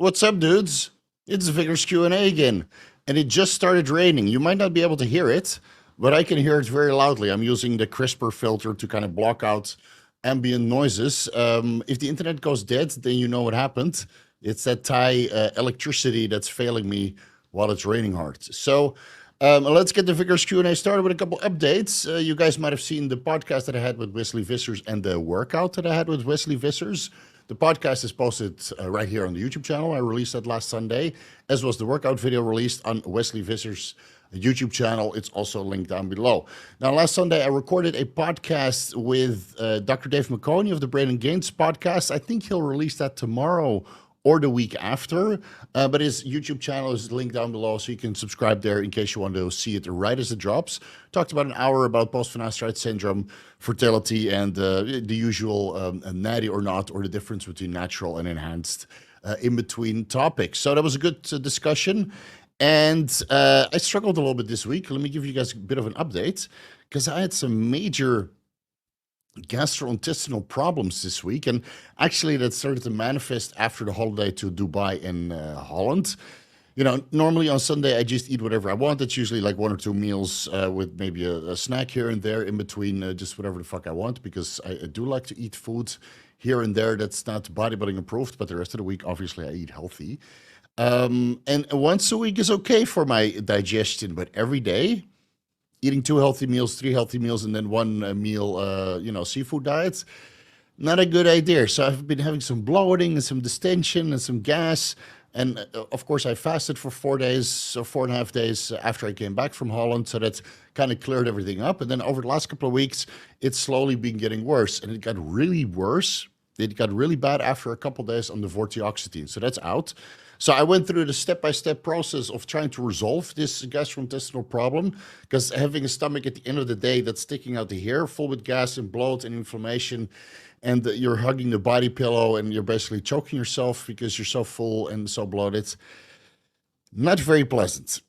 What's up, dudes? It's Vickers Q&A again, and it just started raining. You might not be able to hear it, but I can hear it very loudly. I'm using the crisper filter to kind of block out ambient noises. If the internet goes dead, then you know what happened. It's that Thai electricity that's failing me while it's raining hard. So let's get the Vickers Q&A started with a couple updates. You guys might have seen the podcast that I had with Wesley Vissers and the workout that I had with Wesley Vissers. The podcast is posted right here on the YouTube channel. I released that last Sunday, as was the workout video released on Wesley Vissers' YouTube channel. It's also linked down below. Now, last Sunday, I recorded a podcast with Dr. Dave McConey of the Brain and Gains podcast. I think he'll release that tomorrow or the week after, but his YouTube channel is linked down below, so you can subscribe there in case you want to see it right as it drops. Talked about an hour about post-finasteride syndrome, fertility, and the usual natty or not, or the difference between natural and enhanced in between topics. So that was a good discussion, and I struggled a little bit this week. Let me give you guys a bit of an update, because I had some major gastrointestinal problems this week, and actually that started to manifest after the holiday to Dubai in Holland. You know, normally on Sunday I just eat whatever I want. It's usually like 1 or 2 meals with maybe a snack here and there in between, just whatever the fuck I want, because I do like to eat food here and there that's not bodybuilding approved, but the rest of the week obviously I eat healthy. And once a week is okay for my digestion, but every day eating 2 healthy meals, 3 healthy meals, and then 1 meal, seafood diets, not a good idea. So I've been having some bloating and some distension and some gas. And of course, I fasted for 4 days, so 4.5 days after I came back from Holland. So that's kind of cleared everything up. And then over the last couple of weeks, it's slowly been getting worse. And it got really worse. It got really bad after a couple of days on the Vortioxetine. So that's out. So I went through the step-by-step process of trying to resolve this gastrointestinal problem, because having a stomach at the end of the day that's sticking out the hair, full with gas and bloat and inflammation, and you're hugging the body pillow and you're basically choking yourself because you're so full and so bloated, not very pleasant.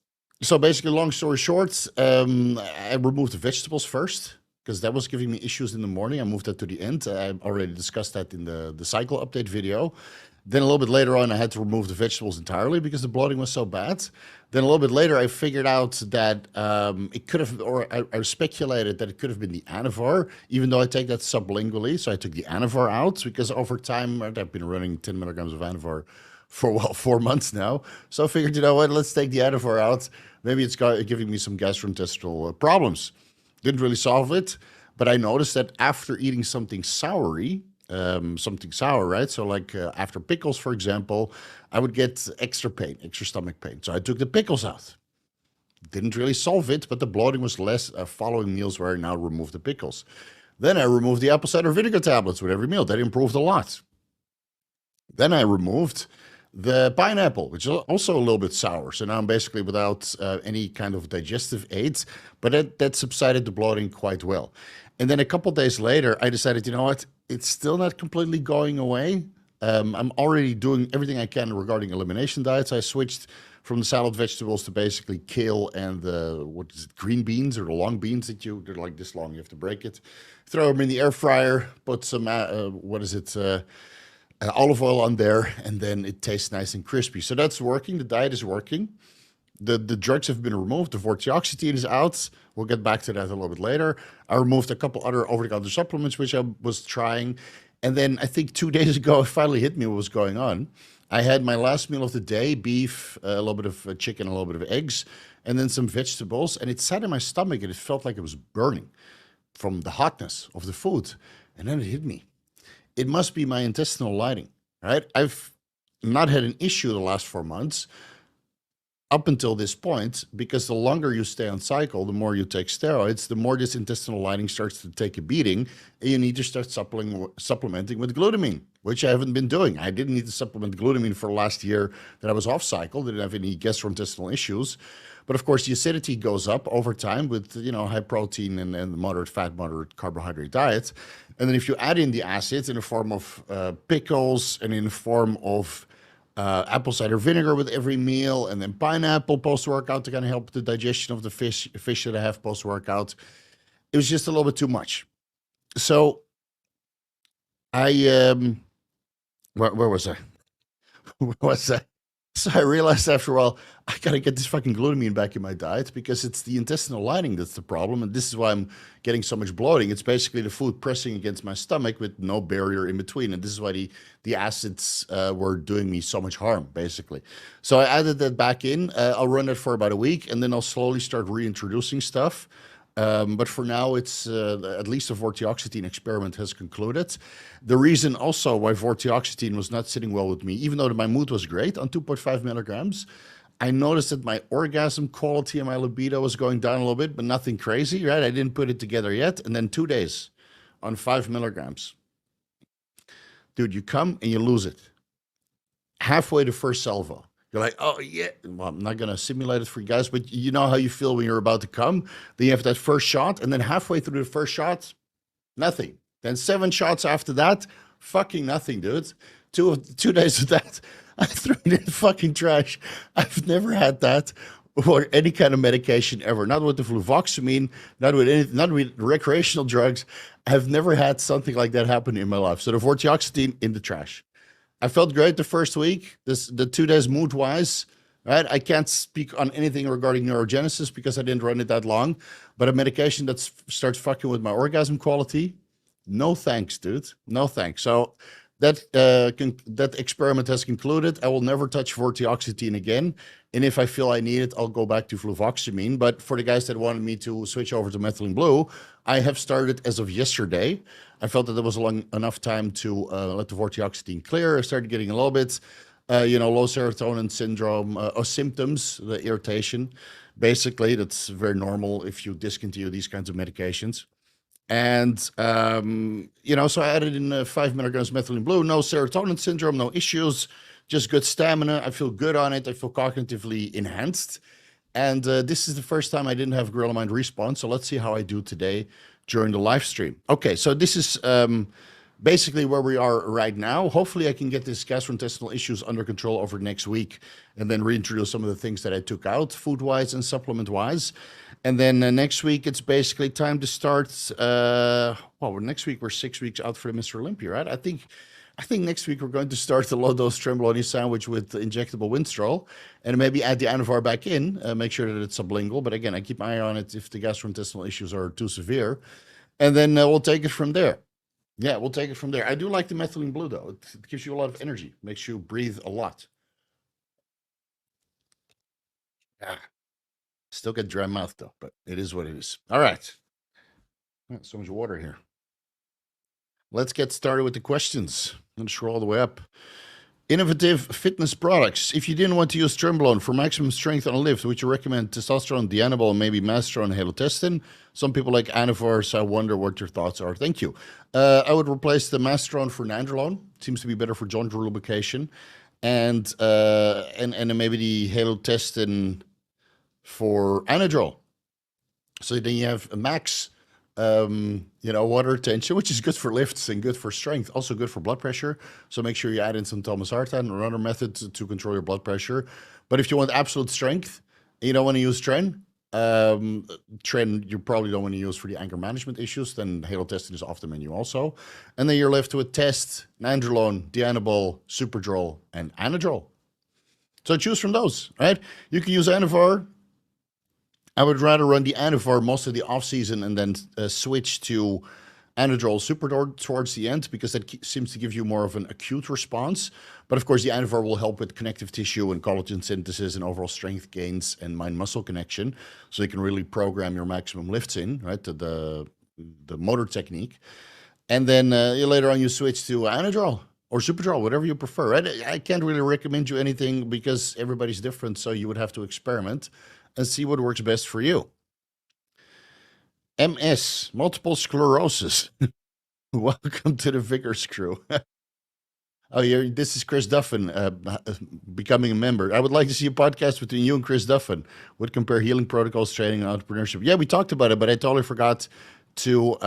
So basically, long story short, I removed the vegetables first, because that was giving me issues in the morning. I moved that to the end. I already discussed that in the cycle update video. Then a little bit later on, I had to remove the vegetables entirely because the bloating was so bad. Then a little bit later, I figured out that it could have, or I speculated that it could have been the Anavar, even though I take that sublingually. So I took the Anavar out because over time, I've been running 10 milligrams of Anavar for, 4 months now. So I figured, you know what, let's take the Anavar out. Maybe it's giving me some gastrointestinal problems. Didn't really solve it, but I noticed that after eating something soury, something sour, right? So like after pickles, for example, I would get extra pain, extra stomach pain. So I took the pickles out. Didn't really solve it, but the bloating was less following meals where I now removed the pickles. Then I removed the apple cider vinegar tablets with every meal. That improved a lot. Then I removed the pineapple, which is also a little bit sour. So now I'm basically without any kind of digestive aids, but that subsided the bloating quite well. And then a couple days later, I decided, you know what, it's still not completely going away. I'm already doing everything I can regarding elimination diets. I switched from the salad vegetables to basically kale and green beans, or the long beans they're like this long, you have to break it. Throw them in the air fryer, put some, olive oil on there, and then it tastes nice and crispy. So that's working. The diet is working. The drugs have been removed. The Vortioxetine is out. We'll get back to that a little bit later. I removed a couple other over-the-counter supplements, which I was trying. And then I think 2 days ago, it finally hit me what was going on. I had my last meal of the day, beef, a little bit of chicken, a little bit of eggs, and then some vegetables. And it sat in my stomach, and it felt like it was burning from the hotness of the food. And then it hit me. It must be my intestinal lining, right? I've not had an issue the last 4 months up until this point, because the longer you stay on cycle, the more you take steroids, the more this intestinal lining starts to take a beating, and you need to start supplementing with glutamine, which I haven't been doing. I didn't need to supplement glutamine for last year that I was off cycle, didn't have any gastrointestinal issues. But of course, the acidity goes up over time with, high protein and moderate fat, moderate carbohydrate diet. And then if you add in the acids in the form of pickles and in the form of apple cider vinegar with every meal, and then pineapple post-workout to kind of help the digestion of the fish that I have post-workout, it was just a little bit too much. So I, where was I? was that? So I realized after a while, I gotta get this fucking glutamine back in my diet because it's the intestinal lining that's the problem, and this is why I'm getting so much bloating. It's basically the food pressing against my stomach with no barrier in between, and this is why the acids were doing me so much harm, basically. So I added that back in. I'll run it for about a week, and then I'll slowly start reintroducing stuff. But for now, it's at least the Vortioxetine experiment has concluded. The reason also why Vortioxetine was not sitting well with me, even though my mood was great on 2.5 milligrams, I noticed that my orgasm quality and my libido was going down a little bit, but nothing crazy, right? I didn't put it together yet. And then 2 days on 5 milligrams. Dude, you come and you lose it. Halfway the first salvo. You're like, oh, yeah. Well, I'm not going to simulate it for you guys, but you know how you feel when you're about to come. Then you have that first shot, and then halfway through the first shot, nothing. Then 7 shots after that, fucking nothing, dude. 2 days of that, I threw it in the fucking trash. I've never had that or any kind of medication ever. Not with the fluvoxamine, not with recreational drugs. I've never had something like that happen in my life. So the Vortioxetine in the trash. I felt great the first week. The 2 days mood-wise, right? I can't speak on anything regarding neurogenesis because I didn't run it that long. But a medication that starts fucking with my orgasm quality, no thanks, dude. No thanks. So that experiment has concluded. I will never touch Vortioxetine again. And if I feel I need it, I'll go back to fluvoxamine. But for the guys that wanted me to switch over to methylene blue, I have started as of yesterday. I felt that there was enough time to let the Vortioxetine clear. I started getting a little bit, low serotonin syndrome or symptoms, the irritation. Basically, that's very normal if you discontinue these kinds of medications. And, so I added in 5 milligrams methylene blue, no serotonin syndrome, no issues, just good stamina. I feel good on it. I feel cognitively enhanced. And this is the first time I didn't have gorilla mind response. So let's see how I do today during the live stream. Okay, so this is basically where we are right now. Hopefully I can get this gastrointestinal issues under control over next week and then reintroduce some of the things that I took out food-wise and supplement-wise. And then next week, it's basically time to start. Next week we're 6 weeks out for the Mr. Olympia, right? I think next week we're going to start the low-dose Tremboloni sandwich with injectable Winstrol and maybe add the Anavar back in, make sure that it's sublingual. But again, I keep my eye on it if the gastrointestinal issues are too severe. And then we'll take it from there. Yeah, we'll take it from there. I do like the methylene blue, though. It gives you a lot of energy, makes you breathe a lot. Yeah. Still get dry mouth, though, but it is what it is. All right. So much water here. Let's get started with the questions. I'm going to scroll all the way up. Innovative fitness products. If you didn't want to use Trembolone for maximum strength on a lift, would you recommend testosterone, Dianabol, maybe Masteron, Halotestin? Some people like Anavar, so I wonder what your thoughts are. Thank you. I would replace the Masteron for Nandrolone. Seems to be better for joint lubrication. And then maybe the Halotestin for Anadrol. So then you have a max water retention, which is good for lifts and good for strength, also good for blood pressure. So make sure you add in some Thomas-Sartan or another method to control your blood pressure. But if you want absolute strength, and you don't want to use Tren, you probably don't want to use for the anger management issues, then Halotestin is off the menu also. And then you're left with Test, Nandrolone, Dianabol, Superdrol, and Anadrol. So choose from those, right? You can use Anavar. I would rather run the Anavar most of the off-season and then switch to Anadrol Superdrol towards the end because that seems to give you more of an acute response. But of course, the Anavar will help with connective tissue and collagen synthesis and overall strength gains and mind-muscle connection. So you can really program your maximum lifts in, right, to the motor technique. And then later on, you switch to Anadrol or Superdrol, whatever you prefer, right? I can't really recommend you anything because everybody's different, so you would have to experiment and see what works best for you. MS, multiple sclerosis. Welcome to the Vickers crew. Oh, yeah, this is Chris Duffin becoming a member. I would like to see a podcast between you and Chris Duffin. Would compare healing protocols, training, and entrepreneurship. Yeah, we talked about it, but I totally forgot to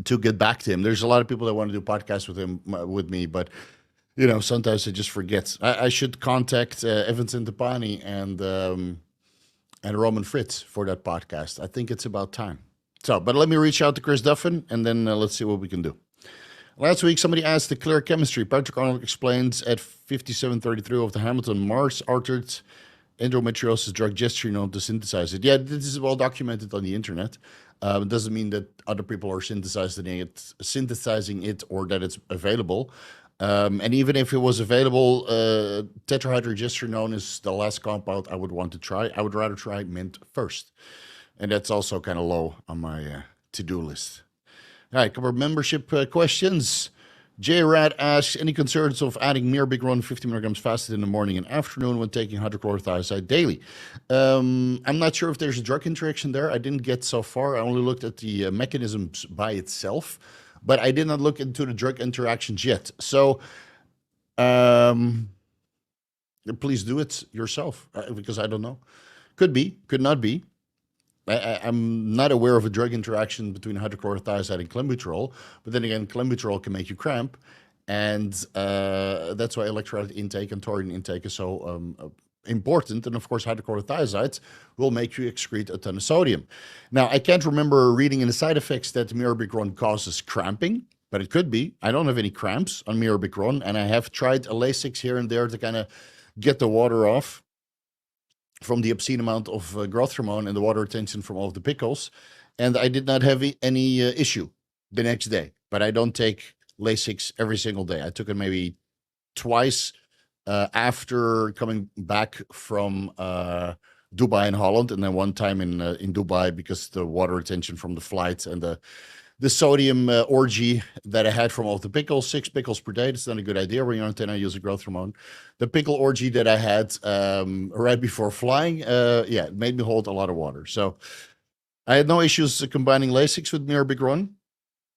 get back to him. There's a lot of people that want to do podcasts with me, but sometimes I just forget. I should contact Evan Centopani and Roman Fritz for that podcast. I think it's about time. So, but let me reach out to Chris Duffin, and then let's see what we can do. Last week, somebody asked the clear chemistry. Patrick Arnold explains at 5733 of the Hamilton Mars altered endometriosis drug gestrinone to synthesize it. Yeah, this is well documented on the internet. It doesn't mean that other people are synthesizing it or that it's available. And even if it was available, tetrahydrogestrinone is the last compound I would want to try. I would rather try mint first. And that's also kind of low on my to-do list. All right, couple of membership questions. J. Rad asks, any concerns of adding Mirabegron 50 milligrams fasted in the morning and afternoon when taking hydrochlorothiazide daily? I'm not sure if there's a drug interaction there. I didn't get so far. I only looked at the mechanisms by itself, but I did not look into the drug interactions yet. So please do it yourself because I don't know. Could be, could not be. I'm not aware of a drug interaction between hydrochlorothiazide and clenbuterol, but then again, clenbuterol can make you cramp, and that's why electrolyte intake and taurine intake is so important. And of course, hydrochlorothiazide will make you excrete a ton of sodium. Now, I can't remember reading in the side effects that Mirabegron causes cramping, but it could be. I don't have any cramps on Mirabegron, and I have tried a Lasix here and there to kind of get the water off from the obscene amount of growth hormone and the water retention from all of the pickles. And I did not have any issue the next day. But I don't take Lasix every single day. I took it maybe twice after coming back from Dubai and Holland, and then one time in Dubai because the water retention from the flight and the sodium orgy that I had from all the pickles, 6 pickles per day. That's not a good idea when you're on 10 use a growth hormone. The pickle orgy that I had right before flying, yeah, it made me hold a lot of water. So I had no issues combining Lasix with Mirabegron,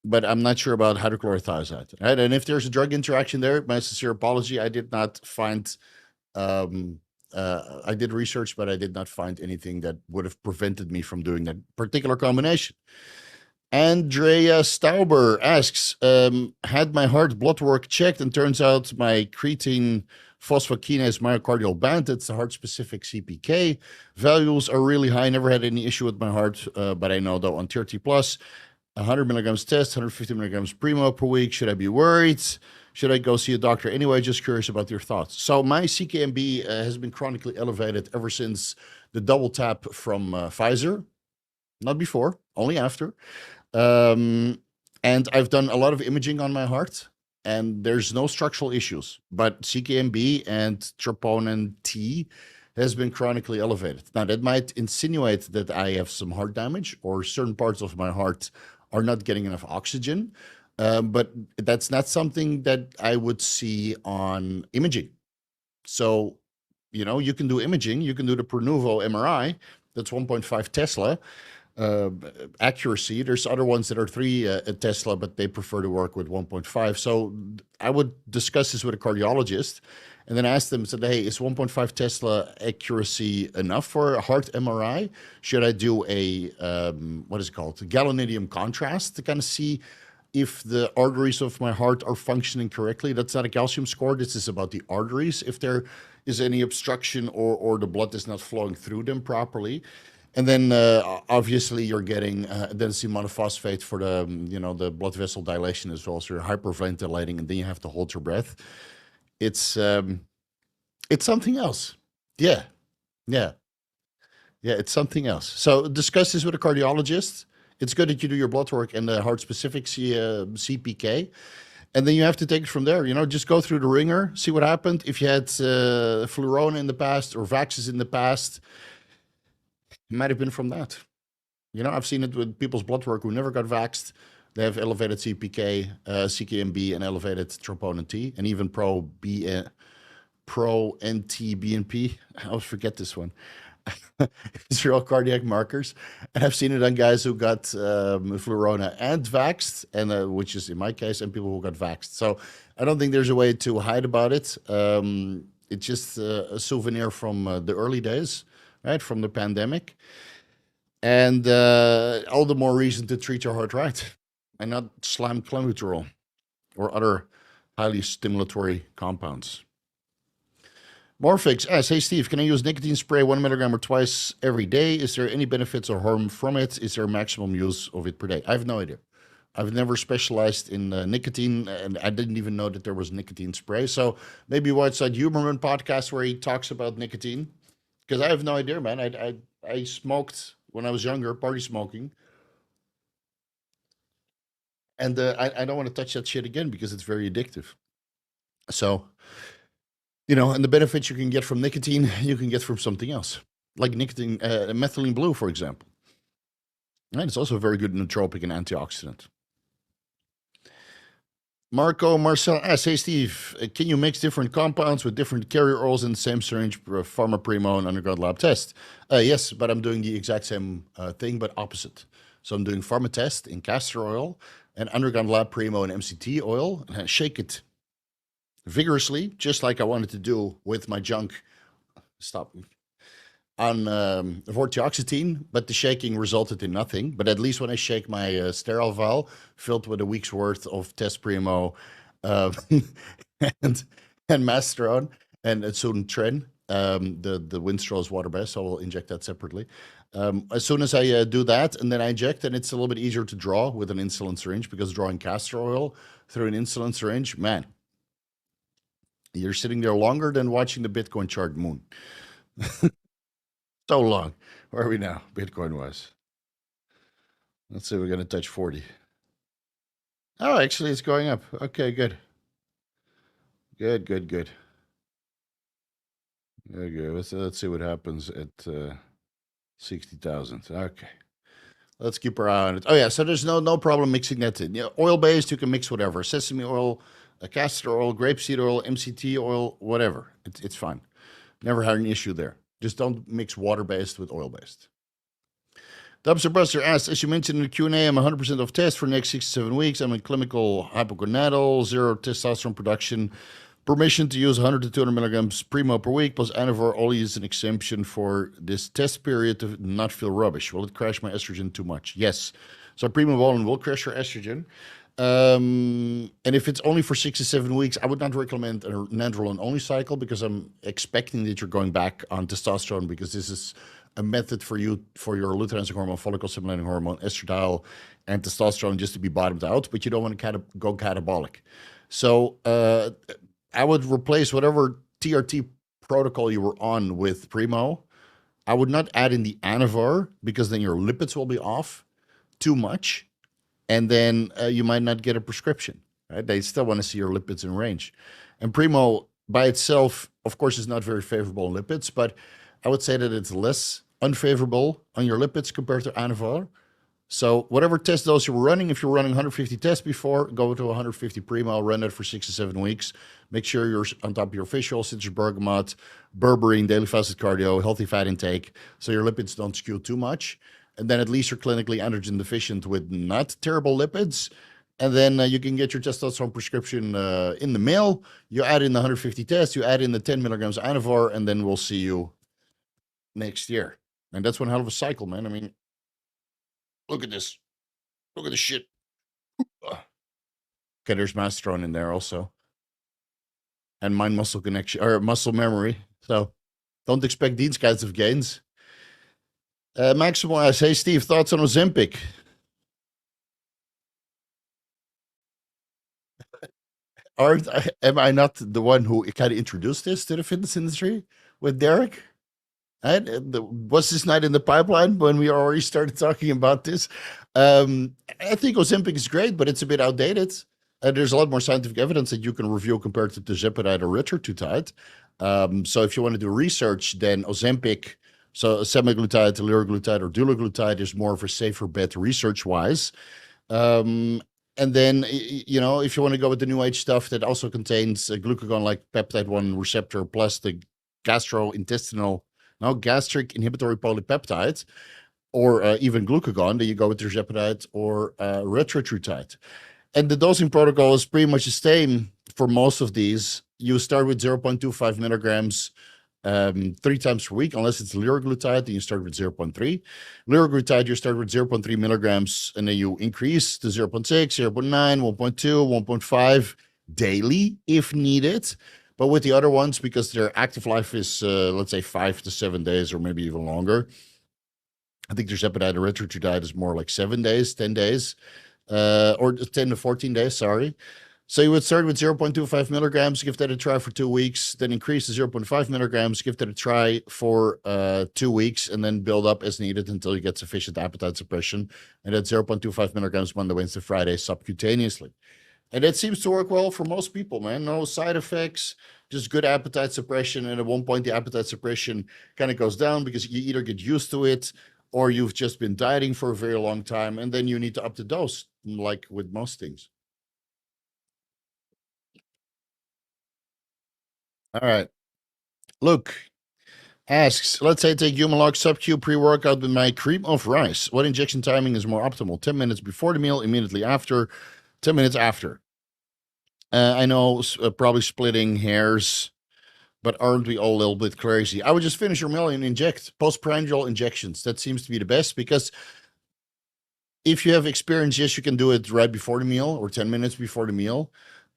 but I'm not sure about hydrochlorothiazide. Right? And if there's a drug interaction there, my sincere apology, I did not find, I did research, but I did not find anything that would have prevented me from doing that particular combination. Andrea Stauber asks, had my heart blood work checked and turns out my creatine phosphokinase myocardial band, it's the heart-specific CPK. Values are really high. Never had any issue with my heart, but I know though on 30 plus, 100 milligrams test, 150 milligrams Primo per week. Should I be worried? Should I go see a doctor anyway? Just curious about your thoughts. So my CKMB has been chronically elevated ever since the double tap from Pfizer. Not before, only after. And I've done a lot of imaging on my heart, and there's no structural issues. But CKMB and troponin T has been chronically elevated. Now, that might insinuate that I have some heart damage or certain parts of my heart are not getting enough oxygen. But that's not something that I would see on imaging. So, you know, you can do imaging. You can do the Pronuvo MRI. That's 1.5 Tesla. Accuracy. There's other ones that are 3 Tesla, but they prefer to work with 1.5. So I would discuss this with a cardiologist and then ask them, said, hey, is 1.5 Tesla accuracy enough for a heart MRI? Should I do a, what is it called? A gallium contrast to kind of see if the arteries of my heart are functioning correctly. That's not a calcium score. This is about the arteries. If there is any obstruction or the blood is not flowing through them properly. And then obviously you're getting adenosine monophosphate for the, you know, the blood vessel dilation as well. So you're hyperventilating and then you have to hold your breath. It's something else. Yeah. It's something else. So discuss this with a cardiologist. It's good that you do your blood work and the heart specific CPK. And then you have to take it from there. You know, just go through the ringer, see what happened. If you had Flurona in the past or Vaxes in the past, it might have been from that. You know, I've seen it with people's blood work who never got vaxxed. They have elevated CPK, CKMB, and elevated troponin T, and even pro-NT BNP. I always forget this one. Israel cardiac markers. And I've seen it on guys who got Flurona and vaxxed, and which is in my case, and people who got vaxxed. So I don't think there's a way to hide about it. It's just a souvenir from the early days, right, from the pandemic. And all the more reason to treat your heart right and not slam clenbuterol or other highly stimulatory compounds. Morphix asks, hey Steve, can I use nicotine spray 1 milligram or twice every day? Is there any benefits or harm from it? Is there maximum use of it per day? I have no idea. I've never specialized in nicotine, and I didn't even know that there was nicotine spray. So maybe watch that Huberman podcast where he talks about nicotine, because I have no idea, man. I smoked when I was younger, party smoking, and I don't want to touch that shit again because it's very addictive. So, and the benefits you can get from nicotine, you can get from something else, like nicotine, methylene blue, for example. And it's also a very good nootropic and antioxidant. Marcel asks, hey Steve, can you mix different compounds with different carrier oils in the same syringe for a Pharma Primo and underground lab test? Yes, but I'm doing the exact same thing, but opposite. So I'm doing Pharma test in castor oil and underground lab Primo and MCT oil, and I shake it vigorously, just like I wanted to do with my junk. Stop. On Vortioxetine, but the shaking resulted in nothing. But at least when I shake my sterile vial filled with a week's worth of Test Primo uh, and Masteron and soon Tren, the Winstrol is water-based, so I'll inject that separately. As soon as I do that and then I inject, and it's a little bit easier to draw with an insulin syringe, because drawing castor oil through an insulin syringe, man, you're sitting there longer than watching the Bitcoin chart moon. So long. Where are we now, Bitcoin-wise? Let's see, we're going to touch 40. Oh, actually, it's going up. Okay, good. Good. Let's see what happens at 60,000. Okay. Let's keep our eye on it. Oh, yeah, so there's no problem mixing that in. Oil-based, you can mix whatever. Sesame oil, castor oil, grapeseed oil, MCT oil, whatever. It's fine. Never had an issue there. Just don't mix water-based with oil-based. Dumpster Buster asks, as you mentioned in the Q&A, I'm 100% off test for the next 6 to 7 weeks. I'm in clinical hypogonadal, zero testosterone production. Permission to use 100 to 200 milligrams Primo per week, plus Anavar only is an exemption for this test period to not feel rubbish. Will it crash my estrogen too much? Yes. So Primo will crash your estrogen. And if it's only for 6 to 7 weeks, I would not recommend a nandrolone only cycle, because I'm expecting that you're going back on testosterone, because this is a method for you, for your luteinizing hormone, follicle stimulating hormone, estradiol, and testosterone just to be bottomed out, but you don't want to go catabolic. So I would replace whatever TRT protocol you were on with Primo. I would not add in the Anavar, because then your lipids will be off too much. And then you might not get a prescription, right? They still want to see your lipids in range. And Primo by itself, of course, is not very favorable on lipids, but I would say that it's less unfavorable on your lipids compared to Anavar. So whatever test dose you were running, if you're running 150 tests before, go to 150 Primo, run it for 6 to 7 weeks. Make sure you're on top of your fish oil, citrus bergamot, berberine, daily fasted cardio, healthy fat intake, so your lipids don't skew too much. And then at least you're clinically androgen deficient with not terrible lipids. And then you can get your testosterone prescription in the mail. You add in the 150 tests, you add in the 10 milligrams Anavar, and then we'll see you next year. And that's one hell of a cycle, man. I mean, look at this. Look at this shit. Okay, there's Masteron in there also. And mind-muscle connection, or muscle memory. So don't expect these kinds of gains. Maximo asks, hey Steve, thoughts on Ozempic? Am I not the one who kind of introduced this to the fitness industry with Derek? Was this not in the pipeline when we already started talking about this? I think Ozempic is great, but it's a bit outdated. There's a lot more scientific evidence that you can review compared to tirzepatide or retatrutide. So if you want to do research, then Ozempic, so semaglutide, liraglutide, or dulaglutide is more of a safer bet research-wise. And then, if you want to go with the new age stuff that also contains a glucagon-like peptide-1 receptor plus the gastric inhibitory polypeptide, or even glucagon, then you go with tirzepatide or retatrutide. And the dosing protocol is pretty much the same for most of these. You start with 0.25 milligrams 3 times per week, unless it's liraglutide, then you start with 0.3. Liraglutide, you start with 0.3 milligrams, and then you increase to 0.6, 0.9, 1.2, 1.5 daily if needed. But with the other ones, because their active life is, let's say, 5 to 7 days, or maybe even longer, I think tirzepatide or retatrutide is more like 7 days, 10 days. or 10 to 14 days, sorry. So you would start with 0.25 milligrams, give that a try for 2 weeks, then increase to 0.5 milligrams, give that a try for 2 weeks, and then build up as needed until you get sufficient appetite suppression. And that's 0.25 milligrams Monday, Wednesday, Friday subcutaneously. And that seems to work well for most people, man. No side effects, just good appetite suppression. And at one point, the appetite suppression kind of goes down because you either get used to it or you've just been dieting for a very long time. And then you need to up the dose, like with most things. All right. Luke asks, let's say I take Humalog SubQ pre-workout with my cream of rice. What injection timing is more optimal? 10 minutes before the meal, immediately after, 10 minutes after. I know probably splitting hairs, but aren't we all a little bit crazy? I would just finish your meal and inject postprandial injections. That seems to be the best because if you have experience, yes, you can do it right before the meal or 10 minutes before the meal.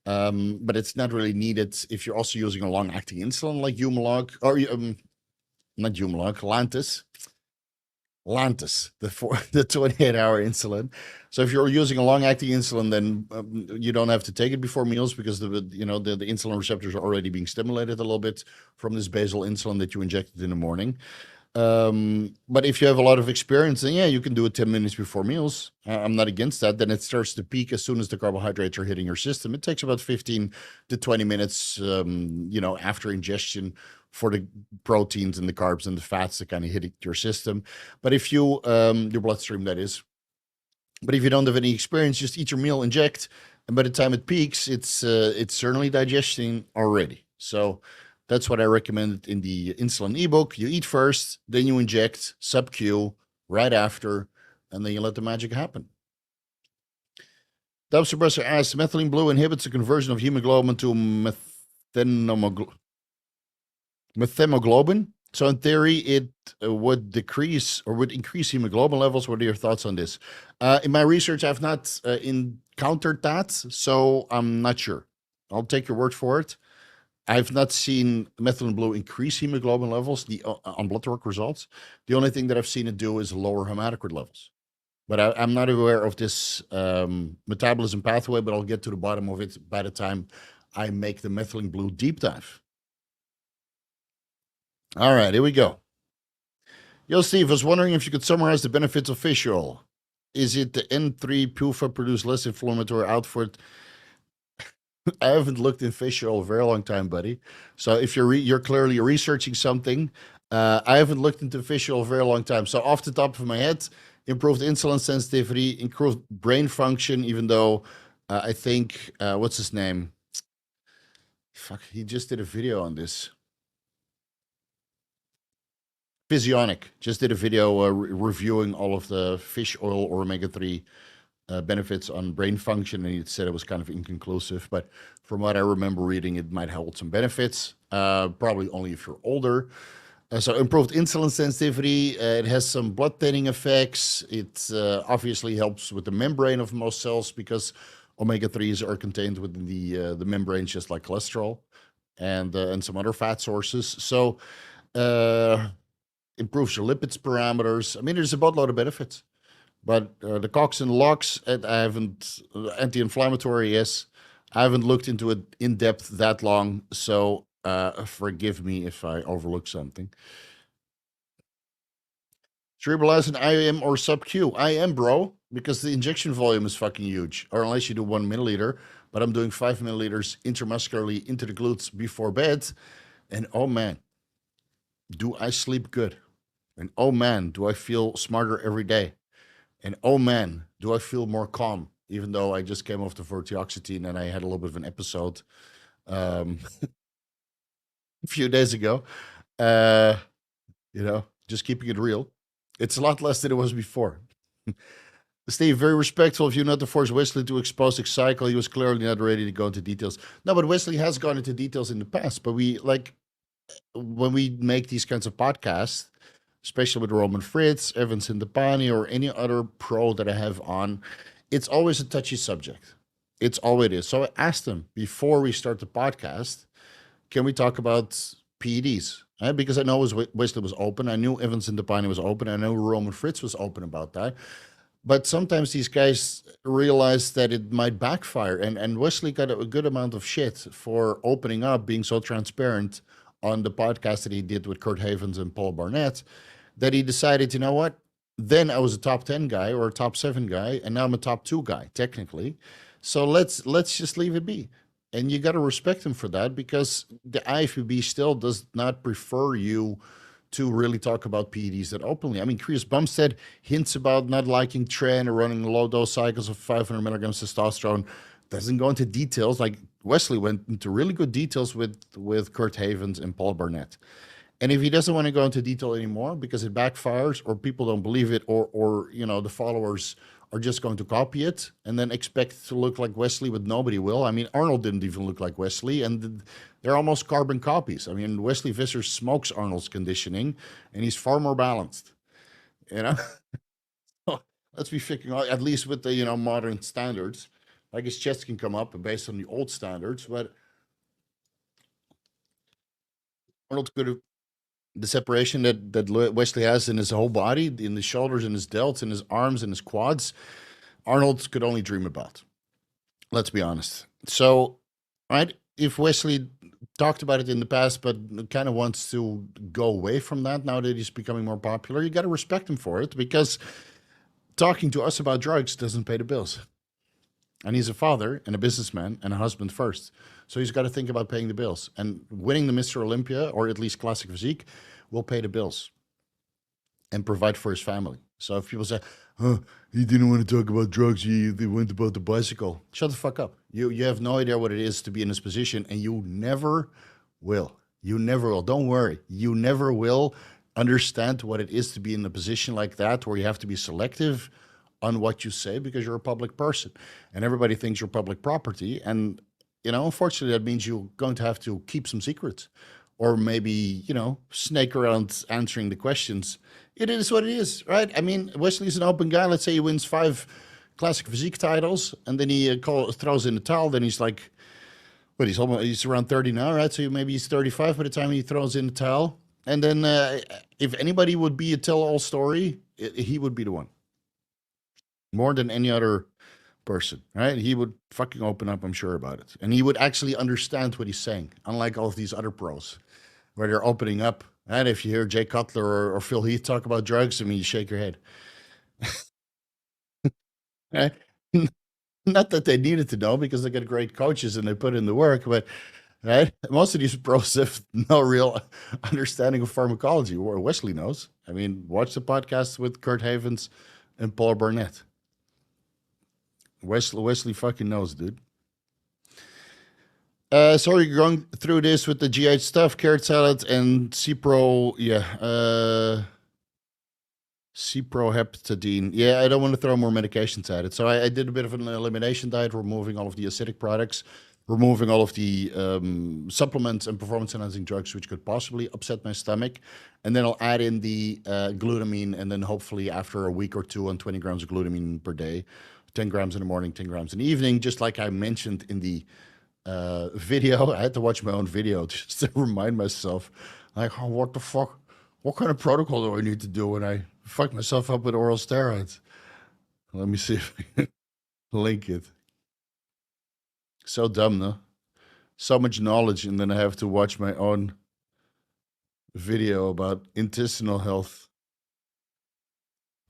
But it's not really needed if you're also using a long-acting insulin like Humalog or not Humalog, Lantus, the 28-hour insulin. So if you're using a long-acting insulin, then you don't have to take it before meals because the insulin receptors are already being stimulated a little bit from this basal insulin that you injected in the morning. But if you have a lot of experience, then yeah, you can do it 10 minutes before meals. I'm not against that. Then it starts to peak as soon as the carbohydrates are hitting your system. It takes about 15 to 20 minutes, after ingestion for the proteins and the carbs and the fats to kind of hit your system. But if you, your bloodstream, that is. But if you don't have any experience, just eat your meal, inject, and by the time it peaks, it's certainly digesting already. So that's what I recommend in the insulin ebook. You eat first, then you inject SubQ right after, and then you let the magic happen. Dub Suppressor asks, methylene blue inhibits the conversion of hemoglobin to methemoglobin. So in theory, it would decrease or would increase hemoglobin levels. What are your thoughts on this? In my research, I've not encountered that, so I'm not sure. I'll take your word for it. I've not seen methylene blue increase hemoglobin levels on blood work results. The only thing that I've seen it do is lower hematocrit levels. But I'm not aware of this metabolism pathway, but I'll get to the bottom of it by the time I make the methylene blue deep dive. All right, here we go. Yo, Steve, I was wondering if you could summarize the benefits of fish oil. Is it the N3 PUFA produce less inflammatory output? I haven't looked in fish oil a very long time, buddy. So if you're clearly researching something, I haven't looked into fish oil a very long time. So off the top of my head, improved insulin sensitivity, improved brain function, even though I think, what's his name? Fuck, he just did a video on this. Physionic just did a video reviewing all of the fish oil or omega-3 benefits on brain function, and he said it was kind of inconclusive, but from what I remember reading, it might hold some benefits, probably only if you're older. So improved insulin sensitivity, it has some blood thinning effects. It obviously helps with the membrane of most cells because omega-3s are contained within the membranes, just like cholesterol and some other fat sources. So improves your lipids parameters. I mean, there's a boatload of benefits. But the COX and LOX, I haven't, anti-inflammatory, yes. I haven't looked into it in depth that long, so forgive me if I overlook something. Cerebrolysin IM or SubQ? IM, bro, because the injection volume is fucking huge. Or unless you do 1 milliliter, but I'm doing 5 milliliters intramuscularly into the glutes before bed. And oh man, do I sleep good? And oh man, do I feel smarter every day? And oh man, do I feel more calm, even though I just came off the Vortioxetine and I had a little bit of an episode a few days ago. Just keeping it real. It's a lot less than it was before. Steve, very respectful of you not to force Wesley to expose his cycle. He was clearly not ready to go into details. No, but Wesley has gone into details in the past. But when we make these kinds of podcasts, especially with Roman Fritz, Evans Indepani, or any other pro that I have on, it's always a touchy subject. It's always is. So I asked him before we start the podcast, can we talk about PEDs? Because I know Wesley was open. I knew Evans Indepani was open. I know Roman Fritz was open about that. But sometimes these guys realize that it might backfire. And Wesley got a good amount of shit for opening up, being so transparent on the podcast that he did with Kurt Havens and Paul Barnett, that he decided, you know what? Then I was a top 10 guy or a top 7 guy, and now I'm a top 2 guy, technically. So let's just leave it be. And you got to respect him for that, because the IFBB still does not prefer you to really talk about PEDs that openly. I mean, Chris Bumstead hints about not liking Tren or running low dose cycles of 500 milligrams testosterone. Doesn't go into details. Like Wesley went into really good details with Kurt Havens and Paul Barnett. And if he doesn't want to go into detail anymore because it backfires, or people don't believe it, or the followers are just going to copy it and then expect to look like Wesley, but nobody will. I mean, Arnold didn't even look like Wesley, and they're almost carbon copies. I mean, Wesley Vissers smokes Arnold's conditioning, and he's far more balanced. You know, let's be figuring out, at least with the modern standards. Like his chest can come up based on the old standards, but Arnold could have the separation that Wesley has in his whole body, in his shoulders, in his delts, in his arms, in his quads. Arnold could only dream about. Let's be honest. So, right, if Wesley talked about it in the past, but kind of wants to go away from that now that he's becoming more popular, you got to respect him for it, because talking to us about drugs doesn't pay the bills. And he's a father and a businessman and a husband first. So he's got to think about paying the bills. And winning the Mr. Olympia, or at least Classic Physique, will pay the bills and provide for his family. So if people say, he didn't want to talk about drugs, he went about the bicycle. Shut the fuck up. You have no idea what it is to be in this position, and you never will. You never will. Don't worry. You never will understand what it is to be in a position like that, where you have to be selective on what you say, because you're a public person and everybody thinks you're public property. And, unfortunately, that means you're going to have to keep some secrets, or maybe, snake around answering the questions. It is what it is, right? I mean, Wesley's an open guy. Let's say he wins 5 Classic Physique titles, and then he throws in the towel. Then he's like, what, he's around 30 now, right? So maybe he's 35 by the time he throws in the towel. And then if anybody would be a tell-all story, he would be the one. More than any other person, right? He would fucking open up, I'm sure, about it. And he would actually understand what he's saying, unlike all of these other pros, where they're opening up. And if you hear Jay Cutler or Phil Heath talk about drugs, I mean, you shake your head. Right? Not that they needed to know, because they get great coaches and they put in the work, but right? Most of these pros have no real understanding of pharmacology, or Wesley knows. I mean, watch the podcast with Kurt Havens and Paul Barnett. Wesley fucking knows, dude. Sorry, going through this with the GI stuff, carrot salad and Cipro, Ciproheptadine. Yeah, I don't want to throw more medications at it. So I did a bit of an elimination diet, removing all of the acidic products, removing all of the supplements and performance-enhancing drugs which could possibly upset my stomach. And then I'll add in the glutamine, and then hopefully after a week or two on 20 grams of glutamine per day, 10 grams in the morning, 10 grams in the evening, just like I mentioned in the video. I had to watch my own video just to remind myself, like, oh, what the fuck? What kind of protocol do I need to do when I fuck myself up with oral steroids? Let me see if I can link it. So dumb, no? So much knowledge, and then I have to watch my own video about intestinal health.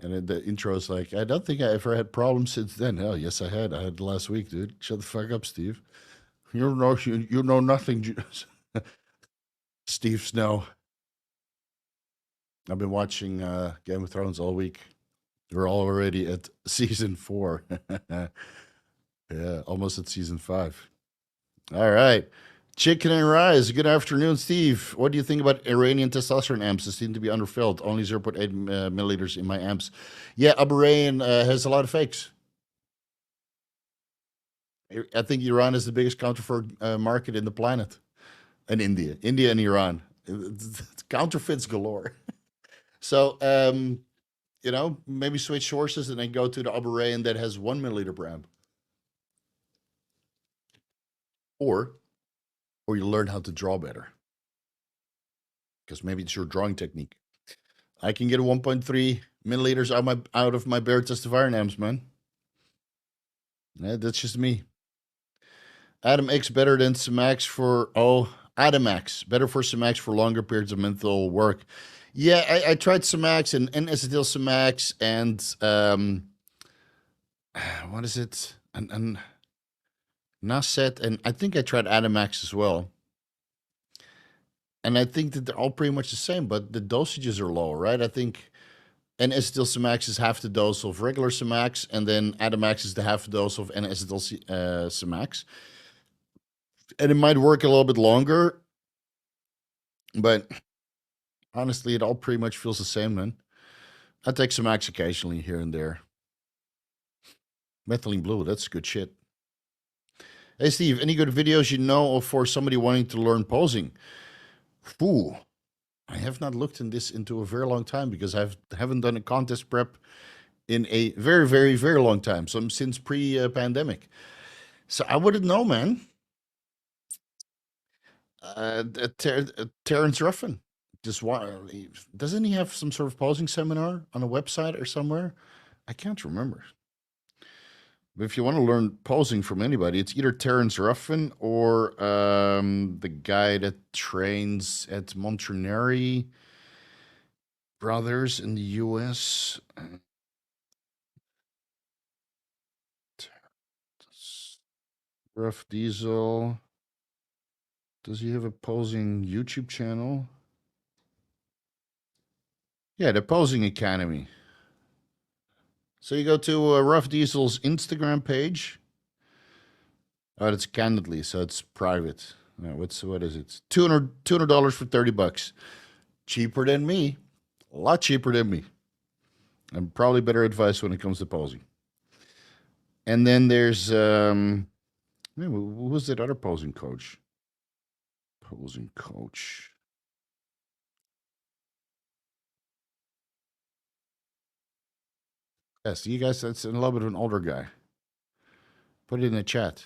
And the intro is like, I don't think I ever had problems since then. Hell, yes, I had. I had last week, dude. Shut the fuck up, Steve. You know nothing, Steve Snow. I've been watching Game of Thrones all week. We're already at season 4. Yeah, almost at season 5. All right. Chicken and Rice. Good afternoon, Steve. What do you think about Iranian testosterone amps? They seem to be underfilled. Only 0.8 milliliters in my amps. Yeah, Iranian has a lot of fakes. I think Iran is the biggest counterfeit market in the planet. And India and Iran. It's counterfeits galore. So, maybe switch sources and then go to the Iranian that has 1 milliliter per amp. Or you learn how to draw better, because maybe it's your drawing technique. I can get a 1.3 Milliliters out of my bare test of iron amps, man. Yeah, that's just me. Adam X better than Semax for Adamax better for Semax for longer periods of mental work. Yeah, I tried Semax and acetyl Semax and what is it? And Naset, and I think I tried Adamax as well. And I think that they're all pretty much the same, but the dosages are lower, right? I think N-acetyl Semax is half the dose of regular Semax, and then Adamax is the half dose of N-acetyl Semax. And it might work a little bit longer, but honestly, it all pretty much feels the same, man. I take Semax occasionally here and there. Methylene blue, that's good shit. Hey, Steve, any good videos you know of for somebody wanting to learn posing? Ooh, I have not looked into a very long time because I haven't done a contest prep in a very, very, very long time. So since pre-pandemic. So I wouldn't know, man. Terrence Ruffin. Doesn't he have some sort of posing seminar on a website or somewhere? I can't remember. But if you want to learn posing from anybody, it's either Terrence Ruffin or the guy that trains at Montrenary Brothers in the US. Rough Diesel. Does he have a posing YouTube channel? Yeah, the Posing Academy. So you go to Rough Diesel's Instagram page. Oh, it's Candidly, so it's private. No, what is it? $200 for $30. Cheaper than me. A lot cheaper than me. And probably better advice when it comes to posing. And then there's who was that other posing coach? Posing coach. Yes, you guys, that's a little bit of an older guy. Put it in the chat.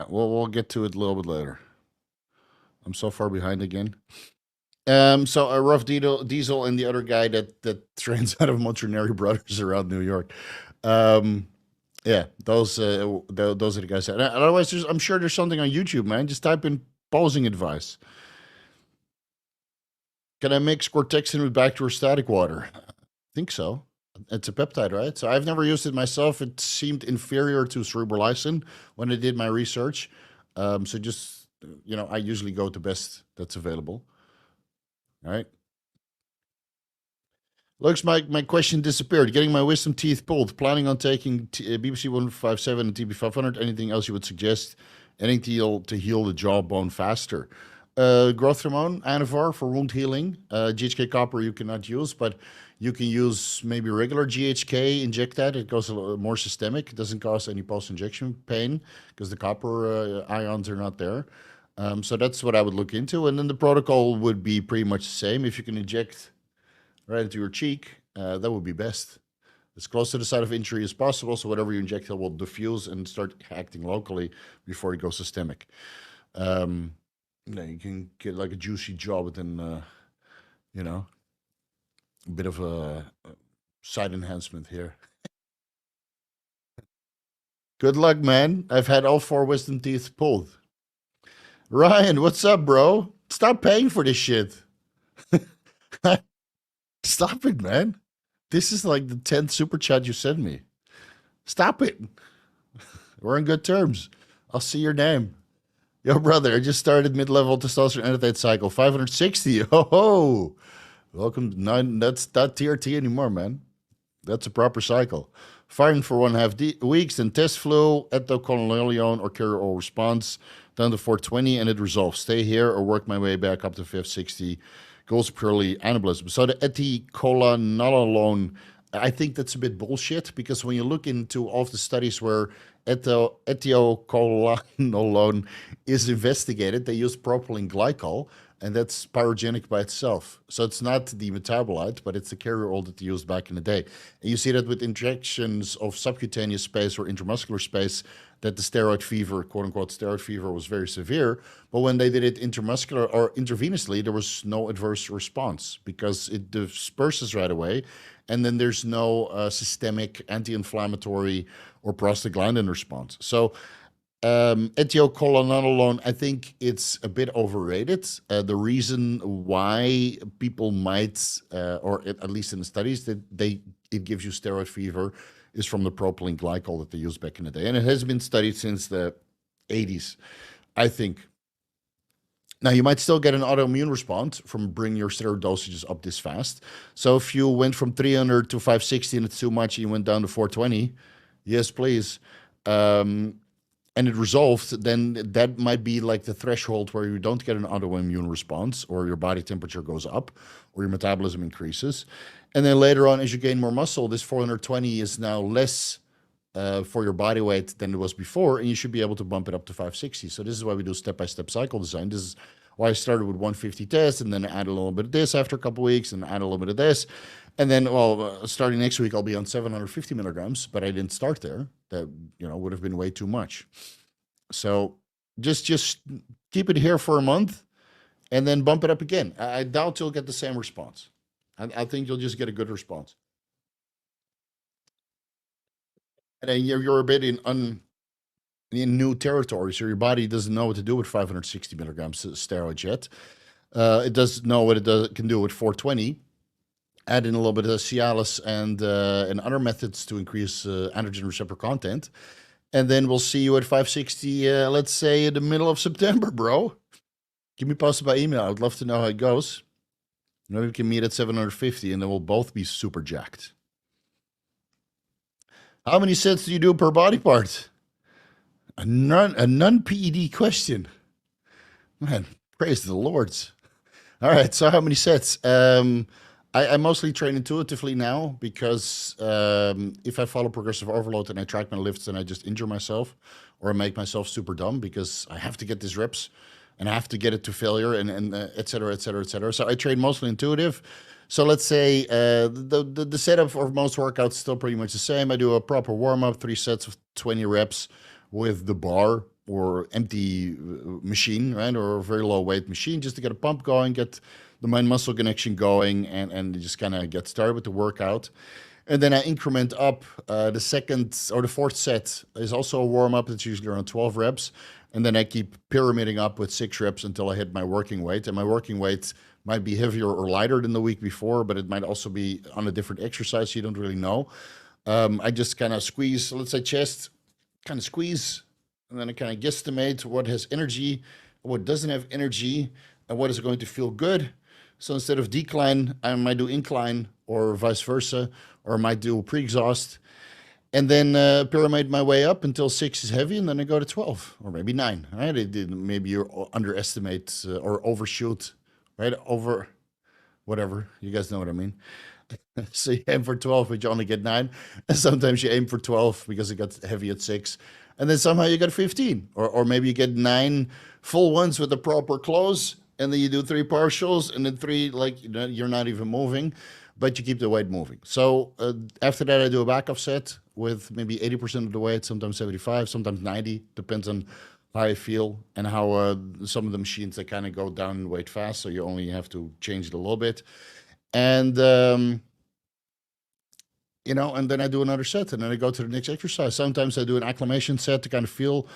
We'll get to it a little bit later. I'm so far behind again. So a Rough Diesel and the other guy that trains out of Montrenary Brothers around New York. Yeah, those are the guys. And otherwise, I'm sure there's something on YouTube, man. Just type in posing advice. Can I mix Cortexin with bacteriostatic water? I think so. It's a peptide, right? So I've never used it myself. It seemed inferior to Cerebrolysin when I did my research. So just, I usually go to best that's available. All right. Looks like my question disappeared. Getting my wisdom teeth pulled. Planning on taking BBC 157 and TB 500. Anything else you would suggest? Anything to heal the jawbone faster? Growth hormone, Anavar for wound healing. GHK copper you cannot use, but you can use maybe regular GHK, inject that. It goes a little more systemic. It doesn't cause any post-injection pain because the copper ions are not there. So that's what I would look into. And then the protocol would be pretty much the same. If you can inject right into your cheek, that would be best. As close to the site of injury as possible, so whatever you inject will diffuse and start acting locally before it goes systemic. You can get like a juicy jaw within, a bit of a side enhancement here. Good luck, man. I've had all 4 wisdom teeth pulled. Ryan, what's up, bro? Stop paying for this shit. Stop it, man. This is like the 10th super chat you sent me. Stop it. We're on good terms. I'll see your name. Yo, brother, I just started mid-level testosterone antidote cycle. 560. Ho. Welcome. That's not TRT anymore, man. That's a proper cycle. Firing for 1.5 weeks, then test flow, etiocholanolone or carrier response, down to 420, and it resolves. Stay here or work my way back up to 560. Goes purely anabolism. So the etiocholanolone, I think that's a bit bullshit because when you look into all of the studies where etiocholanolone is investigated, they use propylene glycol, and that's pyrogenic by itself. So it's not the metabolite, but it's the carrier oil that they used back in the day. And you see that with injections of subcutaneous space or intramuscular space, that the steroid fever, quote unquote, steroid fever was very severe. But when they did it intramuscular or intravenously, there was no adverse response because it disperses right away. And then there's no systemic anti-inflammatory or prostaglandin response. So Etiocholanolone, I think it's a bit overrated. The reason why people might, or at least in the studies, that it gives you steroid fever is from the propylene glycol that they used back in the day. And it has been studied since the 80s, I think. Now, you might still get an autoimmune response from bringing your steroid dosages up this fast. So if you went from 300 to 560 and it's too much, and you went down to 420, yes, please. And it resolved, then that might be like the threshold where you don't get an autoimmune response or your body temperature goes up or your metabolism increases. And then later on, as you gain more muscle, this 420 is now less for your body weight than it was before, and you should be able to bump it up to 560. So this is why we do step-by-step cycle design. This is why I started with 150 tests and then add a little bit of this after a couple of weeks and add a little bit of this. And then, well, starting next week, I'll be on 750 milligrams, but I didn't start there. That, would have been way too much. So just keep it here for a month and then bump it up again. I doubt you'll get the same response. I think you'll just get a good response. And then you're a bit in new territory, so your body doesn't know what to do with 560 milligrams of steroids yet. It does know what it can do with 420. Add in a little bit of Cialis and other methods to increase androgen receptor content. And then we'll see you at 560, let's say in the middle of September, bro. Give me a post by email. I'd love to know how it goes. Maybe we can meet at 750 and then we'll both be super jacked. How many sets do you do per body part? A non-PED question. Man, praise the Lords. All right, so how many sets? I mostly train intuitively now because if I follow progressive overload and I track my lifts, then I just injure myself or I make myself super dumb because I have to get these reps and I have to get it to failure and et cetera, et cetera, et cetera. So I train mostly intuitive. So let's say the setup for most workouts is still pretty much the same. I do a proper warm-up, 3 sets of 20 reps with the bar or empty machine, right? Or a very low weight machine just to get a pump going, get the mind-muscle connection going, and just kind of get started with the workout. And then I increment up. The second or the fourth set is also a warm-up. It's usually around 12 reps. And then I keep pyramiding up with 6 reps until I hit my working weight. And my working weight might be heavier or lighter than the week before, but it might also be on a different exercise. So you don't really know. I just kind of squeeze, let's say chest, kind of squeeze, and then I kind of guesstimate what has energy, what doesn't have energy, and what is going to feel good. So instead of decline, I might do incline or vice versa, or I might do pre-exhaust, and then pyramid my way up until 6 is heavy, and then I go to 12 or maybe 9. Right? Maybe you underestimate or overshoot, right? Over whatever. You guys know what I mean. So you aim for 12, but you only get 9. And sometimes you aim for 12 because it got heavy at 6. And then somehow you get 15. Or maybe you get 9 full ones with the proper close. And then you do 3 partials. And then 3, like, you're not even moving. But you keep the weight moving. So after that, I do a back-off set with maybe 80% of the weight. Sometimes 75, sometimes 90. Depends on how I feel and how some of the machines, they kind of go down in weight fast. So you only have to change it a little bit. And, and then I do another set and then I go to the next exercise. Sometimes I do an acclimation set to kind of feel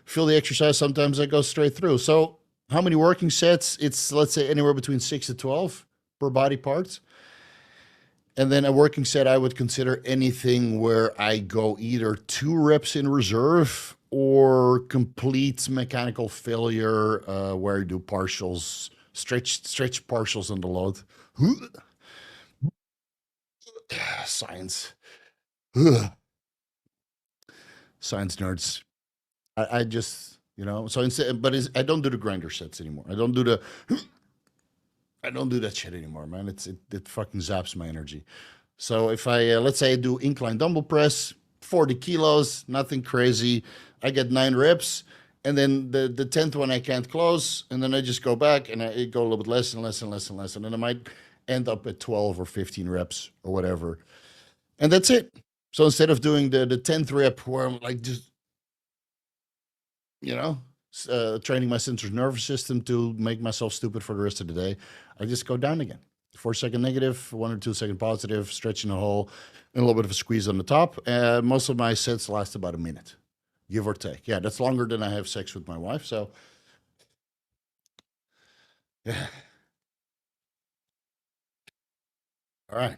the exercise. Sometimes I go straight through. So how many working sets? It's, let's say, anywhere between 6 to 12 per body part. And then a working set, I would consider anything where I go either 2 reps in reserve or complete mechanical failure, where I do partials, stretch partials on the load. Science. Science nerds. I just, so instead, but I don't do the grinder sets anymore. I don't do that shit anymore, man. It fucking zaps my energy. So if I, let's say I do incline dumbbell press, 40 kilos, nothing crazy. I get 9 reps And then the 10th one I can't close, and then I just go back and I go a little bit less and less and less and less, and then I might end up at 12 or 15 reps or whatever, and that's it. So instead of doing the 10th rep where I'm like just, you know, training my central nervous system to make myself stupid for the rest of the day, I just go down again. 4-second negative, 1 or 2-second positive, stretching the hole, and a little bit of a squeeze on the top. Most of my sets last about a minute, give or take. Yeah, that's longer than I have sex with my wife. So, yeah. All right.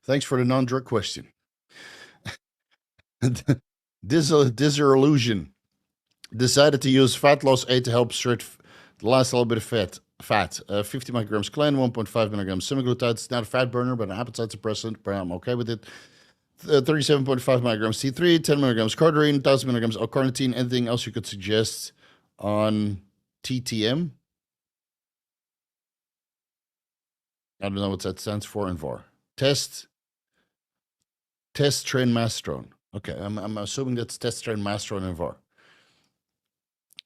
Thanks for the non-drug question. Illusion decided to use fat loss aid to help shred the last little bit of fat. 50 micrograms clen, 1.5 milligrams semaglutide. It's not a fat burner, but an appetite suppressant, but I'm okay with it. 37.5 milligrams T3, 10 milligrams cardarine, 1,000 milligrams of carnitine. Anything else you could suggest on TTM? I don't know what that stands for in VAR. Test Tren Mastrone. Okay, I'm assuming that's Test Tren Mastrone in VAR.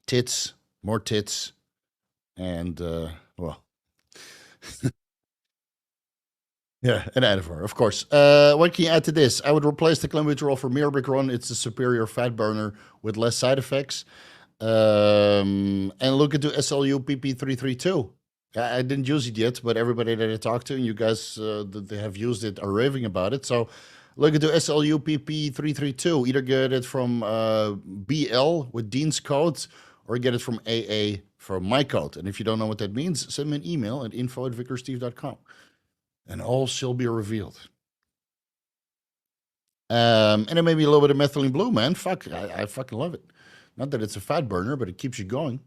Tits, more tits, and, well, yeah, an Anavar, of course. What can you add to this? I would replace the clenbuterol for Mirabegron. It's a superior fat burner with less side effects. And look into SLU PP332. I didn't use it yet, but everybody that I talked to, and you guys that they have used it, are raving about it. So look into SLU PP332. Either get it from BL with Dean's code, or get it from AA for my code. And if you don't know what that means, send me an email at info@vicarsteve.com. And all shall be revealed. And then maybe a little bit of methylene blue, man. Fuck, I fucking love it. Not that it's a fat burner, but it keeps you going.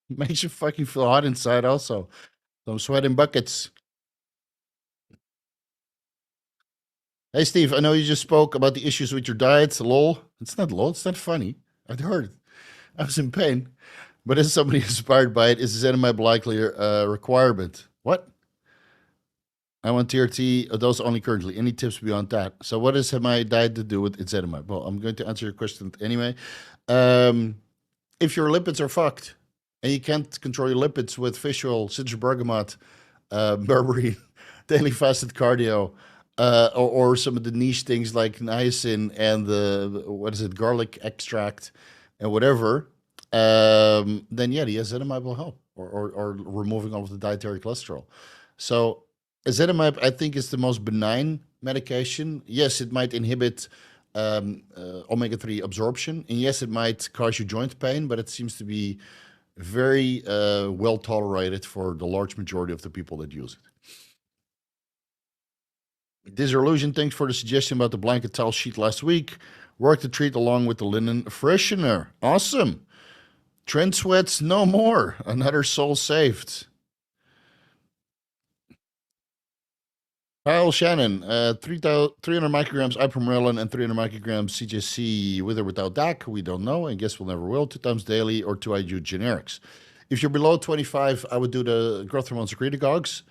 Makes you fucking feel hot inside also. So I'm sweating buckets. Hey, Steve, I know you just spoke about the issues with your diet. Lol. It's not lol. It's not funny. I'd heard it. I was in pain. But as somebody inspired by it, is Ezetimibe likely a requirement? What? I want TRT, those only currently. Any tips beyond that? So what does my diet to do with Ezetimibe? Well, I'm going to answer your question anyway. If your lipids are fucked and you can't control your lipids with fish oil, citrus bergamot, berberine, daily fasted cardio, or some of the niche things like niacin and the garlic extract and whatever, then yeah, the Ezetimibe will help, or removing all of the dietary cholesterol. So Ezetimibe, I think, is the most benign medication. Yes, it might inhibit omega-3 absorption, and yes, it might cause you joint pain, but it seems to be very well tolerated for the large majority of the people that use it. Disillusion, thanks for the suggestion about the blanket towel sheet last week. Work the treat along with the linen freshener. Awesome. Trend sweats no more. Another soul saved. Kyle Shannon, 300 micrograms ipamorelin and 300 micrograms CJC with or without DAC. We don't know. I guess we'll never will. 2 times daily or 2 IU generics. If you're below 25, I would do the growth hormone secretagogues.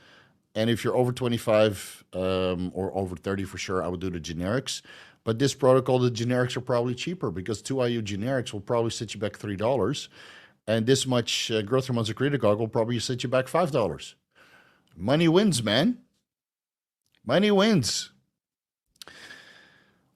And if you're over 25 or over 30 for sure, I would do the generics. But this protocol, the generics are probably cheaper because 2 IU generics will probably set you back $3. And this much growth hormone secretagogue will probably set you back $5. Money wins, man. Money wins.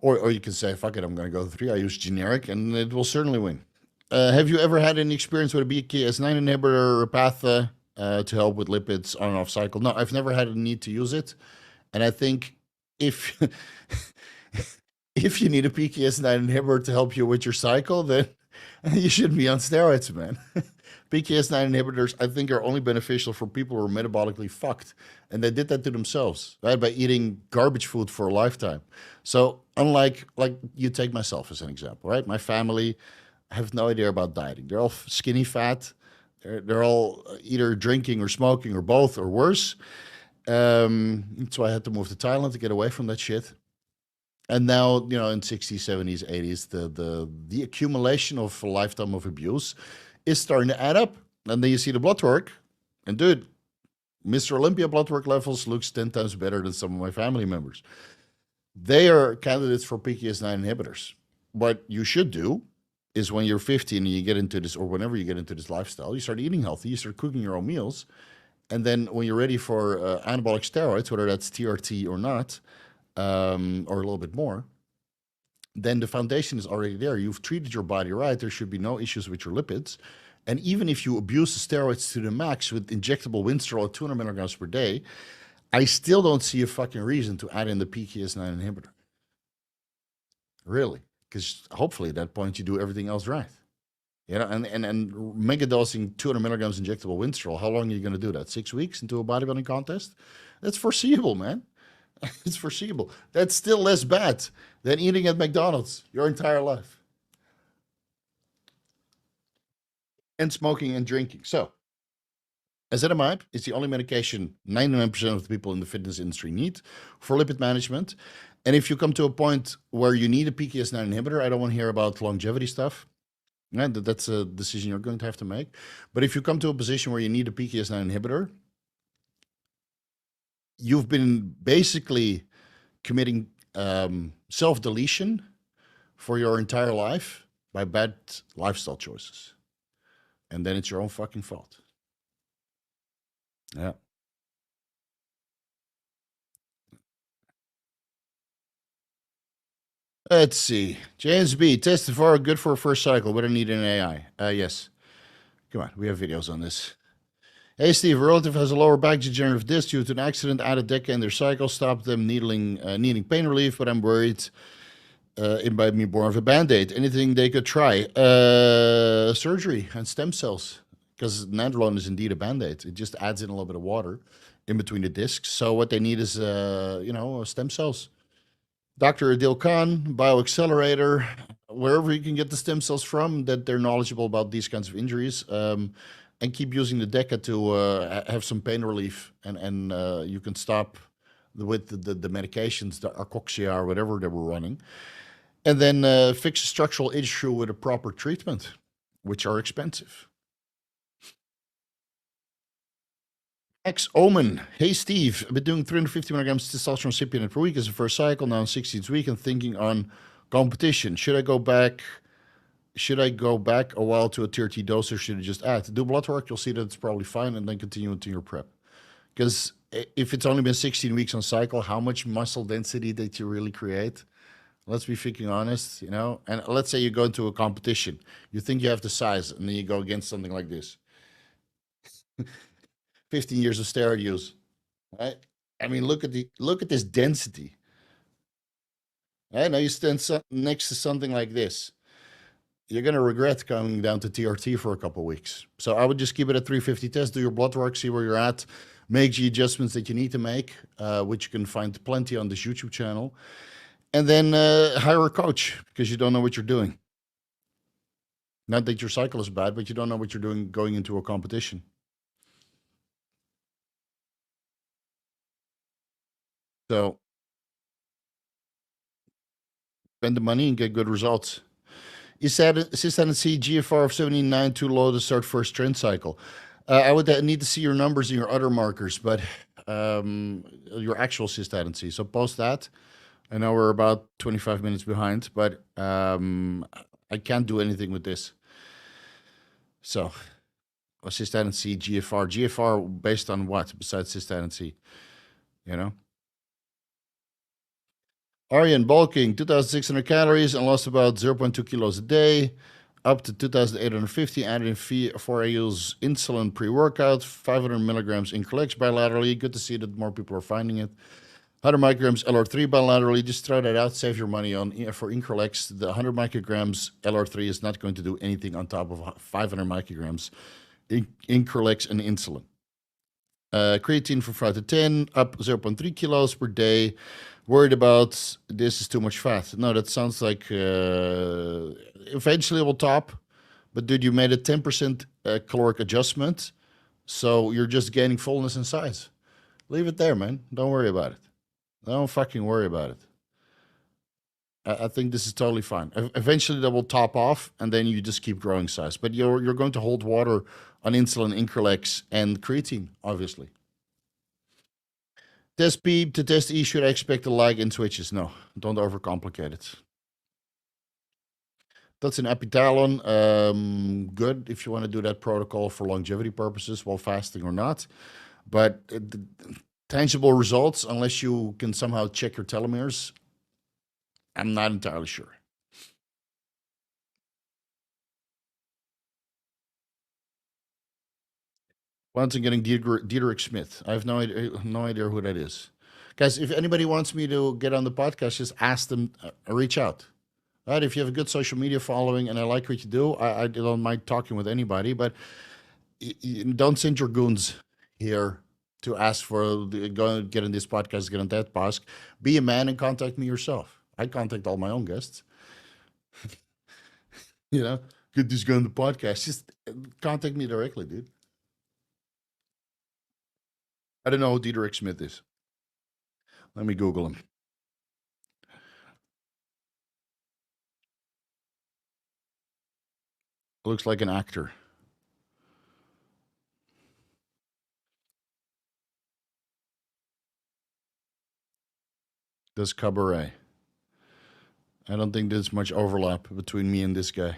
Or you can say, fuck it, I'm going to go 3 IU's generic, and it will certainly win. Have you ever had any experience with a PCSK9 inhibitor or Patha to help with lipids on and off cycle? No, I've never had a need to use it. And I think if if you need a PCSK9 inhibitor to help you with your cycle, then you shouldn't be on steroids, man. PCSK9 inhibitors, I think, are only beneficial for people who are metabolically fucked. And they did that to themselves, right? By eating garbage food for a lifetime. So unlike, like, you take myself as an example, right? My family have no idea about dieting. They're all skinny fat. They're all either drinking or smoking or both or worse. So I had to move to Thailand to get away from that shit. And now, you know, in 60s, 70s, 80s, the accumulation of a lifetime of abuse is starting to add up. And then you see the blood work. And dude, Mr. Olympia blood work levels looks 10 times better than some of my family members. They are candidates for PCSK9 inhibitors. what you should do is when you're 50 and you get into this, or whenever you get into this lifestyle, you start eating healthy, you start cooking your own meals. And then when you're ready for anabolic steroids, whether that's TRT or not, or a little bit more, then the foundation is already there. You've treated your body right. There should be no issues with your lipids. And even if you abuse the steroids to the max with injectable Winstrol at 200 milligrams per day, I still don't see a fucking reason to add in the PCSK9 inhibitor. Really. Because hopefully at that point you do everything else right. You know, and mega dosing 200 milligrams injectable Winstrol, how long are you going to do that? 6 weeks into a bodybuilding contest? That's foreseeable, man. It's foreseeable. That's still less bad than eating at McDonald's your entire life. And smoking and drinking. So, Ezetimibe is the only medication 99% of the people in the fitness industry need for lipid management. And if you come to a point where you need a PCSK9 inhibitor, I don't want to hear about longevity stuff. Yeah, that's a decision you're going to have to make. But if you come to a position where you need a PCSK9 inhibitor, you've been basically committing self-deletion for your entire life by bad lifestyle choices. And then it's your own fucking fault. Yeah. Let's see. James B. Tested for good for a first cycle. What do I need an AI? Yes. Come on. We have videos on this. Hey, Steve. A relative has a lower back degenerative disc due to an accident. Added DECA in their cycle. Stopped them needing pain relief, but I'm worried it might be more of a Band-Aid. Anything they could try? Surgery and stem cells. Because nandrolone is indeed a Band-Aid. It just adds in a little bit of water in between the discs. So what they need is, stem cells. Dr. Adil Khan, Bioaccelerator, wherever you can get the stem cells from, that they're knowledgeable about these kinds of injuries, and keep using the DECA to have some pain relief, and you can stop with the medications, the Arcoxia or whatever they were running, and then fix a structural issue with a proper treatment, which are expensive. Omen. Hey, Steve. I've been doing 350 milligrams testosterone cypionate per week as a first cycle, now on 16th week, and thinking on competition. Should I go back a while to a tier T dose, or should I just add? Do blood work, you'll see that it's probably fine, and then continue into your prep. Because if it's only been 16 weeks on cycle, how much muscle density did you really create? Let's be freaking honest, you know? And let's say you go into a competition. You think you have the size, and then you go against something like this. 15 years of steroid use, right? I mean, look at this density. Right? Now you stand next to something like this. You're going to regret coming down to TRT for a couple of weeks. So I would just keep it at 350 test, do your blood work, see where you're at, make the adjustments that you need to make, which you can find plenty on this YouTube channel. And then hire a coach, because you don't know what you're doing. Not that your cycle is bad, but you don't know what you're doing going into a competition. So spend the money and get good results. Cystatin C GFR of 79 too low to start first trend cycle. I would need to see your numbers and your other markers, but your actual cystatin C. So post that. I know we're about 25 minutes behind, but I can't do anything with this. So cystatin C GFR based on what besides cystatin C? You know. Aryan bulking 2,600 calories and lost about 0.2 kilos a day, up to 2,850. Added in 4 AU's insulin pre-workout, 500 milligrams Increlex bilaterally. Good to see that more people are finding it. 100 micrograms LR3 bilaterally. Just throw that out. Save your money on for Increlex. The 100 micrograms LR3 is not going to do anything on top of 500 micrograms Increlex and insulin. Creatine from 5 to 10, up 0.3 kilos per day. Worried about this is too much fat. No, that sounds like eventually it will top. But dude, you made a 10% caloric adjustment. So you're just gaining fullness and size. Leave it there, man. Don't worry about it. Don't fucking worry about it. I think this is totally fine. Eventually that will top off, and then you just keep growing size. But you're going to hold water on insulin, Increlex, and creatine, obviously. Test P to test E, should I expect a lag in switches? No, don't overcomplicate it. That's an Epitalon. Good if you want to do that protocol for longevity purposes while fasting or not. But tangible results, unless you can somehow check your telomeres, I'm not entirely sure. Once I'm getting Dietrich Smith. I have no idea who that is. Guys, if anybody wants me to get on the podcast, just ask them, reach out. Right? If you have a good social media following and I like what you do, I don't mind talking with anybody, but don't send your goons here to ask for go and get in this podcast, get on that podcast. Be a man and contact me yourself. I contact all my own guests. You know, get this guy on the podcast. Just contact me directly, dude. I don't know who Dietrich Smith is. Let me Google him. Looks like an actor. Does cabaret. I don't think there's much overlap between me and this guy.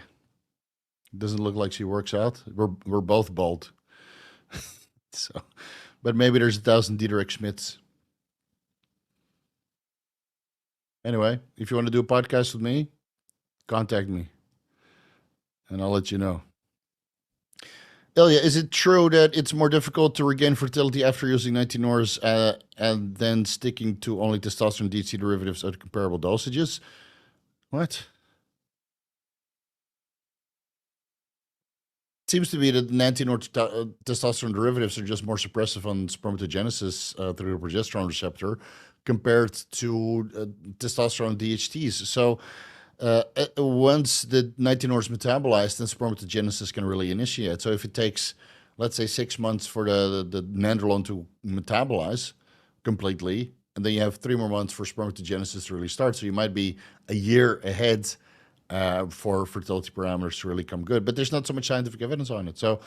It doesn't look like she works out. We're both bald. So, but maybe there's 1,000 Dietrich Schmidts. Anyway, if you want to do a podcast with me, contact me, and I'll let you know. Ilya, is it true that it's more difficult to regain fertility after using 19 hours and then sticking to only testosterone DHT derivatives at comparable dosages? What? It seems to be that 19 or testosterone derivatives are just more suppressive on spermatogenesis through the progesterone receptor compared to testosterone DHTs. So once the 19 hours metabolized, then spermatogenesis can really initiate. So if it takes, let's say, 6 months for the nandrolone to metabolize completely, and then you have 3 more months for spermatogenesis to really start. So you might be a year ahead for fertility parameters to really come good. But there's not so much scientific evidence on it. So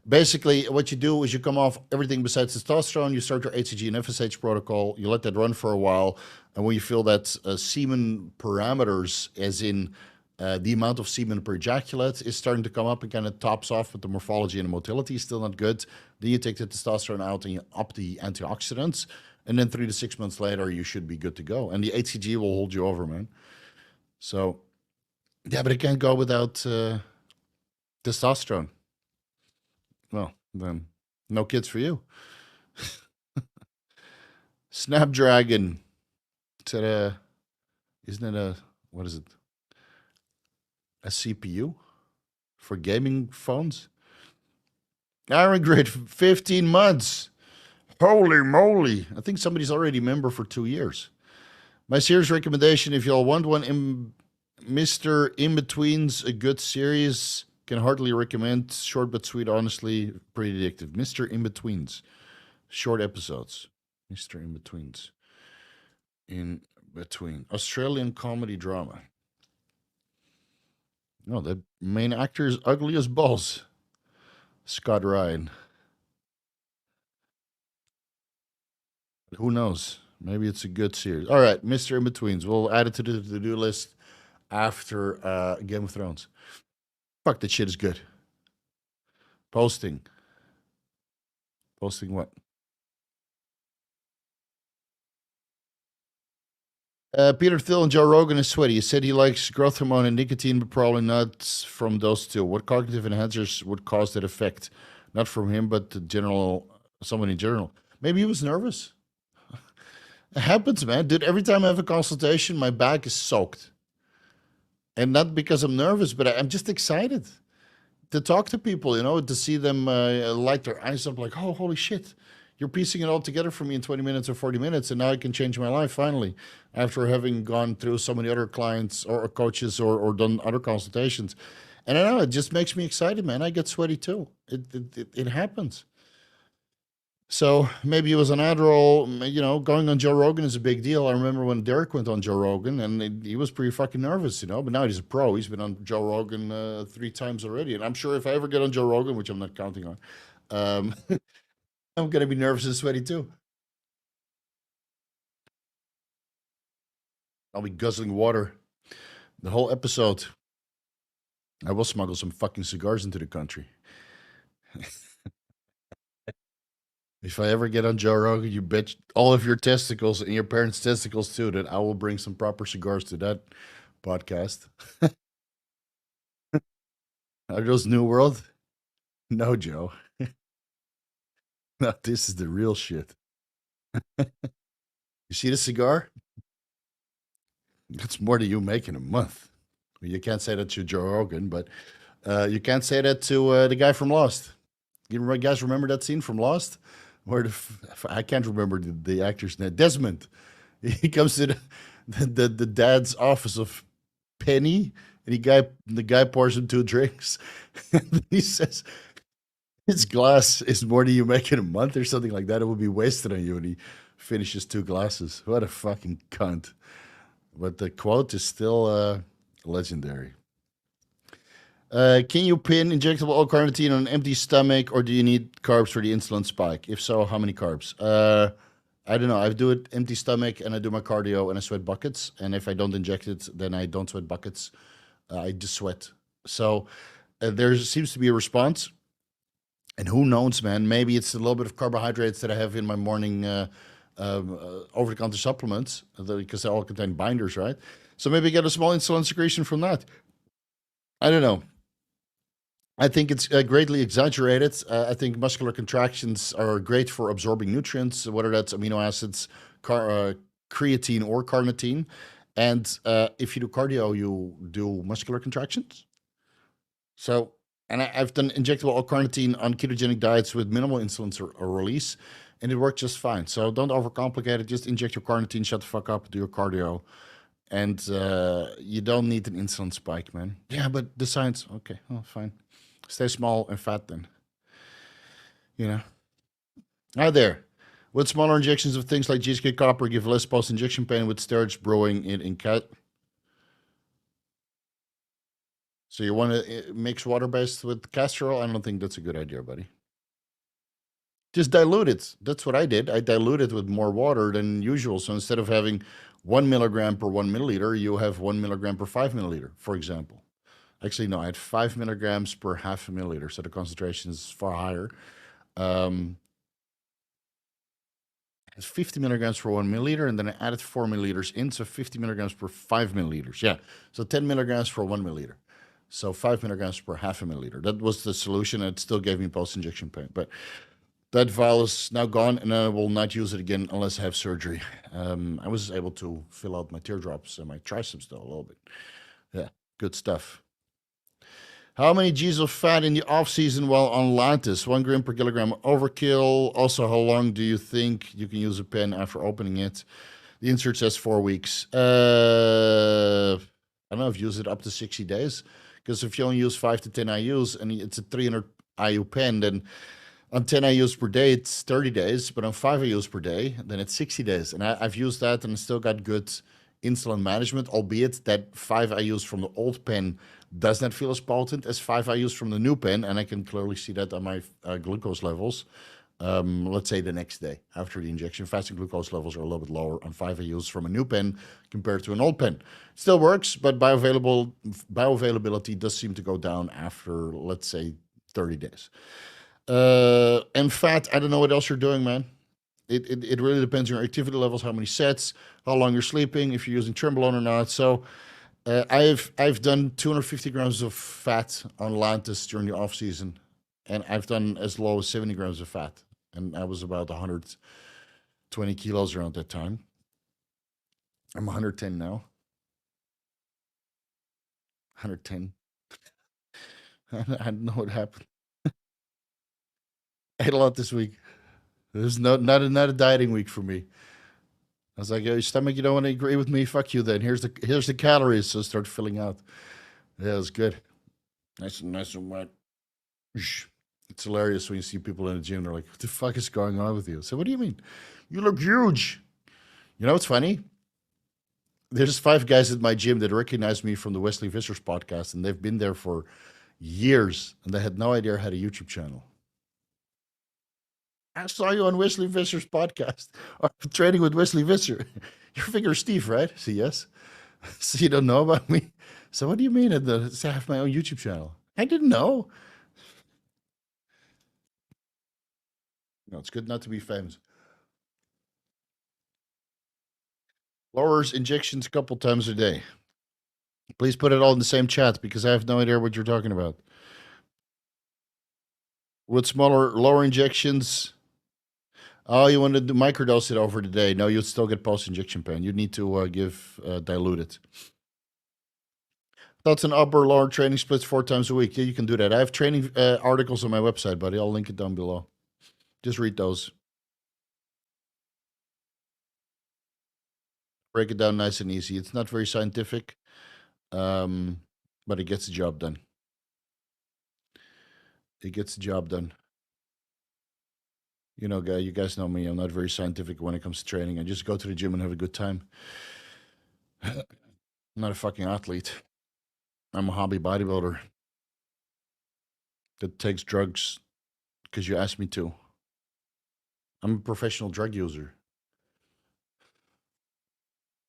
basically, what you do is you come off everything besides testosterone, you start your HCG and FSH protocol, you let that run for a while, and when you feel that semen parameters, as in the amount of semen per ejaculate, is starting to come up and kind of tops off, but the morphology and the motility is still not good, then you take the testosterone out and you up the antioxidants, and then 3 to 6 months later, you should be good to go. And the HCG will hold you over, man. So, yeah, but it can't go without testosterone. Well, then no kids for you. Snapdragon. Isn't it a, what is it? A CPU for gaming phones? Iron Grid, 15 months. Holy moly. I think somebody's already a member for 2 years. My series recommendation, if y'all want one, Mr. In Between's a good series. Can heartily recommend. Short but sweet, honestly, pretty addictive. Mr. In Betweens. Short episodes. Mr. In Betweens. In Between. Australian comedy drama. No, the main actor is ugly as balls. Scott Ryan. Who knows? Maybe it's a good series. All right, Mr. In Betweens. We'll add it to the to-do list after Game of Thrones. Fuck, that shit is good. Posting. Posting what? Peter Thiel and Joe Rogan is sweaty. He said he likes growth hormone and nicotine, but probably not from those two. What cognitive enhancers would cause that effect? Not from him, but the general, someone in general. Maybe he was nervous. It happens, man. Dude, every time I have a consultation, my back is soaked. And not because I'm nervous, but I'm just excited to talk to people, to see them light their eyes up like, oh, holy shit, you're piecing it all together for me in 20 minutes or 40 minutes, and now I can change my life finally after having gone through so many other clients or coaches or done other consultations. And I know it just makes me excited, man. I get sweaty too. It happens. So maybe it was an Adderall. Going on Joe Rogan is a big deal. I remember when Derek went on Joe Rogan, and he was pretty fucking nervous, But now he's a pro. He's been on Joe Rogan 3 times already, and I'm sure if I ever get on Joe Rogan, which I'm not counting on, um, I'm gonna be nervous and sweaty too. I'll be guzzling water the whole episode. I will smuggle some fucking cigars into the country. If I ever get on Joe Rogan, you bet all of your testicles and your parents' testicles too that I will bring some proper cigars to that podcast. Are those New World? No, Joe. No, this is the real shit. You see the cigar? That's more than you make in a month. You can't say that to Joe Rogan, but you can't say that to the guy from Lost. Guys remember that scene from Lost? Where I can't remember the actor's name. Desmond. He comes to the dad's office of Penny, and the guy pours him 2 drinks. And he says, his glass is more than you make in a month or something like that. It will be wasted on you. And he finishes 2 glasses. What a fucking cunt. But the quote is still legendary. Can you pin injectable L-carnitine on an empty stomach, or do you need carbs for the insulin spike? If so, how many carbs? I don't know. I do it empty stomach, and I do my cardio, and I sweat buckets. And if I don't inject it, then I don't sweat buckets. I just sweat. So there seems to be a response. And who knows, man? Maybe it's a little bit of carbohydrates that I have in my morning over-the-counter supplements, because they all contain binders, right? So maybe get a small insulin secretion from that. I don't know. I think it's greatly exaggerated. I think muscular contractions are great for absorbing nutrients, whether that's amino acids, creatine, or carnitine. And if you do cardio, you do muscular contractions. So, and I've done injectable L-carnitine on ketogenic diets with minimal insulin release, and it worked just fine. So don't overcomplicate it. Just inject your carnitine, shut the fuck up, do your cardio. And you don't need an insulin spike, man. Yeah, but the science, okay, oh, fine. Stay small and fat then. You know. Hi there. Would smaller injections of things like GSK copper give less post-injection pain with steroids brewing in cat? So you want to mix water-based with castor oil? I don't think that's a good idea, buddy. Just dilute it. That's what I did. I diluted with more water than usual. So instead of having 1 milligram per 1 milliliter, you have 1 milligram per 5 milliliter, for example. Actually, no, I had 5 milligrams per half a milliliter, so the concentration is far higher. It's 50 milligrams per 1 milliliter, and then I added 4 milliliters in, so 50 milligrams per 5 milliliters. Yeah, so 10 milligrams per 1 milliliter. So 5 milligrams per half a milliliter. That was the solution. It still gave me post-injection pain, but that vial is now gone, and I will not use it again unless I have surgery. I was able to fill out my teardrops and my triceps, though, a little bit. Yeah, good stuff. How many G's of fat in the off-season while on Lantus? 1 gram per kilogram overkill. Also, how long do you think you can use a pen after opening it? The insert says 4 weeks. I don't know if you use it up to 60 days. Because if you only use 5 to 10 IUs and it's a 300 IU pen, then on 10 IUs per day, it's 30 days. But on 5 IUs per day, then it's 60 days. And I've used that and still got good insulin management, albeit that 5 IUs from the old pen does not feel as potent as 5 IUs from the new pen, and I can clearly see that on my glucose levels. Let's say the next day after the injection, fasting glucose levels are a little bit lower on 5 IUs from a new pen compared to an old pen. Still works, but bioavailability does seem to go down after, let's say, 30 days. And fat, I don't know what else you're doing, man. It really depends on your activity levels, how many sets, how long you're sleeping, if you're using Trenbolone or not. So I've done 250 grams of fat on Lantus during the off season, and I've done as low as 70 grams of fat, and I was about 120 kilos around that time. I'm 110 now. 110. I don't know what happened. I ate a lot this week. There's not a dieting week for me. I was like, yo, your stomach, you don't want to agree with me? Fuck you then. Here's the calories, so start filling out. Yeah, it was good. Nice and wet. It's hilarious when you see people in the gym. They're like, what the fuck is going on with you? So what do you mean? You look huge. You know what's funny? There's 5 guys at my gym that recognize me from the Wesley Vissers podcast, and they've been there for years, and they had no idea I had a YouTube channel. I saw you on Wesley Vissers' podcast. Training with Wesley Visser. Your figure Steve, right? See, yes. So you don't know about me? So what do you mean I have my own YouTube channel? I didn't know. No, it's good not to be famous. Lowers injections a couple times a day. Please put it all in the same chat because I have no idea what you're talking about. With lower injections. Oh, you want to microdose it over the day? No, you'll still get post-injection pain. You need to dilute it. That's an upper lower training splits 4 times a week. Yeah, you can do that. I have training articles on my website, buddy. I'll link it down below. Just read those. Break it down nice and easy. It's not very scientific, but it gets the job done. It gets the job done. You know, you guys know me. I'm not very scientific when it comes to training. I just go to the gym and have a good time. I'm not a fucking athlete. I'm a hobby bodybuilder that takes drugs because you asked me to. I'm a professional drug user.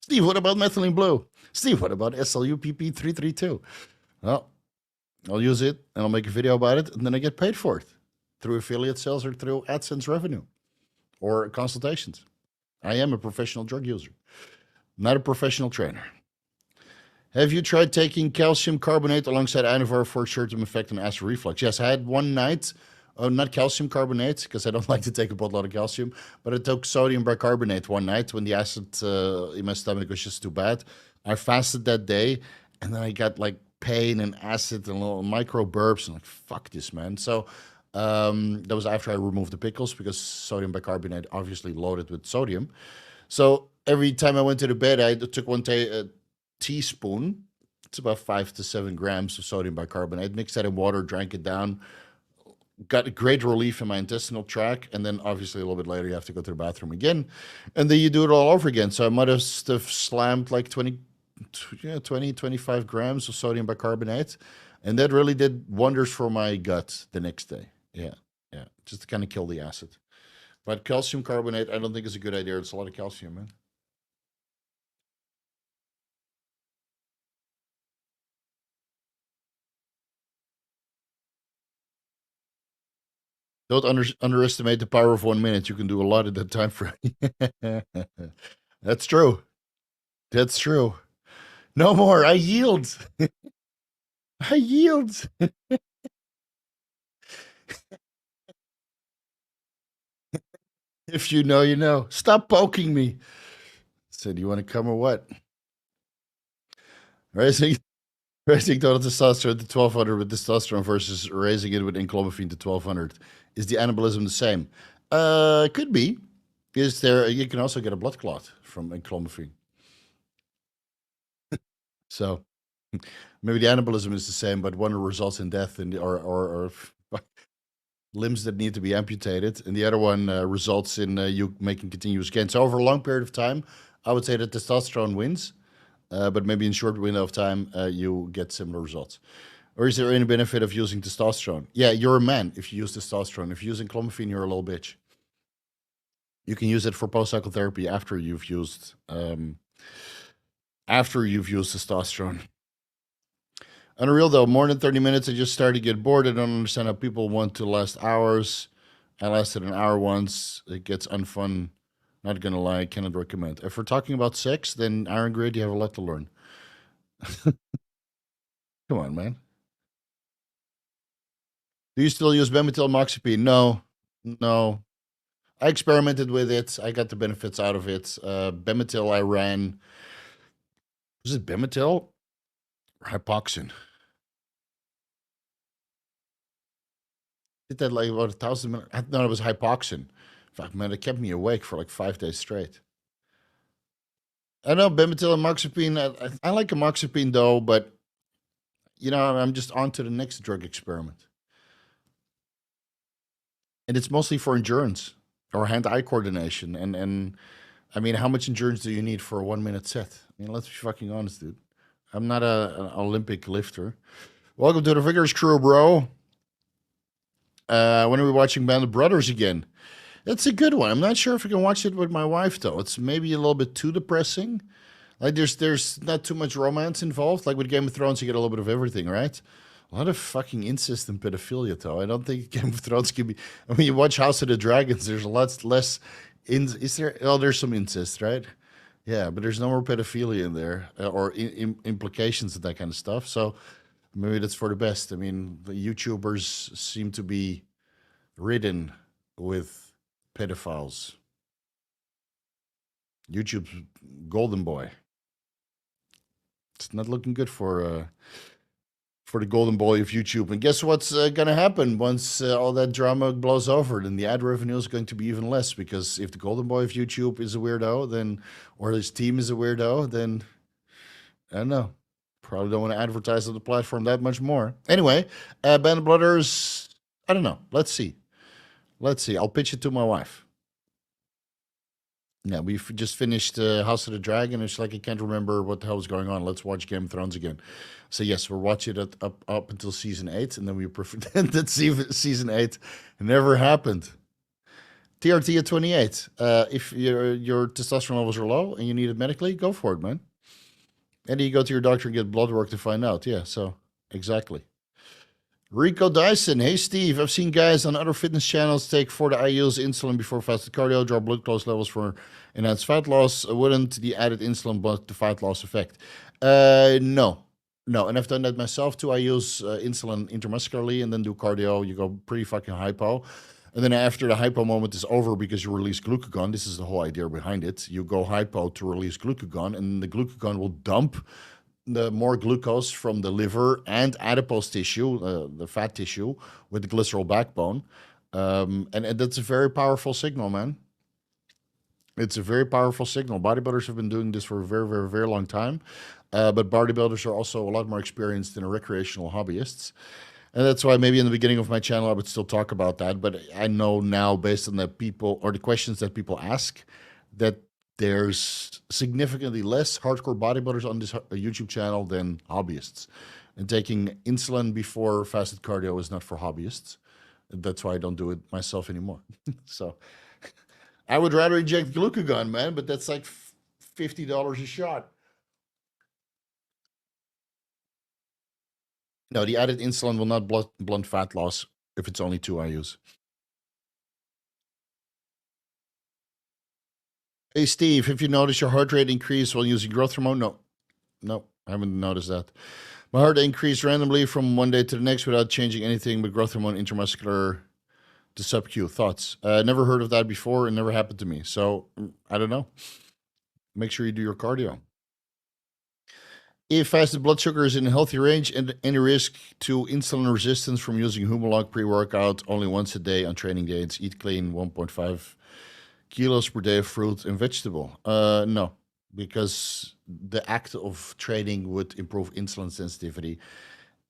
Steve, what about methylene blue? Steve, what about SLUPP332? Well, I'll use it and I'll make a video about it and then I get paid for it through affiliate sales or through AdSense revenue or consultations. I am a professional drug user, not a professional trainer. Have you tried taking calcium carbonate alongside Anavar for a short-term effect on acid reflux? Yes, I had one night, not calcium carbonate, because I don't like to take a boatload of calcium, but I took sodium bicarbonate one night when the acid in my stomach was just too bad. I fasted that day, and then I got like pain and acid and little micro burps, and like, fuck this, man. So that was after I removed the pickles, because sodium bicarbonate obviously loaded with sodium. So every time I went to the bed, I took one teaspoon, it's about 5 to 7 grams of sodium bicarbonate, mixed that in water, drank it down, got a great relief in my intestinal tract, and then obviously a little bit later you have to go to the bathroom again, and then you do it all over again. So I might have slammed like 25 grams of sodium bicarbonate, and that really did wonders for my gut the next day. Yeah, just to kind of kill the acid. But calcium carbonate, I don't think is a good idea. It's a lot of calcium, man. Don't underestimate the power of 1 minute. You can do a lot in that time frame. That's true. That's true. No more. I yield. I yield. If you know, you know. Stop poking me. Said, you want to come or what? Raising total testosterone to 1200 with testosterone versus raising it with enclomiphene to 1200. Is the anabolism the same? Could be. Is there? You can also get a blood clot from enclomiphene. So maybe the anabolism is the same, but one results in death or limbs that need to be amputated, and the other one results in you making continuous gain. So over a long period of time, I would say that testosterone wins, but maybe in a short window of time, you get similar results. Or is there any benefit of using testosterone? Yeah, you're a man if you use testosterone. If you're using clomiphene, you're a little bitch. You can use it for post-cycle therapy after you've used testosterone. Unreal though, more than 30 minutes, I just started to get bored. I don't understand how people want to last hours. I lasted an hour once. It gets unfun. Not gonna lie, cannot recommend. If we're talking about sex, then Iron Grid, you have a lot to learn. Come on, man. Do you still use bemethylmoxapine? No. I experimented with it. I got the benefits out of it. Bemetyl, I ran. Was it Bemetyl or Hypoxin? Did that like about 1,000 minutes? No, it was Hypoxin. In fact, man, it kept me awake for like 5 days straight. I know Bemetyl and moxapine. I like amoxapine though, but you know, I'm just on to the next drug experiment. And it's mostly for endurance or hand-eye coordination. And I mean, how much endurance do you need for a 1 minute set? I mean, let's be fucking honest, dude. I'm not an Olympic lifter. Welcome to the Vigorous crew, bro. When are we watching Band of Brothers again? It's a good one. I'm not sure if I can watch it with my wife, though. It's maybe a little bit too depressing. Like there's not too much romance involved. Like with Game of Thrones, you get a little bit of everything, right? A lot of fucking incest and pedophilia, though. I don't think Game of Thrones can be. I mean, you watch House of the Dragons. There's a lot less. Is there? Oh, there's some incest, right? Yeah, but there's no more pedophilia in there or implications and that kind of stuff. So maybe that's for the best. I mean, the YouTubers seem to be ridden with pedophiles. YouTube's golden boy. It's not looking good for the golden boy of YouTube. And guess what's going to happen once all that drama blows over? Then the ad revenue is going to be even less because if the golden boy of YouTube is a weirdo, then or his team is a weirdo, then I don't know. Probably don't want to advertise on the platform that much more. Anyway, Band of Brothers, I don't know. Let's see. Let's see. I'll pitch it to my wife. Yeah, we've just finished House of the Dragon. It's like I can't remember what the hell was going on. Let's watch Game of Thrones again. So yes, we're watching it up until season 8, and then we pretend that season 8 never happened. TRT at 28. If your testosterone levels are low and you need it medically, go for it, man. And you go to your doctor and get blood work to find out. Yeah, so exactly. Rico Dyson, hey Steve, I've seen guys on other fitness channels take for the IU's insulin before fasted cardio, drop blood glucose levels for enhanced fat loss. Wouldn't the added insulin blunt the fat loss effect? No. No, and I've done that myself too. I use insulin intramuscularly and then do cardio. You go pretty fucking hypo. And then after the hypo moment is over because you release glucagon, this is the whole idea behind it. You go hypo to release glucagon, and the glucagon will dump the more glucose from the liver and adipose tissue, the fat tissue, with the glycerol backbone. And that's a very powerful signal, man. It's a very powerful signal. Bodybuilders have been doing this for a very, very, very long time. But bodybuilders are also a lot more experienced than recreational hobbyists. And that's why maybe in the beginning of my channel, I would still talk about that. But I know now, based on the people or the questions that people ask, that there's significantly less hardcore bodybuilders on this YouTube channel than hobbyists. And taking insulin before fasted cardio is not for hobbyists. That's why I don't do it myself anymore. So I would rather inject glucagon, man, but that's like $50 a shot. No, the added insulin will not blunt fat loss if it's only 2 IUs. Hey, Steve, have you noticed your heart rate increase while using growth hormone? No. No, I haven't noticed that. My heart increased randomly from one day to the next without changing anything but growth hormone intramuscular to SubQ. Thoughts? Never heard of that before. It never happened to me. So, I don't know. Make sure you do your cardio. If fasted blood sugar is in a healthy range and any risk to insulin resistance from using Humalog pre-workout only once a day on training days, eat clean, 1.5 kilos per day of fruit and vegetable. No, because the act of training would improve insulin sensitivity,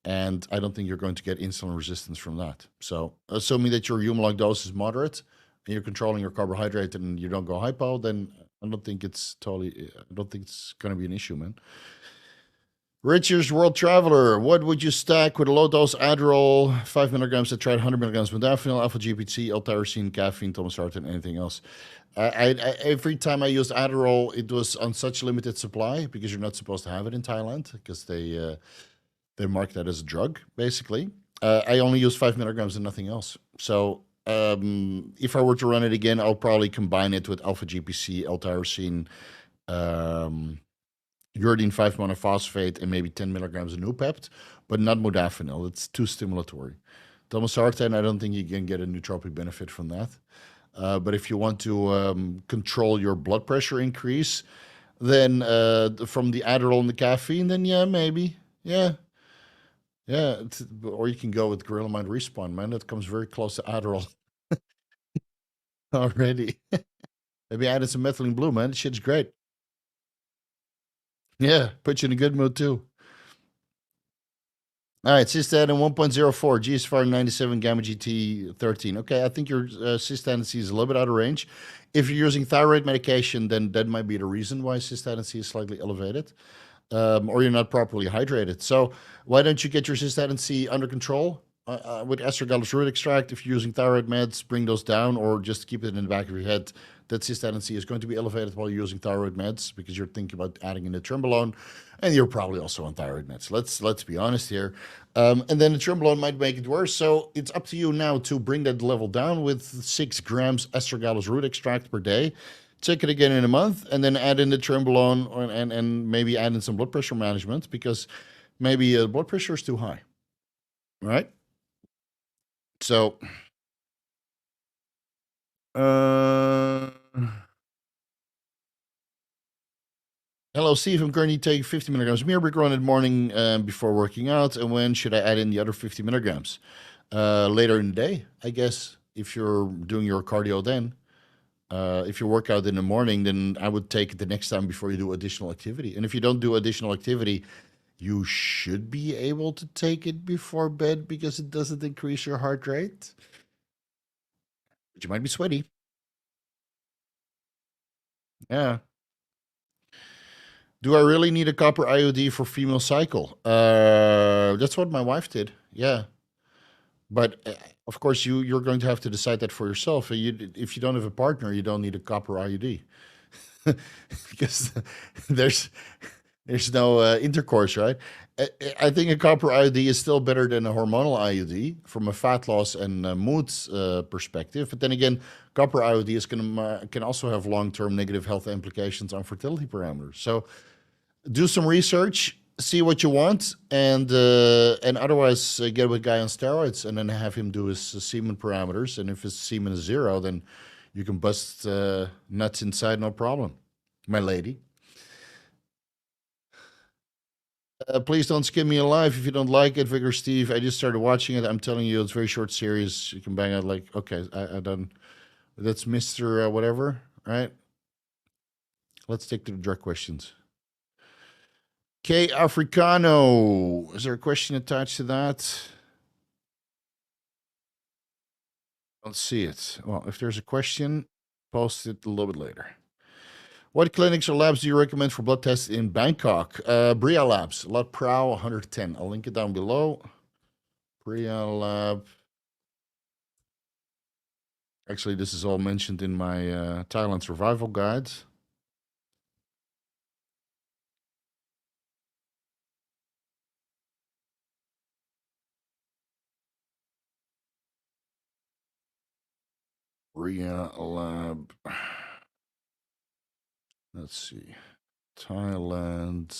and I don't think you're going to get insulin resistance from that. So, assuming that your Humalog dose is moderate and you're controlling your carbohydrate and you don't go hypo, then I don't think it's going to be an issue, man. Richard's World Traveler, what would you stack with a low dose Adderall, 5 milligrams? I tried 100 milligrams modafinil, alpha GPT, L-tyrosine, caffeine, Thomasartan, anything else. Every time I used Adderall, it was on such limited supply because you're not supposed to have it in Thailand because they mark that as a drug, basically. I only use 5 milligrams and nothing else. So if I were to run it again, I'll probably combine it with alpha GPC, L-tyrosine, uridine 5-monophosphate, and maybe 10 milligrams of Nupept, but not modafinil. It's too stimulatory. Thomasartan, I don't think you can get a nootropic benefit from that. But if you want to control your blood pressure increase, then from the Adderall and the caffeine, then yeah, maybe. Yeah. Yeah. Or you can go with Gorilla Mind Respawn, man. That comes very close to Adderall already. Maybe added some methylene blue, man. This shit's great. Yeah, put you in a good mood too. All right, cystatin 1.04, GSFR 97, gamma GT 13. Okay, I think your cystatin C is a little bit out of range. If you're using thyroid medication, then that might be the reason why cystatin C is slightly elevated, or you're not properly hydrated. So why don't you get your cystatin C under control? with astragalus root extract, if you're using thyroid meds, bring those down or just keep it in the back of your head that cystatin C is going to be elevated while you're using thyroid meds because you're thinking about adding in the Trenbolone, and you're probably also on thyroid meds. Let's be honest here. And then the Trenbolone might make it worse. So it's up to you now to bring that level down with 6 grams astragalus root extract per day. Check it again in a month, and then add in the Trenbolone and maybe add in some blood pressure management because maybe blood pressure is too high, right? So, hello, Steve. I'm currently taking 50 milligrams Mirabegron in the morning before working out. And when should I add in the other 50 milligrams? Later in the day, I guess, if you're doing your cardio then. If you work out in the morning, then I would take it the next time before you do additional activity. And if you don't do additional activity, you should be able to take it before bed because it doesn't increase your heart rate. But you might be sweaty. Yeah. Do I really need a copper IUD for female cycle? That's what my wife did. Yeah. But of course, you're going to have to decide that for yourself. If you don't have a partner, you don't need a copper IUD because there's no intercourse, right? I think a copper IUD is still better than a hormonal IUD from a fat loss and mood perspective. But then again, copper IUD can also have long-term negative health implications on fertility parameters. So do some research, see what you want, and otherwise get with a guy on steroids and then have him do his semen parameters. And if his semen is 0, then you can bust nuts inside, no problem, my lady. Please don't skim me alive if you don't like it, Vigor Steve. I just started watching it. I'm telling you, it's a very short series. You can bang out like, okay, I done. That's Mr. Whatever, right? Let's take to the drug questions. K Africano. Is there a question attached to that? Don't see it. Well, if there's a question, post it a little bit later. What clinics or labs do you recommend for blood tests in Bangkok? Bria Labs, Lot Prow 110. I'll link it down below. Bria Lab. Actually, this is all mentioned in my Thailand survival guide. Bria Lab. Let's see. Thailand.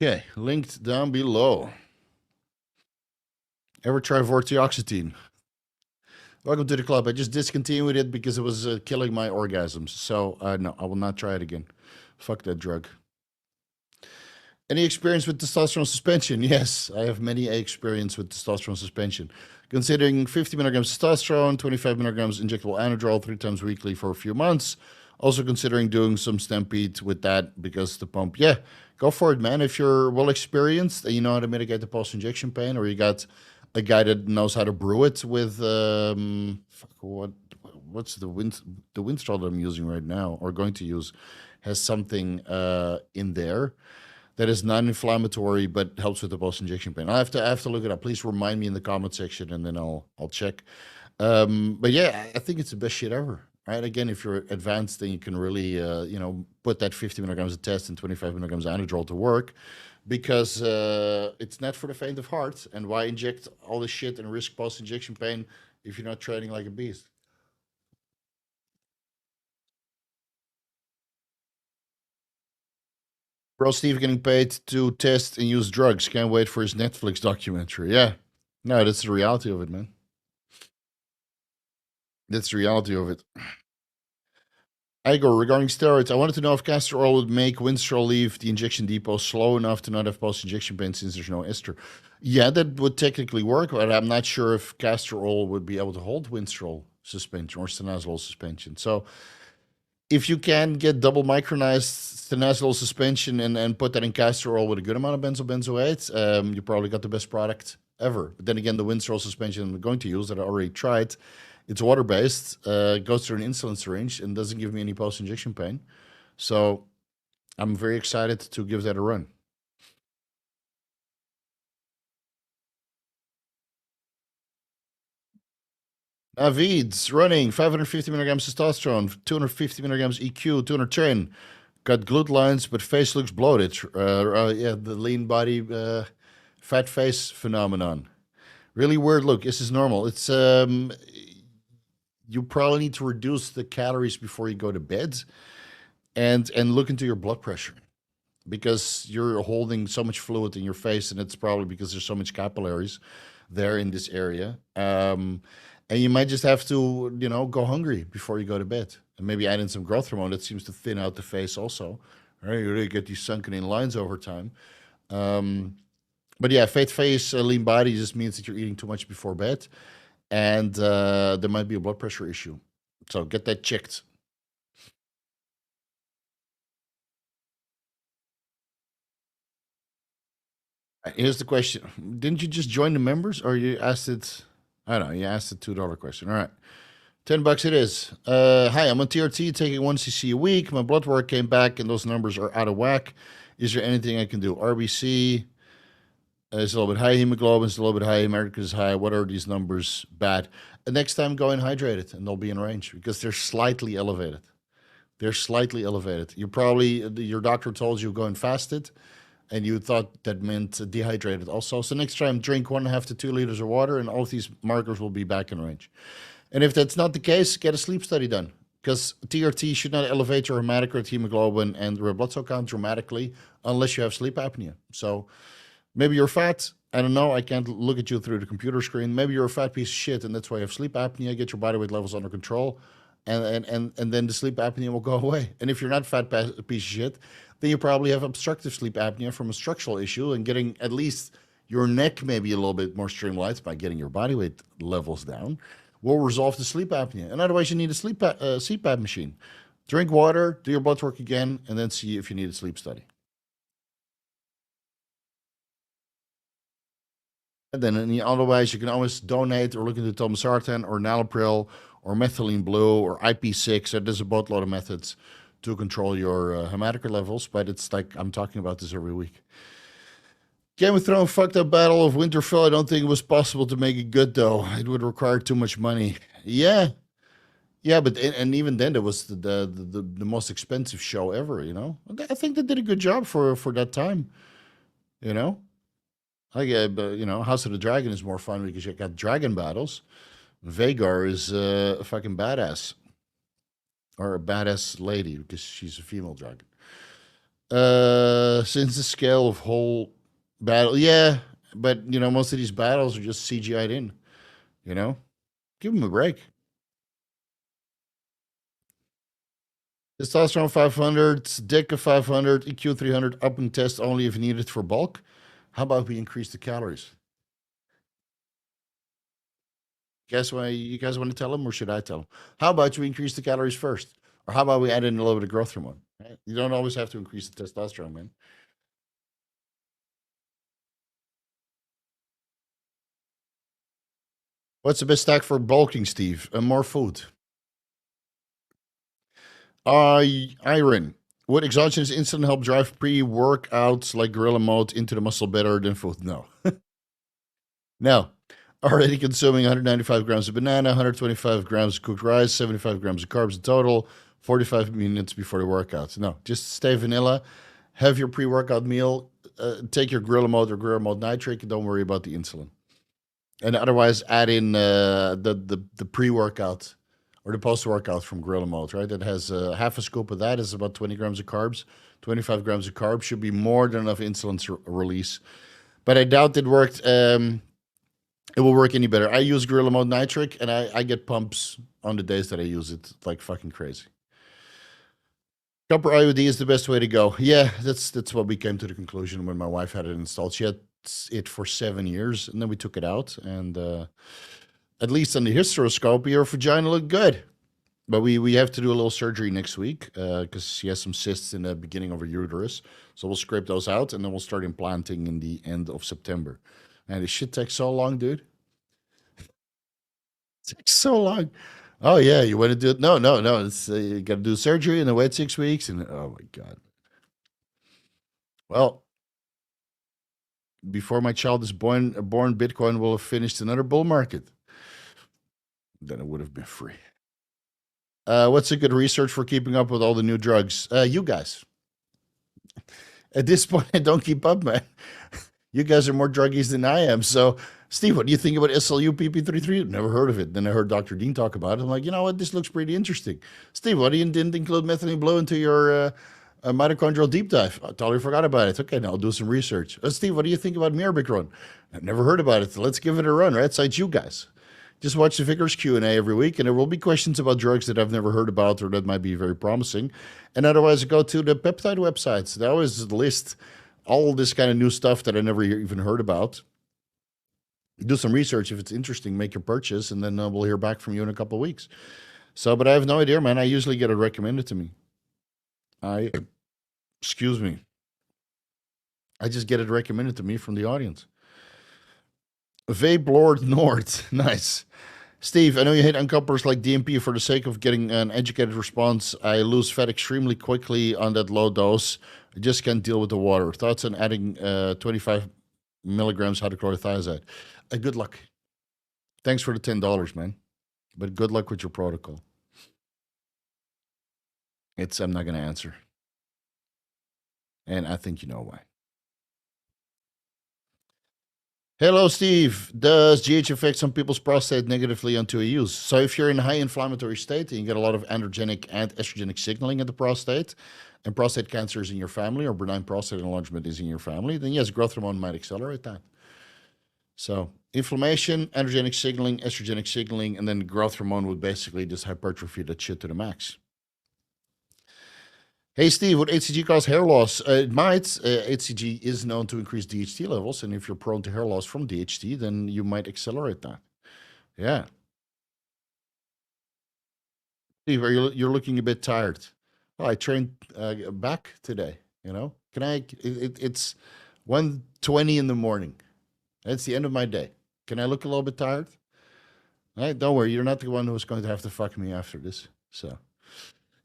Okay, linked down below. Ever try Vortioxetine? Welcome to the club. I just discontinued it because it was killing my orgasms. So, no, I will not try it again. Fuck that drug. Any experience with testosterone suspension? Yes, I have many experience with testosterone suspension. Considering 50 milligrams testosterone, 25 milligrams injectable anadrol 3 times weekly for a few months. Also considering doing some stampede with that because the pump. Yeah, go for it, man. If you're well experienced and you know how to mitigate the post-injection pain, or you got a guy that knows how to brew it with what's the Winstrol that I'm using right now or going to use has something in there that is non-inflammatory but helps with the post-injection pain. I have to look it up. Please remind me in the comment section, and then I'll check. But yeah, I think it's the best shit ever. Right? Again, if you're advanced, then you can really put that 50 milligrams of test and 25 milligrams of anadrol to work, because it's not for the faint of heart. And why inject all this shit and risk post-injection pain if you're not training like a beast? Bro, Steve getting paid to test and use drugs. Can't wait for his Netflix documentary. Yeah. No, that's the reality of it, man. That's the reality of it. Igor, regarding steroids, I wanted to know if castor oil would make Winstrol leave the injection depot slow enough to not have post-injection pain since there's no ester. Yeah, that would technically work, but I'm not sure if castor oil would be able to hold Winstrol suspension or stanozolol suspension. So if you can get double micronized stanozolol suspension and put that in castor oil with a good amount of benzobenzoate, you probably got the best product ever. But then again, the Winstrol suspension I'm going to use that I already tried It's water-based, goes through an insulin syringe, and doesn't give me any post-injection pain. So I'm very excited to give that a run. Navid's running 550 milligrams testosterone, 250 milligrams EQ, 200 Tren. Got glute lines, but face looks bloated. Yeah, the lean body, fat face phenomenon. Really weird look. This is normal. It's you probably need to reduce the calories before you go to bed, and look into your blood pressure because you're holding so much fluid in your face, and it's probably because there's so much capillaries there in this area. And you might just have to, go hungry before you go to bed, and maybe add in some growth hormone that seems to thin out the face also. Right, you really get these sunken in lines over time. But yeah, fat face, lean body just means that you're eating too much before bed, and there might be a blood pressure issue. So get that checked. Here's the question: didn't you just join the members, or you asked it? I don't know. You asked the $2 question. All right, $10 it is. Hi, I'm on TRT, taking 1 cc a week. My blood work came back, and those numbers are out of whack. Is there anything I can do? RBC is a little bit high. Hemoglobin is a little bit high. Hematocrit is high. What are these numbers bad? And next time, go and hydrate it, and they'll be in range because they're slightly elevated. They're slightly elevated. You probably your doctor told you go and fast it, and you thought that meant dehydrated also. So next time, drink 1.5 to 2 liters of water, and all of these markers will be back in range. And if that's not the case, get a sleep study done because TRT should not elevate your hematocrit, hemoglobin, and red blood cell count dramatically unless you have sleep apnea. So maybe you're fat. I don't know. I can't look at you through the computer screen. Maybe you're a fat piece of shit, and that's why you have sleep apnea. Get your body weight levels under control, and then the sleep apnea will go away. And if you're not fat piece of shit, then you probably have obstructive sleep apnea from a structural issue, and getting at least your neck maybe a little bit more streamlined by getting your body weight levels down will resolve the sleep apnea. And otherwise, you need a CPAP machine. Drink water, do your blood work again, and then see if you need a sleep study. And then otherwise, you can always donate or look into Tomasartan or Nalopril or Methylene Blue or IP6. So there's a boatload of methods to control your hematocrit levels, but it's like I'm talking about this every week. Game of Thrones fucked up Battle of Winterfell. I don't think it was possible to make it good, though. It would require too much money. Yeah, yeah, but and even then, it was the most expensive show ever. I think they did a good job for that time. You know, but House of the Dragon is more fun because you got dragon battles. Vagar is a fucking badass, or a badass lady because she's a female dragon. Since the scale of whole battle, yeah, but most of these battles are just CGI'd in. You know, give them a break. Testosterone 500, DECA 500, EQ 300, up and test only if needed for bulk. How about we increase the calories? You guys want to tell them, or should I tell them? How about we increase the calories first? Or how about we add in a little bit of growth hormone? Right? You don't always have to increase the testosterone, man. What's the best stack for bulking, Steve? More food. Iron. Would exogenous insulin help drive pre-workouts like gorilla mode into the muscle better than food? No. No. Already consuming 195 grams of banana, 125 grams of cooked rice, 75 grams of carbs in total, 45 minutes before the workout. No, just stay vanilla. Have your pre-workout meal. Take your gorilla mode or gorilla mode nitric, and don't worry about the insulin. And otherwise, add in the pre-workout or the post-workout from Gorilla Mode, right? That has half a scoop of that is about 20 grams of carbs. 25 grams of carbs should be more than enough insulin to release. But I doubt it worked. It will work any better. I use Gorilla Mode Nitric, and I get pumps on the days that I use it like fucking crazy. Copper IUD is the best way to go. Yeah, that's what we came to the conclusion when my wife had it installed. She had it for 7 years, and then we took it out, and at least on the hysteroscopy, her vagina looked good. But we have to do a little surgery next week because she has some cysts in the beginning of her uterus. So we'll scrape those out, and then we'll start implanting in the end of September. And this shit takes so long, dude. Takes so long. Oh yeah, you want to do it? No, no, no. It's you got to do surgery and then wait 6 weeks, and oh my god. Well, before my child is born, Bitcoin will have finished another bull market. Then it would have been free. What's a good research for keeping up with all the new drugs? You guys. At this point, I don't keep up, man. You guys are more druggies than I am. So, Steve, what do you think about SLU-PP33? Never heard of it. Then I heard Dr. Dean talk about it. I'm like, you know what? This looks pretty interesting. Steve, why didn't include methylene blue into your mitochondrial deep dive? I totally forgot about it. Okay, now I'll do some research. Steve, what do you think about Mirabegron? I've never heard about it. Let's give it a run, right? So it's you guys. Just watch the Vickers Q&A every week, and there will be questions about drugs that I've never heard about or that might be very promising. And otherwise, go to the peptide websites. They always list all this kind of new stuff that I never even heard about. Do some research. If it's interesting, make your purchase, and then we'll hear back from you in a couple of weeks. So, but I have no idea, man. I usually get it recommended to me. Excuse me. I just get it recommended to me from the audience. Vape Lord Nord. Nice. Steve, I know you hate uncouplers like DMP for the sake of getting an educated response. I lose fat extremely quickly on that low dose. I just can't deal with the water. Thoughts on adding 25 milligrams hydrochlorothiazide? Good luck. Thanks for the $10, man. But good luck with your protocol. I'm not going to answer. And I think you know why. Hello, Steve. Does GH affect some people's prostate negatively onto a use? So if you're in a high inflammatory state and you get a lot of androgenic and estrogenic signaling at the prostate, and prostate cancer is in your family or benign prostate enlargement is in your family, then yes, growth hormone might accelerate that. So inflammation, androgenic signaling, estrogenic signaling, and then growth hormone would basically just hypertrophy that shit to the max. Hey, Steve, would HCG cause hair loss? It might. HCG is known to increase DHT levels, and if you're prone to hair loss from DHT, then you might accelerate that. Yeah. Steve, you're looking a bit tired. Oh, I trained back today, you know? It's 1:20 in the morning. That's the end of my day. Can I look a little bit tired? All right, don't worry. You're not the one who's going to have to fuck me after this. So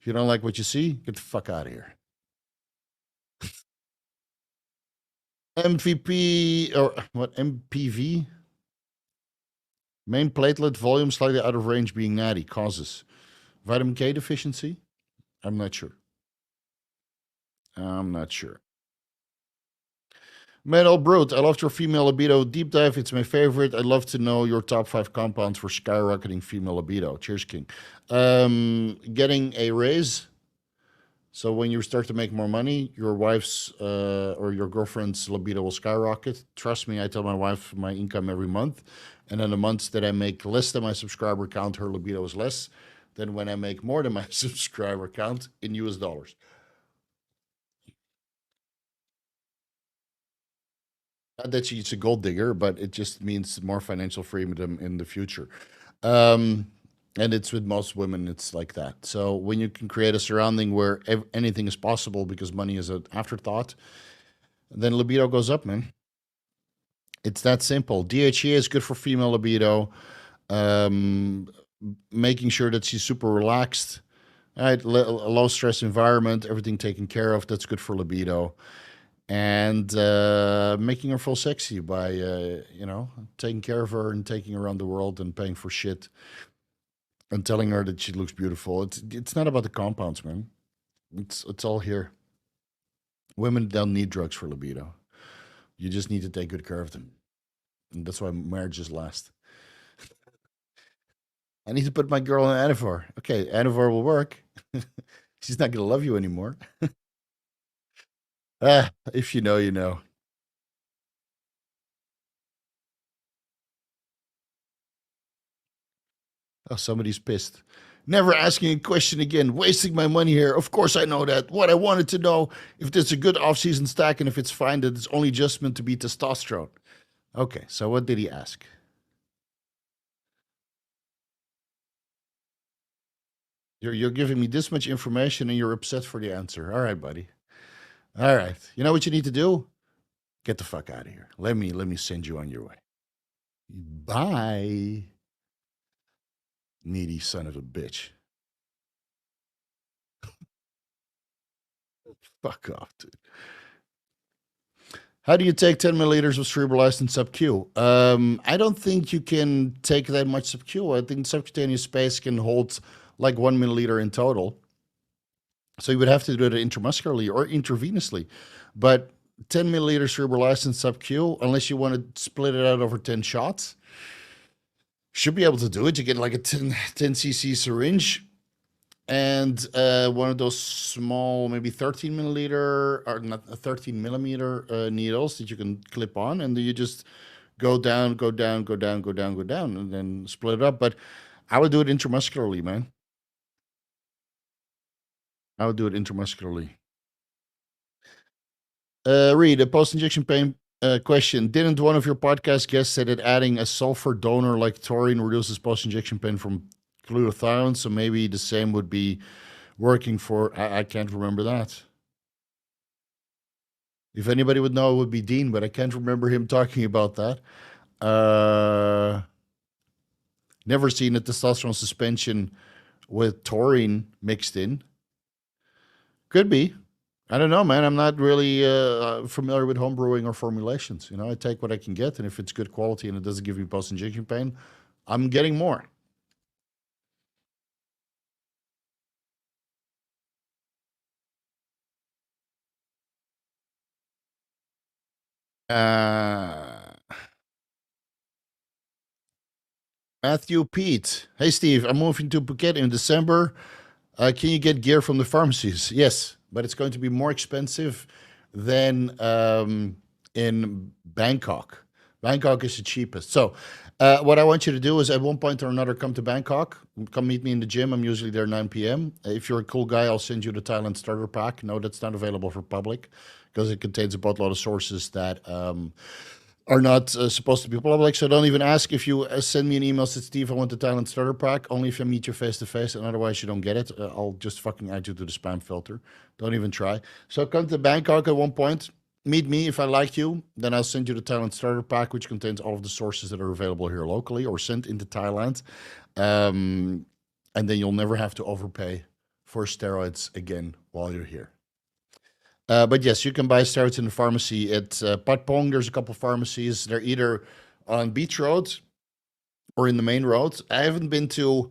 if you don't like what you see, get the fuck out of here. MVP or what? MPV? Main platelet volume slightly out of range being natty causes vitamin K deficiency? I'm not sure. I'm not sure. Metal Brute, I loved your female libido deep dive. It's my favorite. I'd love to know your top 5 compounds for skyrocketing female libido. Cheers, King. Getting a raise. So when you start to make more money, your wife's or your girlfriend's libido will skyrocket. Trust me, I tell my wife my income every month. And in the months that I make less than my subscriber count, her libido is less than when I make more than my subscriber count in US dollars. Not that she's a gold digger, but it just means more financial freedom in the future. And it's with most women, it's like that. So when you can create a surrounding where anything is possible because money is an afterthought, then libido goes up, man. It's that simple. DHEA is good for female libido. Making sure that she's super relaxed, right? A low stress environment, everything taken care of. That's good for libido. And making her feel sexy by, taking care of her and taking her around the world and paying for shit and telling her that she looks beautiful. It's not about the compounds, man. It's all here. Women don't need drugs for libido. You just need to take good care of them. And that's why marriages last. I need to put my girl on Anavar. Okay, Anavar will work. She's not going to love you anymore. If you know, you know. Oh, somebody's pissed. Never asking a question again. Wasting my money here. Of course I know that. What I wanted to know, if there's a good off-season stack and if it's fine that it's only just meant to be testosterone. Okay, so what did he ask? You're giving me this much information and you're upset for the answer. All right, buddy. All right. You know what you need to do? Get the fuck out of here. Let me send you on your way. Bye. Needy son of a bitch. Fuck off, dude. How do you take 10 milliliters of Cerebrolysin SubQ? I don't think you can take that much SubQ. I think subcutaneous space can hold like 1 milliliter in total. So you would have to do it intramuscularly or intravenously. But 10 milliliter Cerebrolysin SubQ, unless you want to split it out over 10 shots, should be able to do it. You get like a 10 cc syringe and one of those small, maybe 13 milliliter or not 13 millimeter needles that you can clip on, and then you just go down, go down, go down, go down, go down, and then split it up. But I would do it intramuscularly, man. I would do it intramuscularly. Reed, a post-injection pain question. Didn't one of your podcast guests say that adding a sulfur donor like taurine reduces post-injection pain from glutathione? So maybe the same would be working for... I can't remember that. If anybody would know, it would be Dean, but I can't remember him talking about that. Never seen a testosterone suspension with taurine mixed in. Could be. I don't know, man. I'm not really familiar with home brewing or formulations. I take what I can get, and if it's good quality and it doesn't give me post-injection pain, I'm getting more. Matthew Pete. Hey, Steve, I'm moving to Phuket in December. Can you get gear from the pharmacies? Yes, but it's going to be more expensive than in Bangkok. Bangkok is the cheapest. So what I want you to do is at one point or another come to Bangkok. Come meet me in the gym. I'm usually there 9 p.m. If you're a cool guy, I'll send you the Thailand starter pack. No, that's not available for public because it contains a boatload of sources that are not supposed to be public. So don't even ask. If you send me an email, said Steve, I want the Thailand starter pack. Only if I meet you face to face, and otherwise you don't get it. I'll just fucking add you to the spam filter. Don't even try. So come to Bangkok at one point. Meet me. If I like you, then I'll send you the Thailand starter pack, which contains all of the sources that are available here locally or sent into Thailand. And then you'll never have to overpay for steroids again while you're here. But yes, you can buy steroids in the pharmacy at Patpong. There's a couple pharmacies. They're either on Beach Road or in the main road. I haven't been to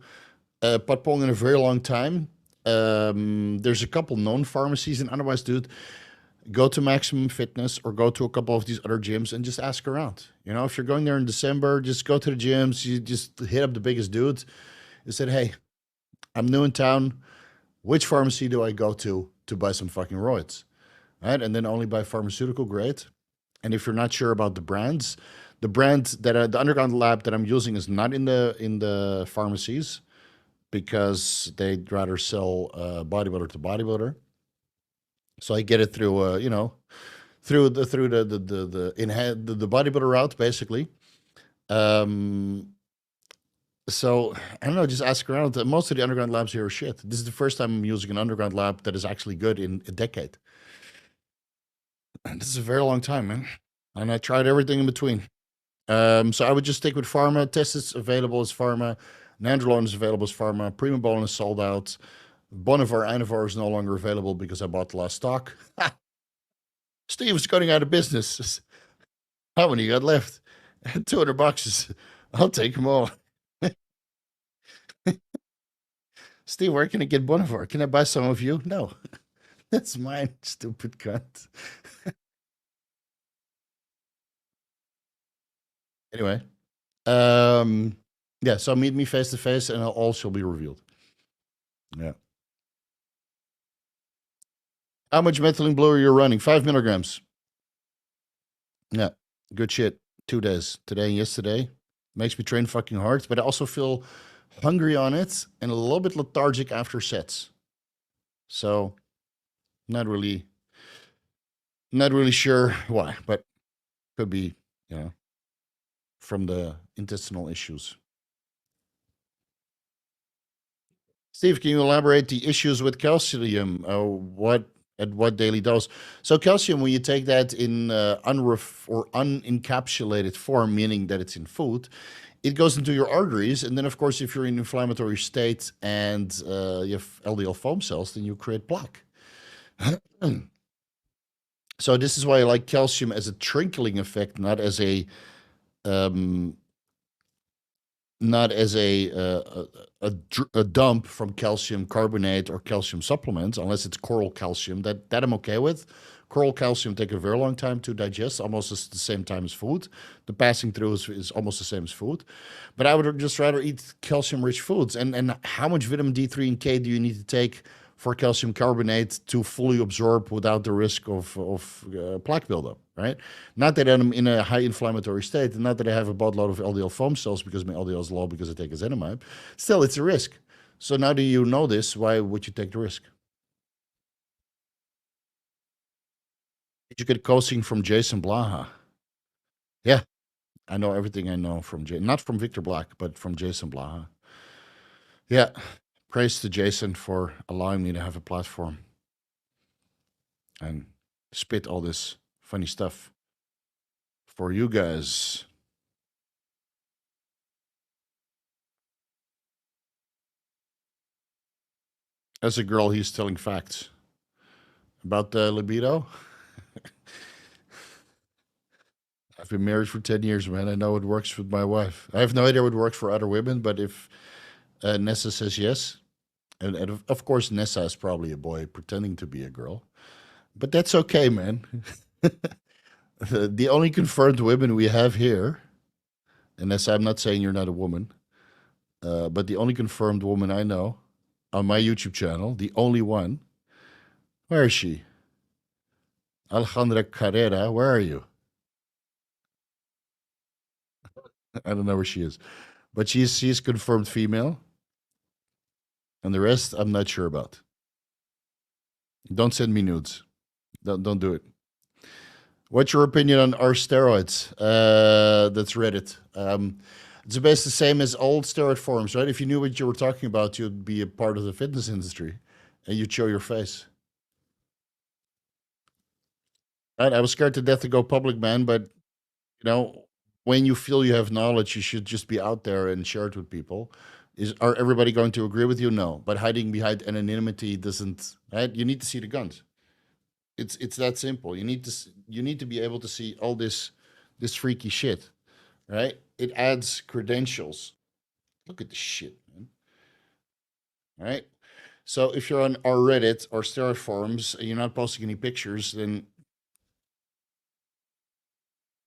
Patpong in a very long time. There's a couple known pharmacies, and otherwise, dude, go to Maximum Fitness or go to a couple of these other gyms and just ask around. If you're going there in December, just go to the gyms. You just hit up the biggest dude and said, hey, I'm new in town. Which pharmacy do I go to buy some fucking roids? Right? And then only buy pharmaceutical grade. And if you're not sure about the brands, the brand that the underground lab that I'm using is not in the pharmacies because they'd rather sell bodybuilder to bodybuilder. So I get it through through the bodybuilder route basically. So I don't know, just ask around. Most of the underground labs here are shit. This is the first time I'm using an underground lab that is actually good in a decade. And this is a very long time, man. And I tried everything in between. So I would just stick with pharma. Test is available as pharma. Nandrolone is available as pharma. Primo is sold out. Anavar is no longer available because I bought the last stock. Steve is going out of business. How many you got left? 200 boxes. I'll take them all. Steve, where can I get Bonnevore? Can I buy some of you? No. That's mine, stupid cunt. Anyway. Yeah, so meet me face to face and all shall be revealed. Yeah. How much methylene blue are you running? 5 milligrams. Yeah, good shit. 2 days, today and yesterday. Makes me train fucking hard, but I also feel hungry on it and a little bit lethargic after sets. So, not really sure why, but could be, from the intestinal issues. Steve, can you elaborate the issues with calcium? At what daily dose? So calcium, when you take that in unencapsulated form, meaning that it's in food, it goes into your arteries, and then of course, if you're in an inflammatory state and you have LDL foam cells, then you create plaque. So this is why I like calcium as a trickling effect, not as a um, not as a dump from calcium carbonate or calcium supplements, unless it's coral calcium. That I'm okay with. Coral calcium take a very long time to digest, almost the same time as food. The passing through is almost the same as food. But I would just rather eat calcium-rich foods. And how much vitamin D3 and K do you need to take for calcium carbonate to fully absorb without the risk of plaque buildup, right? Not that I'm in a high inflammatory state, and not that I have a boatload of LDL foam cells because my LDL is low because I take Ezetimibe. Still, it's a risk. So now that you know this, why would you take the risk? Did you get coaching from Jason Blaha? Yeah, I know everything I know from not from Victor Black, but from Jason Blaha. Yeah, praise to Jason for allowing me to have a platform and spit all this funny stuff for you guys. As a girl, he's telling facts about the libido. I've been married for 10 years, man. I know it works with my wife. I have no idea what works for other women, but if Nessa says yes, and of course, Nessa is probably a boy pretending to be a girl, but that's okay, man. The only confirmed women we have here, and Nessa, I'm not saying you're not a woman, but the only confirmed woman I know on my YouTube channel, the only one, where is she? Alejandra Carrera, where are you? I don't know where she is, but she's confirmed female, and the rest I'm not sure about. Don't send me nudes. Don't do it. What's your opinion on our steroids? That's Reddit. It's basically the same as old steroid forms, right? If you knew what you were talking about, you'd be a part of the fitness industry, and you'd show your face. Right? I was scared to death to go public, man, but when you feel you have knowledge, you should just be out there and share it with people. Are everybody going to agree with you? No. But hiding behind anonymity doesn't. Right? You need to see the guns. It's that simple. You need to be able to see all this freaky shit, right? It adds credentials. Look at this shit, man. Right? So if you're on our Reddit or steroid forums and you're not posting any pictures, then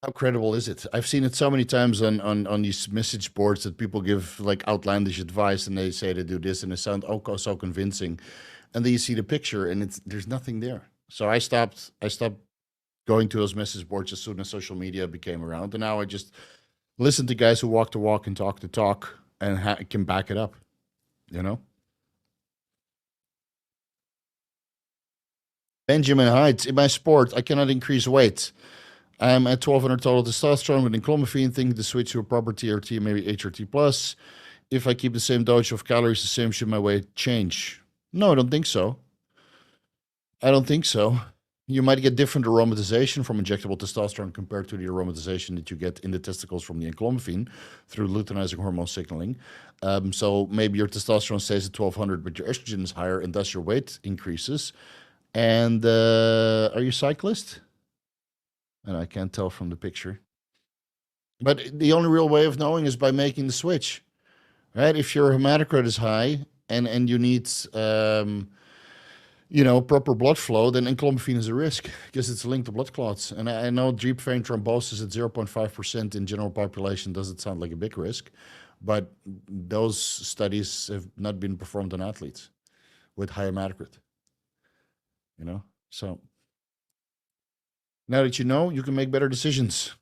how credible is it? I've seen it so many times on these message boards that people give like outlandish advice and they say they do this and they sound so convincing, and then you see the picture and there's nothing there. So I stopped going to those message boards as soon as social media became around, and now I just listen to guys who walk the walk and talk the talk and can back it up. You know. Benjamin Heights, in my sport, I cannot increase weight. I'm at 1200 total testosterone with enclomiphene, thinking to switch to a proper TRT, maybe HRT plus. If I keep the same dosage of calories the same, should my weight change? No, I don't think so. I don't think so. You might get different aromatization from injectable testosterone compared to the aromatization that you get in the testicles from the enclomiphene through luteinizing hormone signaling. So maybe your testosterone stays at 1200, but your estrogen is higher, and thus your weight increases. And are you a cyclist? And I can't tell from the picture. But the only real way of knowing is by making the switch, right? If your hematocrit is high and you need proper blood flow, then enclomiphene is a risk because it's linked to blood clots. And I know deep vein thrombosis at 0.5% in general population doesn't sound like a big risk, but those studies have not been performed on athletes with high hematocrit. So now that you know, you can make better decisions.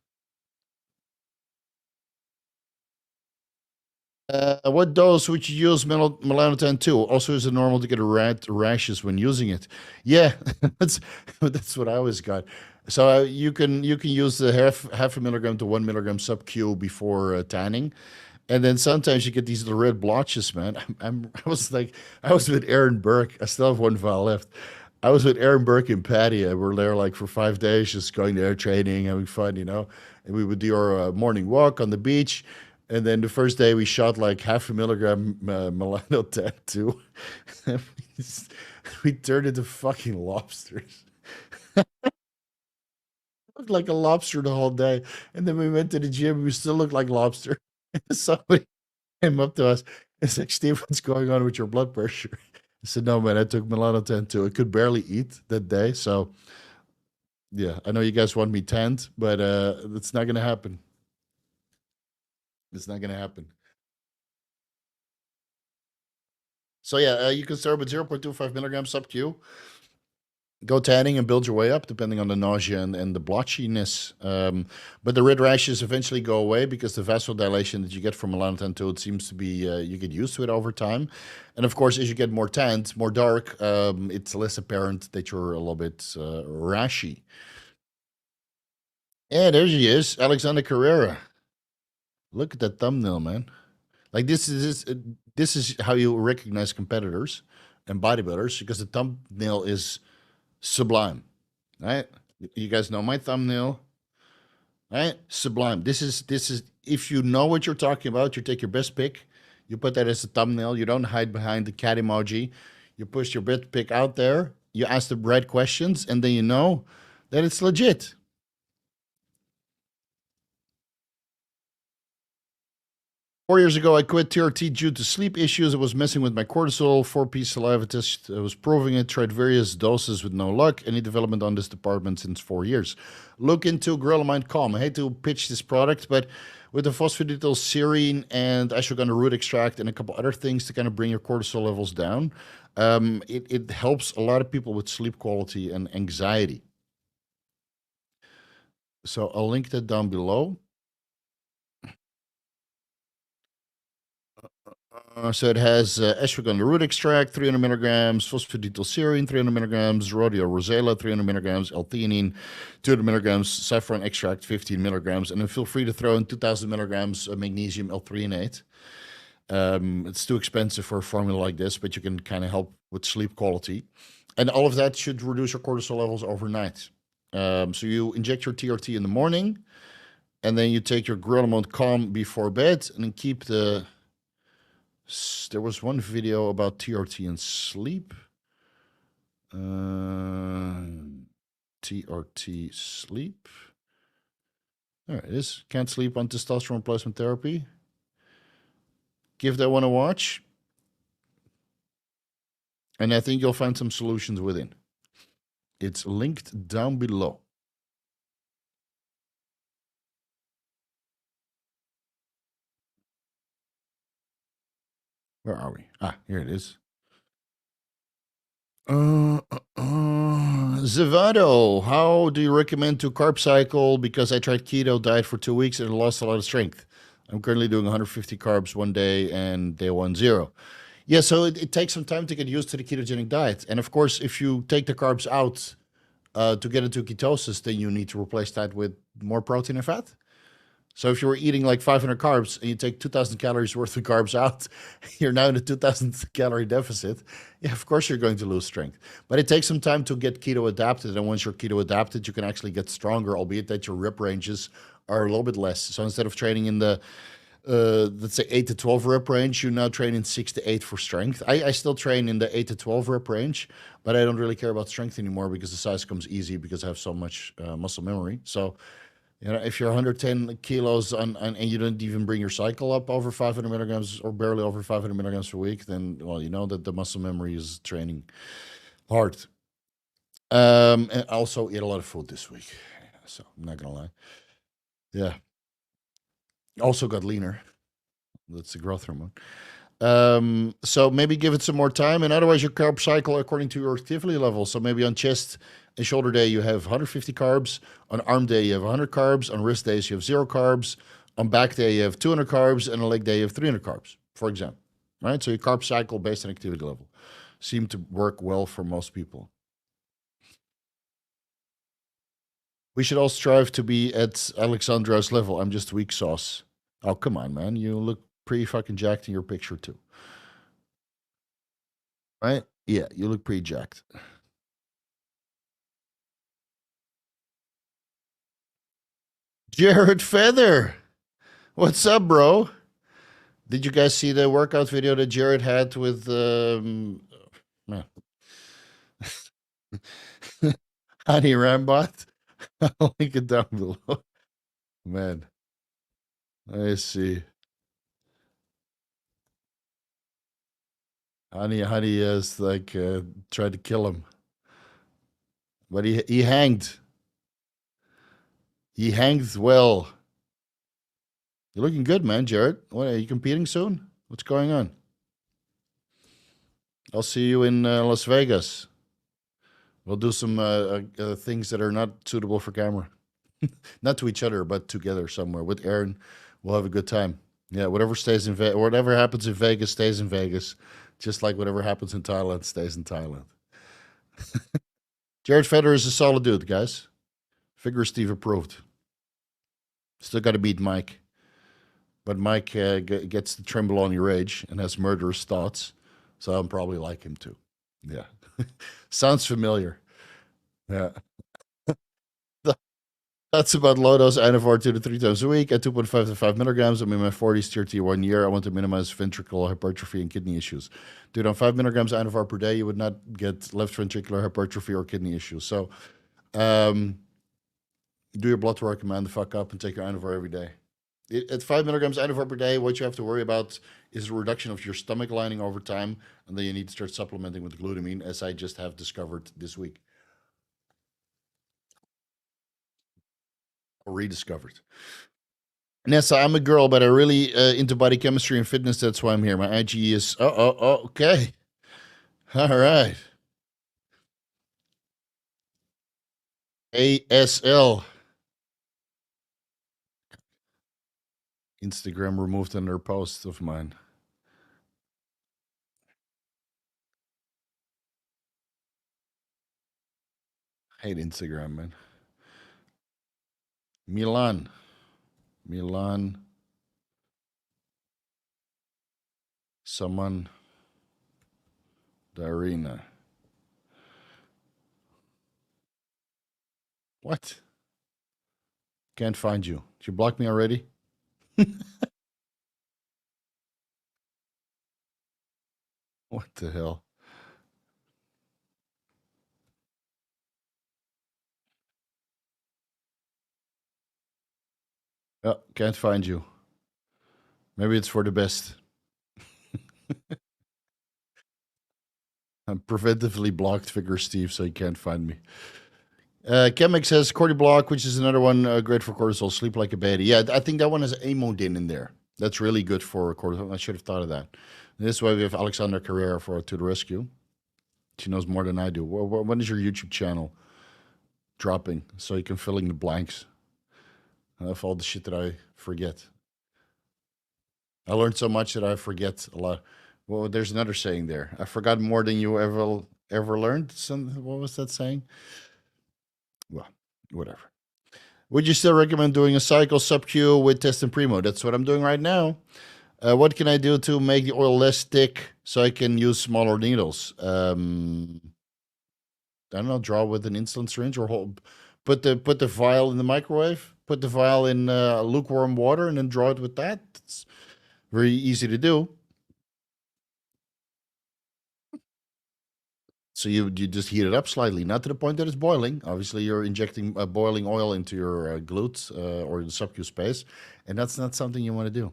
What dose would you use melanotan to? Also, is it normal to get rashes when using it? Yeah, that's what I always got. So you can use the half a milligram to 1 milligram SubQ before tanning, and then sometimes you get these little red blotches, man. I was with Aaron Burke. I still have one file left. I was with Aaron Burke and Patty, and we're there like for 5 days, just going there, training, having fun, and we would do our morning walk on the beach. And then the first day we shot like half a milligram melanotan too. We turned into fucking lobsters. Looked like a lobster the whole day. And then we went to the gym. We still looked like lobster. Somebody came up to us and said, Steve, what's going on with your blood pressure? I said, no, man, I took melanotan too. I could barely eat that day. So, yeah, I know you guys want me tanned, but it's not going to happen. It's not going to happen. So, yeah, you can start with 0.25 milligrams SubQ. Go tanning and build your way up depending on the nausea and the blotchiness. But the red rashes eventually go away because the vasodilation that you get from melanotan to it seems to be, you get used to it over time. And of course, as you get more tanned, more dark, it's less apparent that you're a little bit rashy. Yeah, there she is, Alexander Carrera. Look at that thumbnail, man. Like this is how you recognize competitors and bodybuilders because the thumbnail is sublime, right? You guys know my thumbnail, right? Sublime. This is if you know what you're talking about, you take your best pick, you put that as a thumbnail. You don't hide behind the cat emoji. You push your best pick out there. You ask the right questions, and then you know that it's legit. 4 years ago, I quit TRT due to sleep issues. It was messing with my cortisol. 4-piece saliva test was proving it. Tried various doses with no luck. Any development on this department since 4 years. Look into Glutamine Calm. I hate to pitch this product, but with the phosphatidyl serine and ashwagandha root extract and a couple other things to kind of bring your cortisol levels down, it helps a lot of people with sleep quality and anxiety. So I'll link that down below. So it has ashwagandha root extract, 300 milligrams, phosphatidylserine, 300 milligrams, rhodiola rosea, 300 milligrams, L-theanine, 200 milligrams, saffron extract, 15 milligrams, and then feel free to throw in 2,000 milligrams of magnesium L-threonate. It's too expensive for a formula like this, but you can kind of help with sleep quality. And all of that should reduce your cortisol levels overnight. So you inject your TRT in the morning, and then you take your Glutamine Calm before bed, and then keep the... There was one video about TRT and sleep. TRT sleep. There it is. Can't sleep on testosterone replacement therapy. Give that one a watch. And I think you'll find some solutions within. It's linked down below. Where are we? Ah, here it is. Zavado, how do you recommend to carb cycle? Because I tried keto diet for 2 weeks and lost a lot of strength. I'm currently doing 150 carbs one day and day 10. Yeah, so it takes some time to get used to the ketogenic diet. And of course, if you take the carbs out to get into ketosis, then you need to replace that with more protein and fat. So if you were eating like 500 carbs and you take 2,000 calories worth of carbs out, you're now in a 2,000 calorie deficit. Yeah, of course you're going to lose strength. But it takes some time to get keto adapted. And once you're keto adapted, you can actually get stronger, albeit that your rep ranges are a little bit less. So instead of training in the, let's say 8 to 12 rep range, you now train in 6 to 8 for strength. I still train in the 8 to 12 rep range, but I don't really care about strength anymore because the size comes easy because I have so much muscle memory. So, you know, if you're 110 kilos and you don't even bring your cycle up over 500 milligrams or barely over 500 milligrams per week, then, well, you know that the muscle memory is training hard. And also eat a lot of food this week. So I'm not going to lie. Yeah. Also got leaner. That's the growth hormone. So maybe give it some more time, and otherwise your carb cycle according to your activity level. So maybe on chest and shoulder day you have 150 carbs, on arm day you have 100 carbs, on wrist days you have 0 carbs, on back day you have 200 carbs, and on leg day you have 300 carbs, for example. Right? So your carb cycle based on activity level seem to work well for most people. We should all strive to be at Alexandra's level. I'm just weak sauce. Oh, come on, man. You look pretty fucking jacked in your picture too. Right? Yeah, you look pretty jacked. Jared Feather. What's up, bro? Did you guys see the workout video that Jared had with man, Honey Rambot? I'll link it down below. Man, I see. Honey is like tried to kill him, but he hanged. He hanged well. You're looking good, man, Jared. What are you competing soon? What's going on? I'll see you in Las Vegas. We'll do some things that are not suitable for camera, not to each other, but together somewhere with Aaron. We'll have a good time. Yeah, whatever happens in Vegas stays in Vegas, just like whatever happens in Thailand stays in Thailand. Jared Federer is a solid dude, guys. Figure Steve approved. Still got to beat Mike, but Mike gets the tremble on your rage and has murderous thoughts, so I'm probably like him too. Yeah, sounds familiar. Yeah. That's about low dose Anavar 2 to 3 times a week at 2.5 to 5 milligrams. I'm in my 40s, 31 year. I want to minimize ventricular hypertrophy and kidney issues. Dude, on 5 milligrams Anavar per day, you would not get left ventricular hypertrophy or kidney issues. So, do your blood work and man the fuck up and take your Anavar every day. At 5 milligrams Anavar per day, what you have to worry about is a reduction of your stomach lining over time, and then you need to start supplementing with glutamine, as I just have discovered this week. Or rediscovered. Nessa, I'm a girl, but I really into body chemistry and fitness. That's why I'm here. My IG is okay. All right. ASL. Instagram removed another post of mine. I hate Instagram, man. Milan. Someone. Darina. What? Can't find you. Did you block me already? What the hell? Oh, can't find you. Maybe it's for the best. I'm preventively blocked Figure Steve, so he can't find me. Chemex says Cordy Block, which is another one great for cortisol. Sleep like a baby. Yeah, I think that one has amodin in there. That's really good for cortisol. I should have thought of that. This is why we have Alexandra Carrera for To the Rescue. She knows more than I do. When is your YouTube channel dropping so you can fill in the blanks of all the shit that I forget? I learned so much that I forget a lot. Well, there's another saying there. I forgot more than you ever learned. What was that saying? Well, whatever. Would you still recommend doing a cycle SubQ with test and Primo? That's what I'm doing right now. What can I do to make the oil less thick so I can use smaller needles? I don't know. Draw with an insulin syringe or put the vial in the microwave. Put the vial in lukewarm water and then draw it with that. It's very easy to do. So you just heat it up slightly, not to the point that it's boiling. Obviously, you're injecting boiling oil into your glutes or the SubQ space, and that's not something you want to do.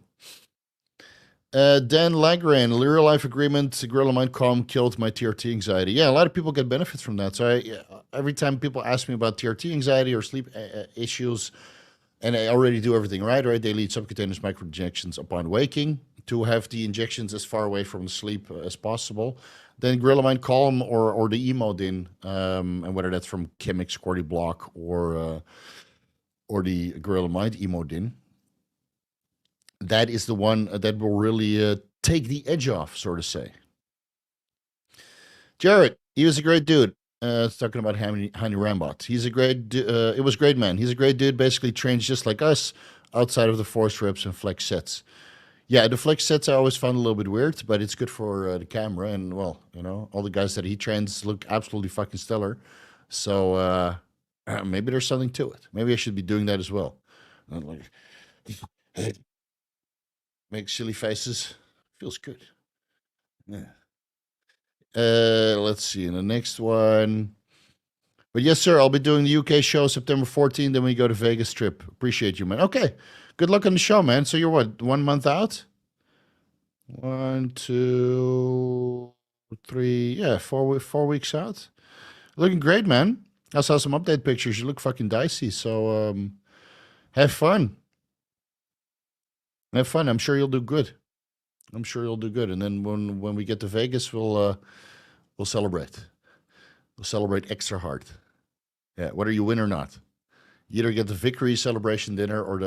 Dan Lagran, real life agreement, Gorilla Mind Calm killed my TRT anxiety. Yeah, a lot of people get benefits from that. So every time people ask me about TRT anxiety or sleep issues, and I already do everything right, they lead subcutaneous microinjections upon waking to have the injections as far away from sleep as possible. Then Gorilla Mind Calm or the Emodin, and whether that's from Chemex, Cordy Block, or the Gorilla Mind Emodin, that is the one that will really take the edge off, so to say. Jarrett, he was a great dude. Talking about Honey Rambot. He's a great, it was great, man. He's a great dude, basically trains just like us outside of the force reps and flex sets. Yeah, the flex sets I always found a little bit weird, but it's good for the camera. And, well, all the guys that he trains look absolutely fucking stellar. So maybe there's something to it. Maybe I should be doing that as well. Like, Make silly faces. Feels good. Yeah. Let's see. In the next one. But yes, sir, I'll be doing the UK show September 14th. Then we go to Vegas trip. Appreciate you, man. Okay. Good luck on the show, man. So you're what, 1 month out? 1, 2, 3. Yeah, 4 weeks out. Looking great, man. I saw some update pictures. You look fucking dicey. So have fun. Have fun. I'm sure you'll do good. I'm sure you'll do good. And then when we get to Vegas, we'll celebrate. We'll celebrate extra hard. Yeah, whether you win or not. You either get the victory celebration dinner or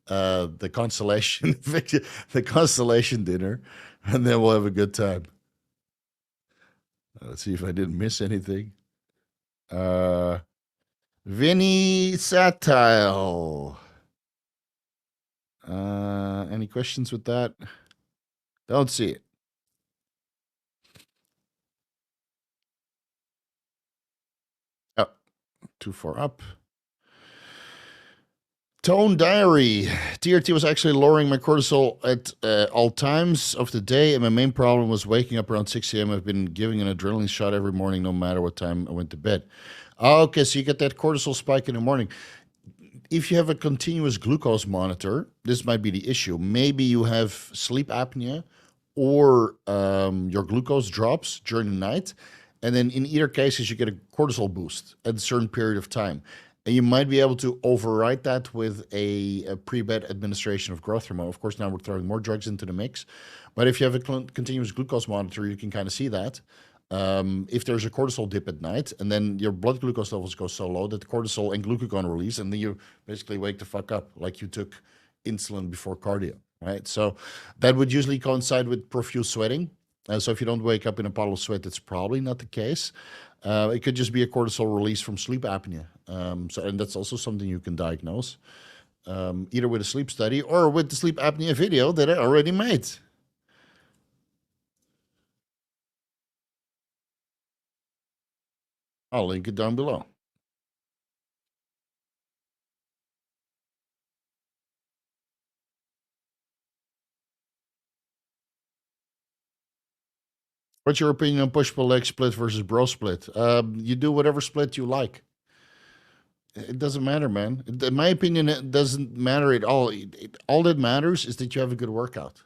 the consolation the consolation dinner, and then we'll have a good time. Let's see if I didn't miss anything. Vinny Satile. Any questions with that? Don't see it. Oh, 2-4 up. Tone Diary. TRT was actually lowering my cortisol at all times of the day, and my main problem was waking up around 6 a.m. I've been giving an adrenaline shot every morning, no matter what time I went to bed. Okay, so you get that cortisol spike in the morning. If you have a continuous glucose monitor, this might be the issue. Maybe you have sleep apnea or your glucose drops during the night. And then in either cases, you get a cortisol boost at a certain period of time. And you might be able to override that with a pre-bed administration of growth hormone. Of course, now we're throwing more drugs into the mix. But if you have a continuous glucose monitor, you can kind of see that. If there's a cortisol dip at night, and then your blood glucose levels go so low that the cortisol and glucagon release, and then you basically wake the fuck up like you took insulin before cardio, right? So that would usually coincide with profuse sweating. So if you don't wake up in a puddle of sweat, that's probably not the case. It could just be a cortisol release from sleep apnea. And that's also something you can diagnose, either with a sleep study or with the sleep apnea video that I already made. I'll link it down below. What's your opinion on push-pull leg split versus bro split? You do whatever split you like. It doesn't matter, man. In my opinion, it doesn't matter at all. All that matters is that you have a good workout.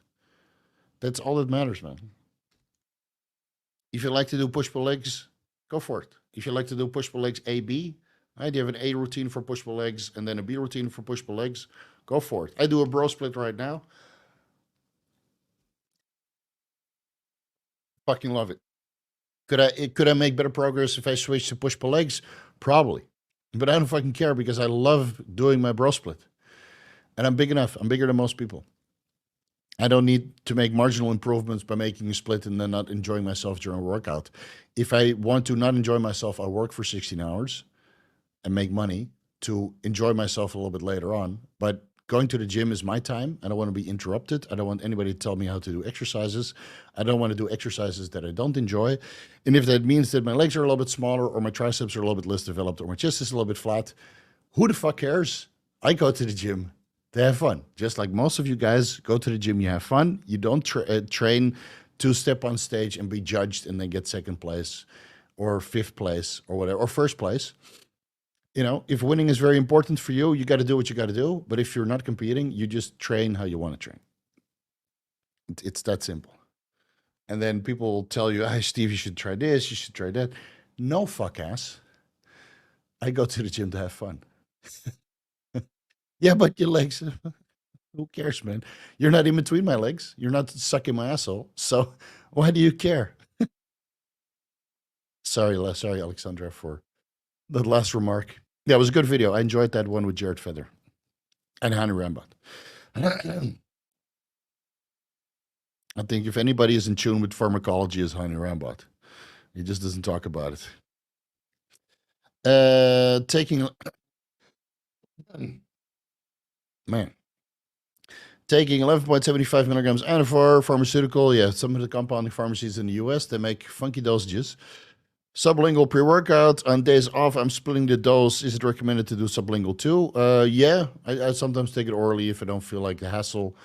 That's all that matters, man. If you like to do push-pull legs, go for it. If you like to do push-pull legs A, B, right? You have an A routine for push-pull legs and then a B routine for push-pull legs, go for it. I do a bro split right now. Fucking love it. Could I make better progress if I switch to push-pull legs? Probably. But I don't fucking care because I love doing my bro split. And I'm big enough. I'm bigger than most people. I don't need to make marginal improvements by making a split and then not enjoying myself during a workout. If I want to not enjoy myself, I work for 16 hours and make money to enjoy myself a little bit later on. But going to the gym is my time. I don't want to be interrupted. I don't want anybody to tell me how to do exercises. I don't want to do exercises that I don't enjoy. And if that means that my legs are a little bit smaller or my triceps are a little bit less developed or my chest is a little bit flat, who the fuck cares? I go to the gym to have fun. Just like most of you guys go to the gym, you have fun. You don't train to step on stage and be judged and then get second place or fifth place or whatever, or first place. You know, if winning is very important for you, you got to do what you got to do. But if you're not competing, you just train how you want to train. It's that simple. And then people will tell you, hey, Steve, you should try this, you should try that. No, fuck ass. I go to the gym to have fun. Yeah, but your legs, who cares, man? You're not in between my legs. You're not sucking my asshole. So why do you care? Sorry, Alexandra, for the last remark. Yeah, it was a good video. I enjoyed that one with Jared Feather and Hani Rambot. I think if anybody is in tune with pharmacology, is Hani Rambot. He just doesn't talk about it. Taking man. Taking 11.75 milligrams Anavar pharmaceutical. Yeah, some of the compounding pharmacies in the US, they make funky dosages. Sublingual pre-workout. On days off, I'm splitting the dose. Is it recommended to do sublingual too? Yeah, I sometimes take it orally if I don't feel like the hassle.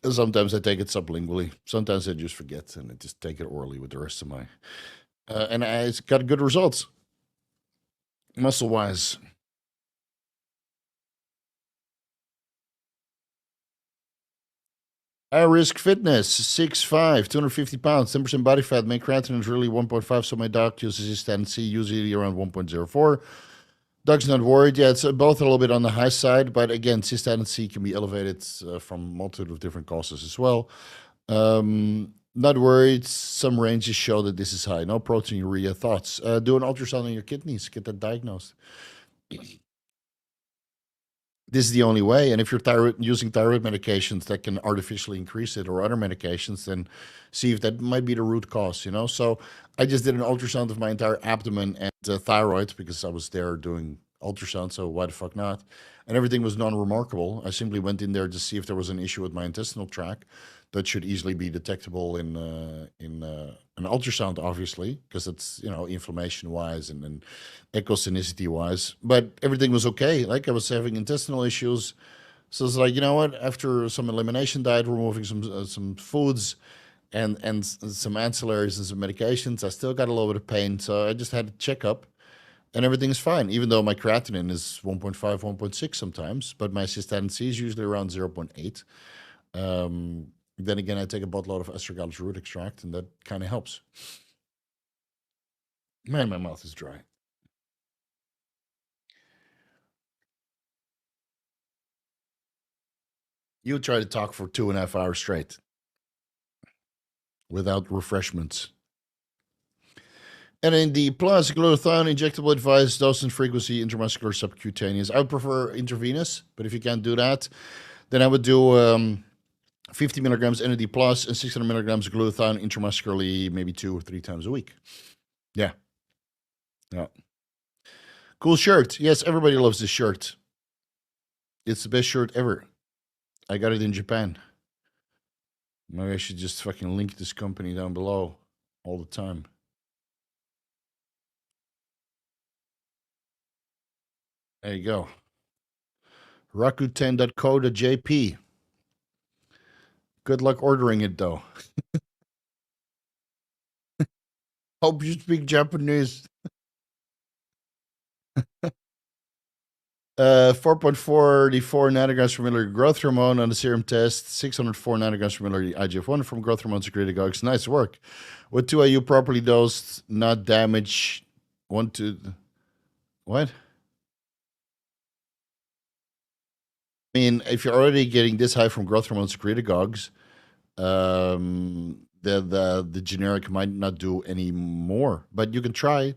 Sometimes I take it sublingually. Sometimes I just forget and I just take it orally with the rest of my. And it's got good results, muscle wise. High risk fitness, 6'5", 250 pounds, 10% body fat. My creatinine is really 1.5, so my doc uses cystatin C, usually around 1.04. Doc's not worried. Yeah, it's both a little bit on the high side, but again, cystatin C can be elevated from multitude of different causes as well. Not worried. Some ranges show that this is high. No proteinuria. Thoughts? Do an ultrasound on your kidneys. Get that diagnosed. This is the only way. And if you're using thyroid medications that can artificially increase it or other medications, then see if that might be the root cause, you know? So I just did an ultrasound of my entire abdomen and thyroid because I was there doing ultrasound. So why the fuck not? And everything was non-remarkable. I simply went in there to see if there was an issue with my intestinal tract that should easily be detectable in an ultrasound, obviously, because it's, you know, inflammation wise and echogenicity wise. But everything was okay. Like I was having intestinal issues, so it's like, you know what? After some elimination diet, removing some foods and some ancillaries and some medications, I still got a little bit of pain. So I just had a checkup, and everything's fine. Even though my creatinine is 1.5, 1.6 sometimes, but my cystatin C is usually around 0.8. Then again, I take a boatload of astragalus root extract, and that kind of helps. Man, my mouth is dry. You try to talk for 2.5 hours straight without refreshments. NAD plus glutathione injectable advice, dose and frequency, intramuscular, subcutaneous. I would prefer intravenous, but if you can't do that, then I would do 50 milligrams NAD plus and 600 milligrams glutathione intramuscularly, maybe 2 or 3 times a week. Yeah. Yeah. Cool shirt. Yes, everybody loves this shirt. It's the best shirt ever. I got it in Japan. Maybe I should just fucking link this company down below all the time. There you go. Rakuten.co.jp. Good luck ordering it, though. Hope you speak Japanese. 4.44 nanograms per milliliter growth hormone on the serum test, 604 nanograms per milliliter IGF-1 from growth hormone secretagogues. Nice work. With 2 IU properly dosed, not damage. What? I mean, if you're already getting this high from growth hormone secretagogues, the generic might not do any more. But you can try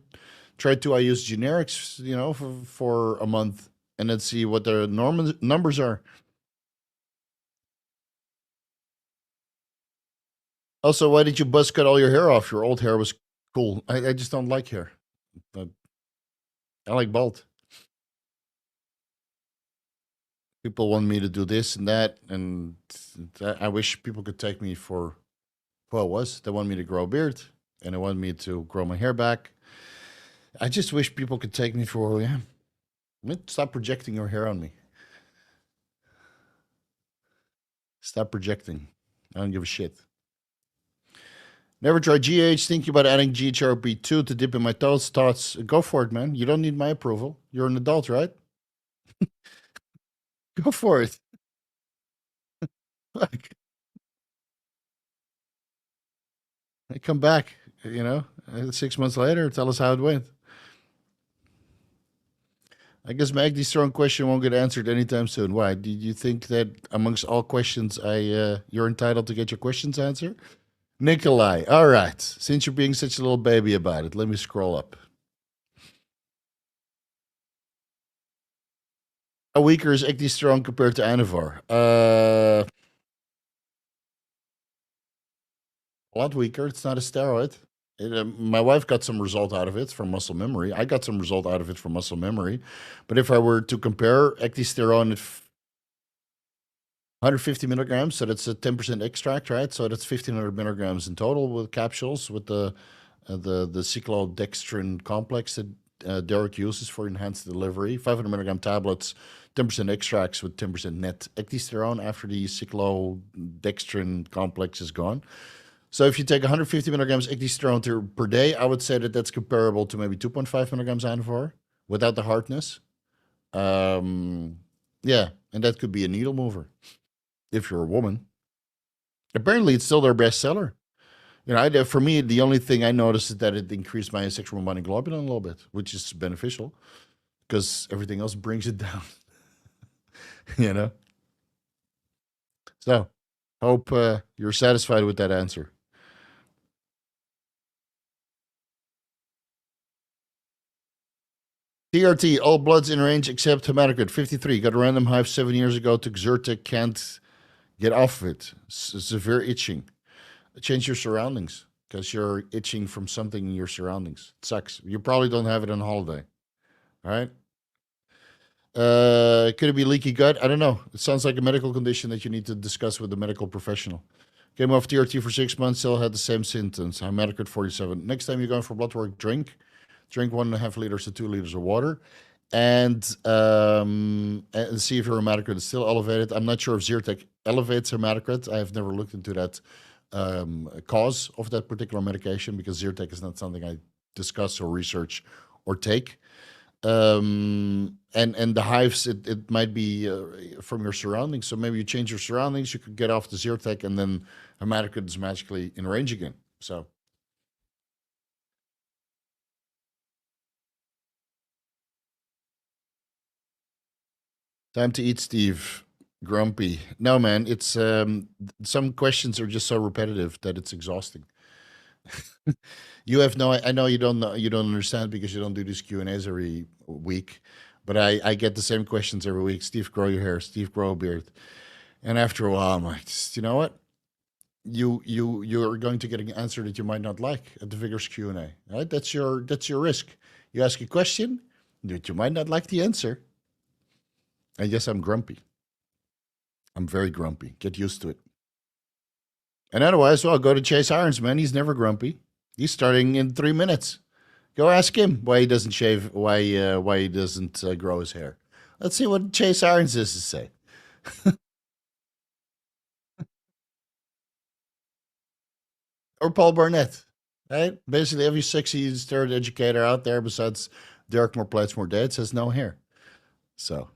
2 IU's generics, you know, for a month, and then see what their normal numbers are. Also, why did you buzz cut all your hair off? Your old hair was cool. I just don't like hair. I like bald. People want me to do this and that, and I wish people could take me for who I was. They want me to grow a beard, and they want me to grow my hair back. I just wish people could take me for who I am. Stop projecting your hair on me. Stop projecting. I don't give a shit. Never tried GH. Thinking about adding GHRP2 to dip in my toes. Thoughts? Go for it, man. You don't need my approval. You're an adult, right? Go for it. Fuck. Come back, you know, 6 months later, tell us how it went. I guess my Magdy's strong question won't get answered anytime soon. Why? Do you think that amongst all questions, you're entitled to get your questions answered? Nikolai, all right. Since you're being such a little baby about it, let me scroll up. How weaker is Acti Strong compared to Anavar? A lot weaker. It's not a steroid. My wife got some result out of it from muscle memory. I got some result out of it from muscle memory. But if I were to compare Actisterone at 150 milligrams, so that's a 10% extract, right? So that's 1,500 milligrams in total with capsules with the cyclodextrin complex that Derek uses for enhanced delivery. 500 milligram tablets, 10% extracts with 10% net ecdysterone after the cyclodextrin complex is gone. So if you take 150 milligrams ecdysterone per day, I would say that that's comparable to maybe 2.5 milligrams Anavar without the hardness. Yeah, and that could be a needle mover if you're a woman. Apparently, it's still their best seller. You know, for me, the only thing I noticed is that it increased my sexual binding globulin a little bit, which is beneficial because everything else brings it down. You know? So, hope you're satisfied with that answer. TRT, all bloods in range except hematocrit, 53. Got a random hive 7 years ago, took Zyrtec, can't get off of it. Severe itching. Change your surroundings because you're itching from something in your surroundings. It sucks. You probably don't have it on holiday. All right. Could it be leaky gut? I don't know. It sounds like a medical condition that you need to discuss with a medical professional. Came off TRT for 6 months, still had the same symptoms. Hematocrit 47. Next time you're going for blood work, drink 1.5 liters to 2 liters of water, and see if your hematocrit is still elevated. I'm not sure if Zyrtec elevates hematocrit. I have never looked into that cause of that particular medication because Zyrtec is not something I discuss or research or take. And the hives, it might be from your surroundings. So maybe you change your surroundings, you could get off the Zyrtec, and then hematocrit is magically in range again. So. Time to eat, Steve. Grumpy. No, man. It's some questions are just so repetitive that it's exhausting. You have no. I know you don't know. You don't understand because you don't do these Q&As every week. But I get the same questions every week. Steve, grow your hair. Steve, grow a beard. And after a while, I'm like, you know what? You're going to get an answer that you might not like at the Vigorous Q&A. Right? That's your risk. You ask a question that you might not like the answer. And yes, I'm grumpy. I'm very grumpy. Get used to it. And otherwise, well, go to Chase Irons, man. He's never grumpy. He's starting in 3 minutes. Go ask him why he doesn't shave, why he doesn't grow his hair. Let's see what Chase Irons has to say. Or Paul Barnett, right? Basically, every sexy steroid educator out there besides Derek More Plates More Dead has no hair. So.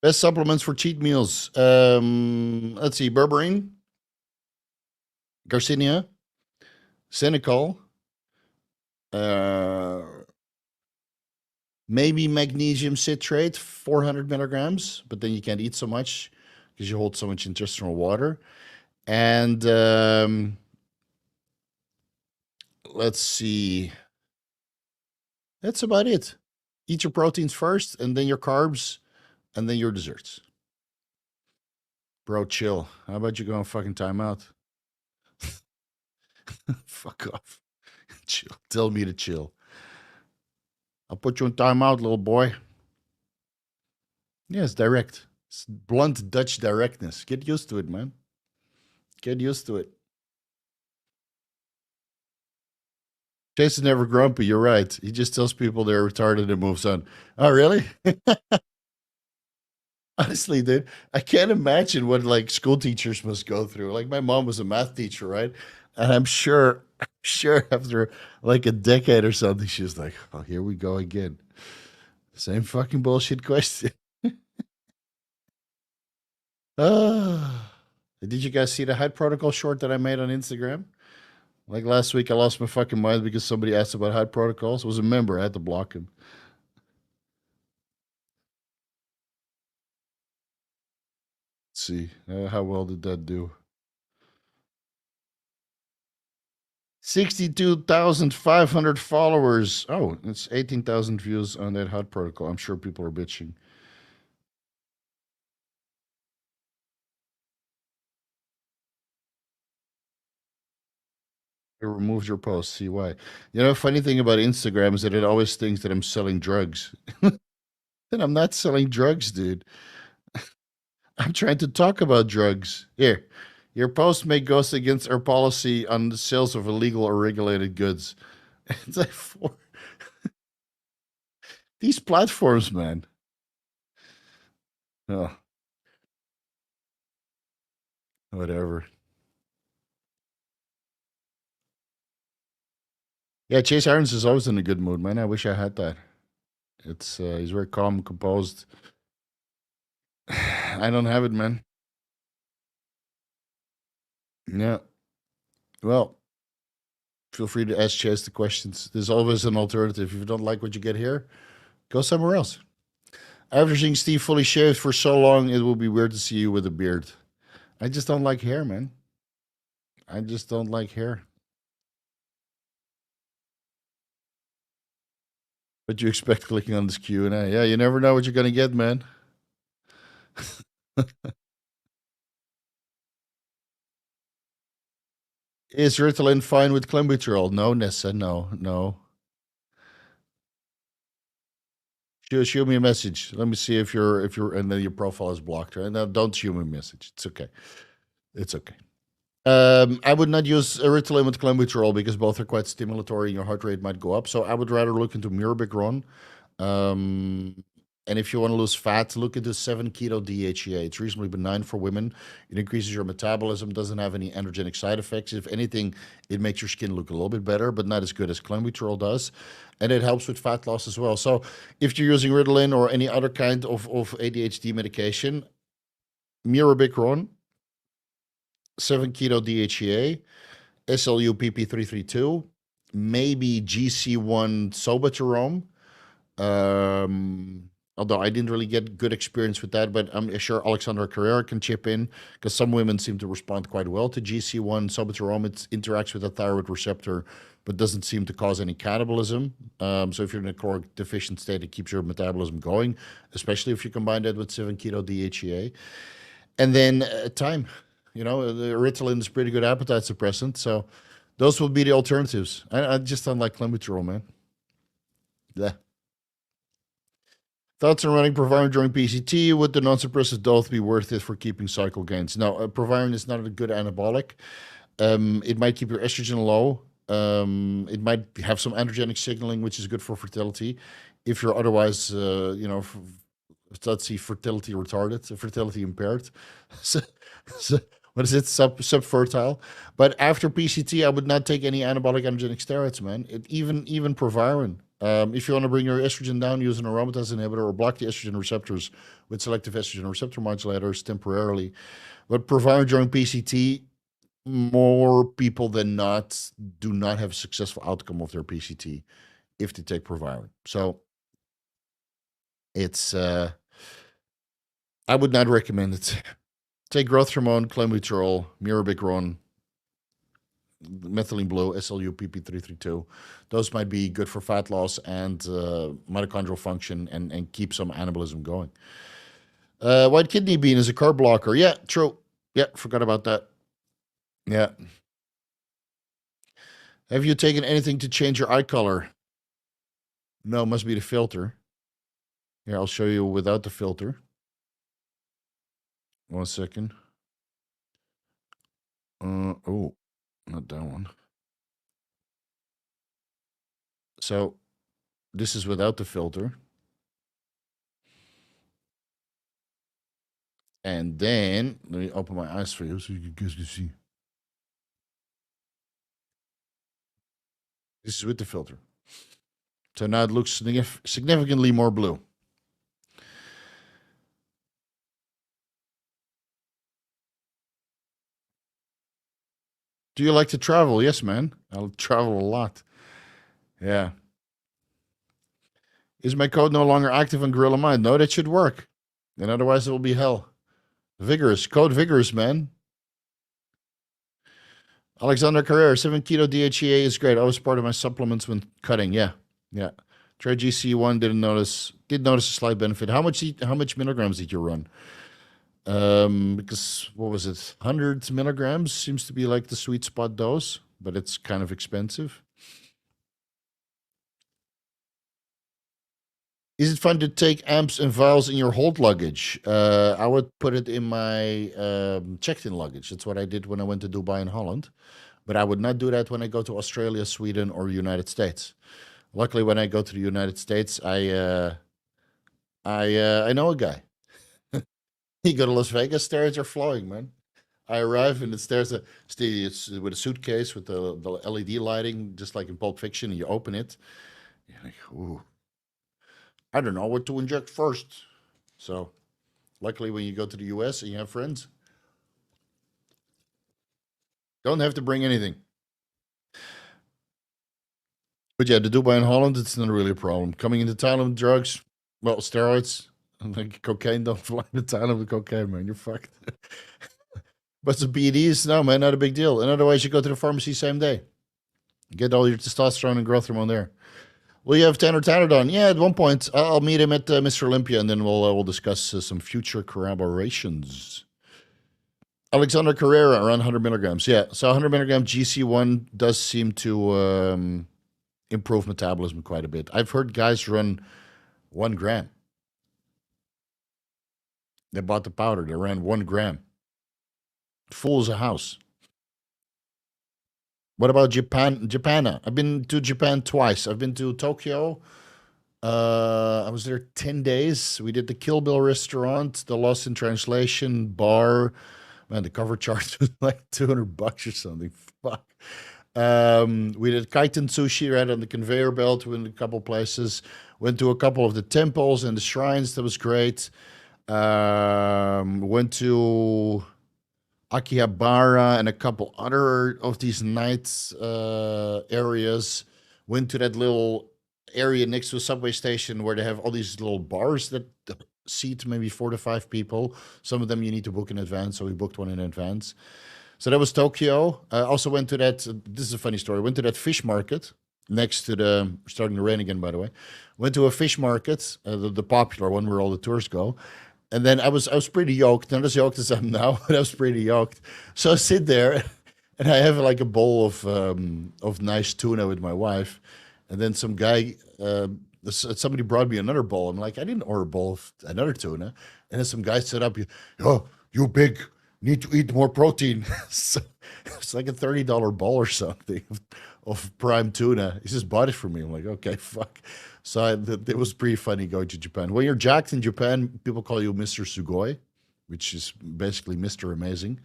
Best supplements for cheat meals. Let's see. Berberine, Garcinia, Senecal, maybe magnesium citrate, 400 milligrams, but then you can't eat so much because you hold so much intestinal water. And let's see. That's about it. Eat your proteins first, and then your carbs, and then your desserts. Bro, chill. How about you go on fucking timeout? Fuck off. Chill. Tell me to chill. I'll put you in timeout, little boy. Yeah, it's direct. It's blunt Dutch directness. Get used to it, man. Get used to it. Chase is never grumpy. You're right. He just tells people they're retarded and moves on. Oh, really? Honestly, dude, I can't imagine what like school teachers must go through. Like my mom was a math teacher, right? And I'm sure after like a decade or something, she was like, "Oh, here we go again. Same fucking bullshit question." Did you guys see the Hyde Protocol short that I made on Instagram? Like last week, I lost my fucking mind because somebody asked about Hyde Protocols. It was a member. I had to block him. Let's see. How well did that do? 62,500 followers. Oh, it's 18,000 views on that Hyde Protocol. I'm sure people are bitching. I removed your post. See why. You know, funny thing about Instagram is that it always thinks that I'm selling drugs. And I'm not selling drugs, dude. I'm trying to talk about drugs. Here, Your post may go against our policy on the sales of illegal or regulated goods. It's like for these platforms, man. Oh, whatever. Yeah, Chase Irons is always in a good mood, man. I wish I had that. It's he's very calm, composed. I don't have it, man. Yeah. Well, feel free to ask Chase the questions. There's always an alternative. If you don't like what you get here, go somewhere else. After seeing Steve fully shaved for so long, it will be weird to see you with a beard. I just don't like hair, man. I just don't like hair. But you expect clicking on this Q&A. Yeah, you never know what you're going to get, man. Is Ritalin fine with clenbuterol? No, Nessa, no, no. Shoot me a message. Let me see if you're, and then your profile is blocked. Right now, don't shoot me a message. It's okay. It's okay. I would not use Ritalin with clenbuterol because both are quite stimulatory and your heart rate might go up. So I would rather look into Mirabegron. And if you want to lose fat, look into 7-keto DHEA. It's reasonably benign for women. It increases your metabolism, doesn't have any androgenic side effects. If anything, it makes your skin look a little bit better, but not as good as clenbuterol does. And it helps with fat loss as well. So if you're using Ritalin or any other kind of ADHD medication, Mirabegron, 7-keto DHEA, SLU PP332, maybe GC1 sobaterone. Although I didn't really get good experience with that, but I'm sure Alexandra Carrera can chip in because some women seem to respond quite well to GC1 sobaterone. It interacts with the thyroid receptor, but doesn't seem to cause any cannibalism. So if you're in a caloric deficient state, it keeps your metabolism going, especially if you combine that with 7-keto DHEA. And then time. You know, the Ritalin is a pretty good appetite suppressant. So those would be the alternatives. I just don't like clenbuterol, man. Yeah. Thoughts on running Proviron during PCT? Would the non-suppressive dose be worth it for keeping cycle gains? No, Proviron is not a good anabolic. It might keep your estrogen low. It might have some androgenic signaling, which is good for fertility. If you're otherwise, let's see, fertility retarded, fertility impaired. so, what is it? Subfertile. But after PCT, I would not take any anabolic androgenic steroids, man. Even Proviron. If you want to bring your estrogen down, use an aromatase inhibitor or block the estrogen receptors with selective estrogen receptor modulators temporarily. But Proviron during PCT, more people than not do not have a successful outcome of their PCT if they take Proviron. So it's I would not recommend it. Take growth hormone, clenbuterol, Mirabegron, methylene blue, SLU PP332. Those might be good for fat loss and mitochondrial function and keep some anabolism going. White kidney bean is a carb blocker. Yeah, true. Yeah, forgot about that. Yeah. Have you taken anything to change your eye color? No, must be the filter. Here, I'll show you without the filter. 1 second. Oh, not that one. So this is without the filter. And then let me open my eyes for you so you guys can see. This is with the filter. So now it looks significantly more blue. Do you like to travel? Yes, man. I'll travel a lot. Yeah. Is my code no longer active on Gorilla Mind? No, that should work. And otherwise it will be hell. Vigorous. Code vigorous, man. Alexander Carrera, 7-keto DHEA is great. Always part of my supplements when cutting. Yeah. Yeah. Try GC1, did notice a slight benefit. How much milligrams did you run? Because what was it? 100 milligrams seems to be like the sweet spot dose, but it's kind of expensive. Is it fun to take amps and vials in your hold luggage? I would put it in my checked-in luggage. That's what I did when I went to Dubai and Holland. But I would not do that when I go to Australia, Sweden, or United States. Luckily, when I go to the United States, I know a guy. You go to Las Vegas, stairs are flowing, man. I arrive and it's with a suitcase with the LED lighting, just like in Pulp Fiction. And you open it, you're like, ooh, I don't know what to inject first. So, luckily, when you go to the US and you have friends, don't have to bring anything. But yeah, the Dubai and Holland, it's not really a problem. Coming into Thailand with drugs, well, steroids, like cocaine, don't fly to Thailand with cocaine, man. You're fucked. But the PEDs, no, man, not a big deal. And otherwise, you go to the pharmacy same day. Get all your testosterone and growth hormone there. Will you have Tanner Tanner done? Yeah, at one point. I'll meet him at Mr. Olympia, and then we'll discuss some future collaborations. Alexander Carrera, around 100 milligrams. Yeah, so 100 milligram GC1 does seem to improve metabolism quite a bit. I've heard guys run 1 gram. They bought the powder. They ran 1 gram. Full as a house. What about Japan? I've been to Japan twice. I've been to Tokyo. I was there 10 days. We did the Kill Bill restaurant, the Lost in Translation bar. Man, the cover charge was like $200 or something. Fuck. We did kaiten sushi right on the conveyor belt. We went a couple places. Went to a couple of the temples and the shrines. That was great. Went to Akihabara and a couple other of these night areas. Went to that little area next to a subway station where they have all these little bars that seat maybe 4 to 5 people. Some of them you need to book in advance, so we booked one in advance. So that was Tokyo. I also went to that. This is a funny story. Went to that fish market next to the. Starting to rain again, by the way. Went to a fish market, the popular one where all the tourists go. And then I was pretty yoked, not as yoked as I'm now, but I was pretty yoked. So I sit there, and I have like a bowl of nice tuna with my wife, and then some guy, somebody brought me another bowl. I'm like, I didn't order a bowl of another tuna, and then some guy stood up, oh, you big, need to eat more protein. So it's like a $30 bowl or something of prime tuna. He just bought it for me. I'm like, okay, fuck. So it was pretty funny going to Japan. When you're jacked in Japan, people call you Mr. Sugoi, which is basically Mr. Amazing.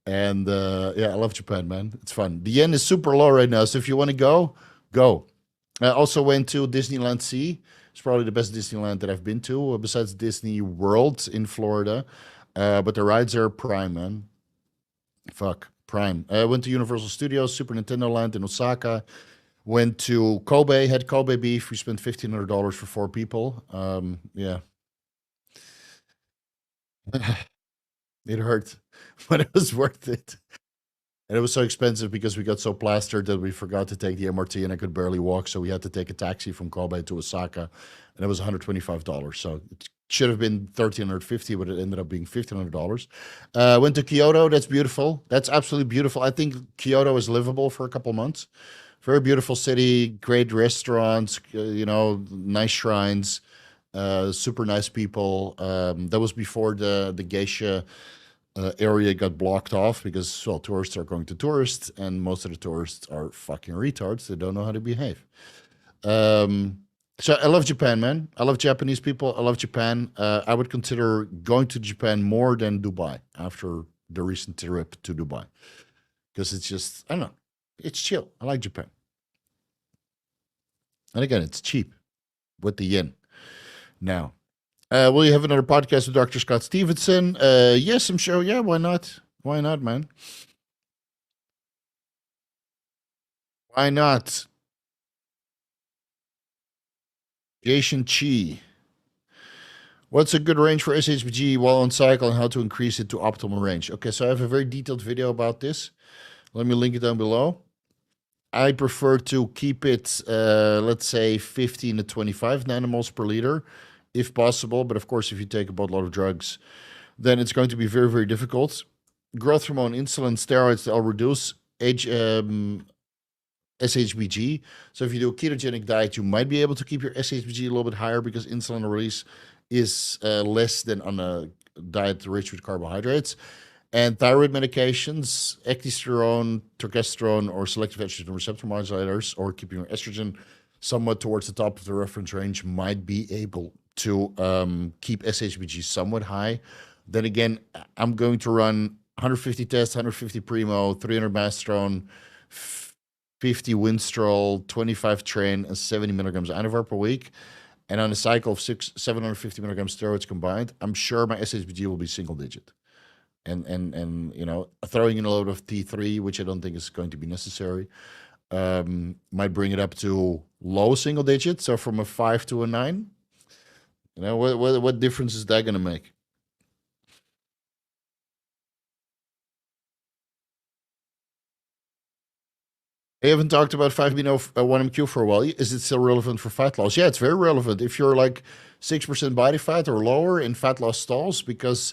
And yeah, I love Japan, man. It's fun. The yen is super low right now, so if you want to go, go. I also went to Disneyland Sea. It's probably the best Disneyland that I've been to, besides Disney World in Florida. But the rides are prime, man. Fuck, prime. I went to Universal Studios, Super Nintendo Land in Osaka. Went to Kobe, had Kobe beef. We spent $1,500 for 4 people. Yeah. It hurt, but it was worth it. And it was so expensive because we got so plastered that we forgot to take the MRT and I could barely walk. So we had to take a taxi from Kobe to Osaka, and it was $125. So it should have been $1,350, but it ended up being $1,500. Went to Kyoto. That's beautiful. That's absolutely beautiful. I think Kyoto is livable for a couple months. Very beautiful city, great restaurants, nice shrines, super nice people. That was before the geisha area got blocked off because, well, tourists are going to tourists, and most of the tourists are fucking retards. They don't know how to behave. So I love Japan, man. I love Japanese people. I love Japan. I would consider going to Japan more than Dubai after the recent trip to Dubai because it's just, I don't know. It's chill. I like Japan. And again, it's cheap with the yen. Now, will you have another podcast with Dr. Scott Stevenson? Yes, I'm sure. Yeah, why not? Why not, man? Why not? Jason Chi. What's a good range for SHBG while on cycle and how to increase it to optimal range? Okay, so I have a very detailed video about this. Let me link it down below. I prefer to keep it, let's say, 15 to 25 nanomoles per liter, if possible. But of course, if you take a boatload of drugs, then it's going to be very, very difficult. Growth hormone, insulin, steroids, they'll reduce SHBG. So if you do a ketogenic diet, you might be able to keep your SHBG a little bit higher because insulin release is less than on a diet rich with carbohydrates. And thyroid medications, ecdysterone, progesterone, or selective estrogen receptor modulators, or keeping your estrogen somewhat towards the top of the reference range, might be able to keep SHBG somewhat high. Then again, I'm going to run 150 tests, 150 Primo, 300 Mastrone, 50 Winstrol, 25 Tren, and 70 milligrams Anavar per week. And on a cycle of 750 milligrams steroids combined, I'm sure my SHBG will be single digit. And you know, throwing in a load of T3, which I don't think is going to be necessary, might bring it up to low single digits. So from a 5 to a 9, you know, what difference is that going to make? I haven't talked about 5-MeO-1MQ for a while. Is it still relevant for fat loss? Yeah, it's very relevant. If you're like 6% body fat or lower in fat loss stalls, because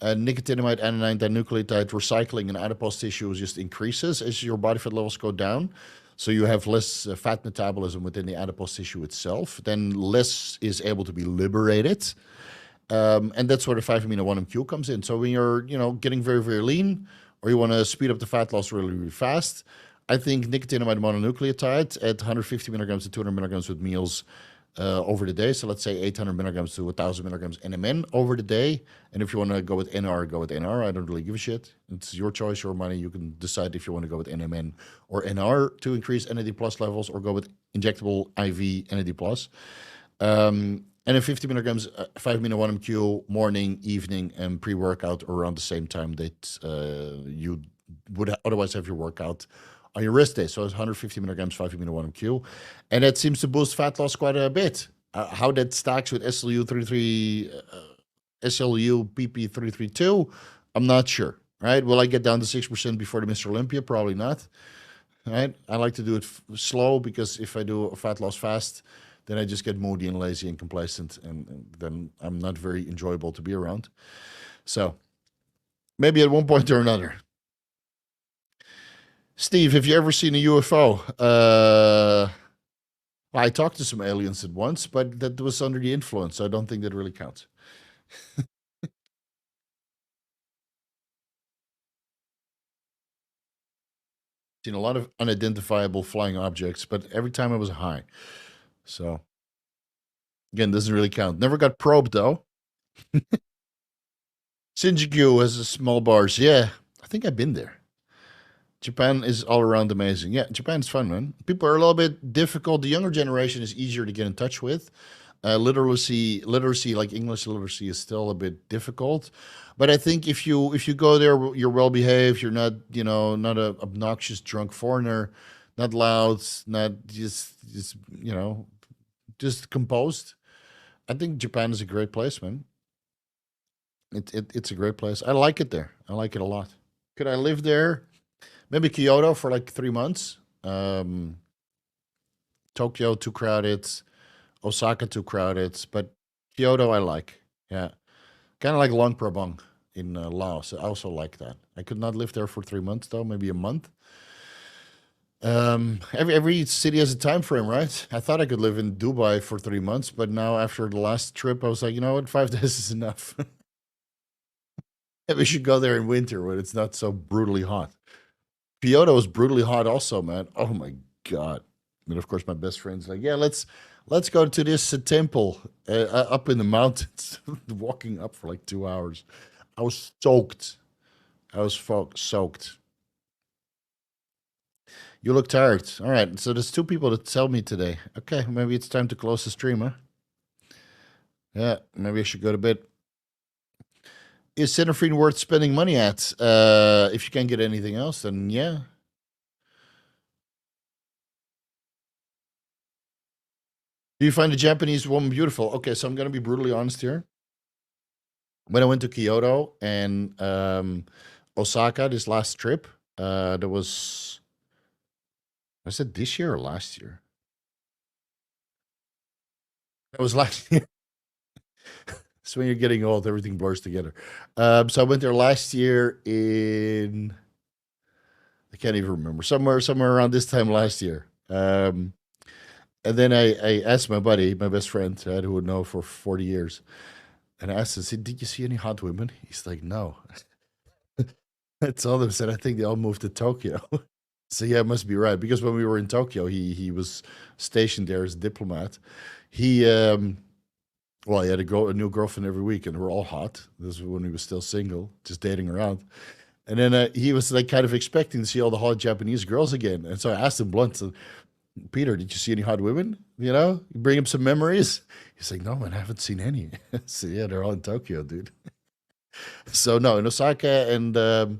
nicotinamide adenine dinucleotide recycling in adipose tissue just increases as your body fat levels go down. So you have less fat metabolism within the adipose tissue itself. Then less is able to be liberated. And that's where the 5-MeO-1MQ comes in. So when you're, you know, getting very, very lean, or you want to speed up the fat loss really, really fast, I think nicotinamide mononucleotide at 150 milligrams to 200 milligrams with meals over the day. So let's say 800 milligrams to 1,000 milligrams NMN over the day. And if you want to go with NR, go with NR. I don't really give a shit. It's your choice, your money. You can decide if you want to go with NMN or NR to increase NAD plus levels, or go with injectable IV NAD plus. And then 50 milligrams 5-MeO-1MQ morning, evening, and pre-workout around the same time that you would otherwise have your workout on your rest day. So it's 150 milligrams 5-MeO-1MQ. And that seems to boost fat loss quite a bit. How that stacks with SLU PP332, I'm not sure, right? Will I get down to 6% before the Mr. Olympia? Probably not, right? I like to do it slow, because if I do a fat loss fast, then I just get moody and lazy and complacent, and then I'm not very enjoyable to be around. So maybe at one point or another. Steve, have you ever seen a UFO? I talked to some aliens at once, but that was under the influence, so I don't think that really counts. Seen a lot of unidentifiable flying objects, but every time it was high. So, again, doesn't really count. Never got probed, though. Shinjuku has a small bars. Yeah, I think I've been there. Japan is all around amazing. Yeah, Japan's fun, man. People are a little bit difficult. The younger generation is easier to get in touch with. Literacy, like English literacy, is still a bit difficult. But I think if you go there, you're well behaved. You're not, you know, not a obnoxious drunk foreigner, not loud, not just you know, just composed. I think Japan is a great place, man. It's a great place. I like it there. I like it a lot. Could I live there? Maybe Kyoto for like 3 months. Tokyo, too crowded. Osaka, too crowded. But Kyoto, I like. Yeah. Kind of like Luang Prabang in Laos. I also like that. I could not live there for 3 months, though. Maybe a month. Every city has a time frame, right? I thought I could live in Dubai for 3 months, but now after the last trip, I was like, you know what? 5 days is enough. We should go there in winter when it's not so brutally hot. Kyoto is brutally hot also, man. Oh my God. And of course, my best friend's like, yeah, let's go to this temple up in the mountains. Walking up for like 2 hours. I was soaked. I was soaked. You look tired. All right, so there's 2 people that tell me today. Okay, maybe it's time to close the stream, huh? Yeah, maybe I should go to bed. Is Centerfree worth spending money at? If you can't get anything else, then yeah. Do you find the Japanese woman beautiful? Okay, so I'm going to be brutally honest here. When I went to Kyoto and Osaka this last trip, there was, was it this year or last year? It was last year. So when you're getting old, everything blurs together. So I went there last year I can't even remember, somewhere around this time last year. Um, and then I asked my buddy, my best friend, who would know for 40 years, and I asked him, said, "Did you see any hot women?" He's like, "No." I told him, said, "I think they all moved to Tokyo." So yeah, it must be right because when we were in Tokyo, he was stationed there as a diplomat. He well, he had a new girlfriend every week, and we're all hot. This was when he was still single, just dating around. And then he was like kind of expecting to see all the hot Japanese girls again. And so I asked him blunt, so, "Peter, did you see any hot women? You know, you bring him some memories." He's like, "No, man, I haven't seen any." So yeah, they're all in Tokyo, dude. So no, in Osaka and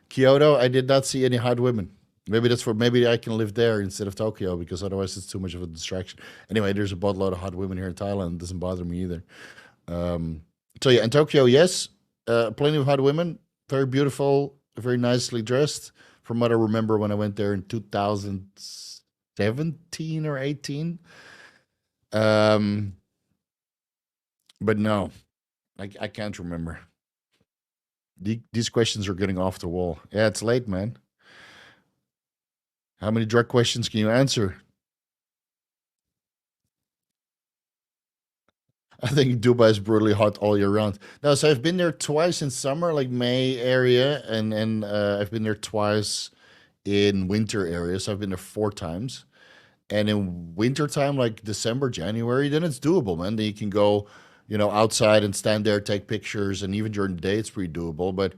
Kyoto, I did not see any hot women. Maybe that's for maybe I can live there instead of Tokyo because otherwise it's too much of a distraction. Anyway, there's a boatload of hot women here in Thailand. It doesn't bother me either. Um, so yeah, in Tokyo, yes, plenty of hot women, very beautiful, very nicely dressed. From what I remember when I went there in 2017 or 18. Um, but no, I can't remember. These questions are getting off the wall. Yeah, it's late, man. How many drug questions can you answer? I think Dubai is brutally hot all year round. No, so I've been there twice in summer, like May area, and I've been there twice in winter area. So I've been there 4 times. And in wintertime, like December, January, then it's doable, man. Then you can go, outside and stand there, take pictures, and even during the day, it's pretty doable. But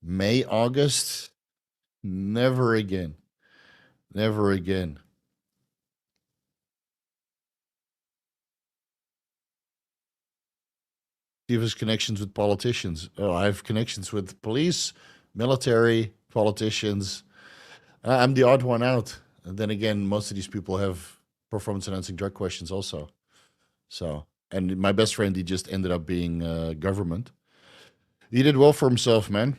May, August, never again. Never again. He has connections with politicians. Oh, I have connections with police, military, politicians. I'm the odd one out. And then again, most of these people have performance enhancing drug questions also. So, and my best friend, he just ended up being government. He did well for himself, man.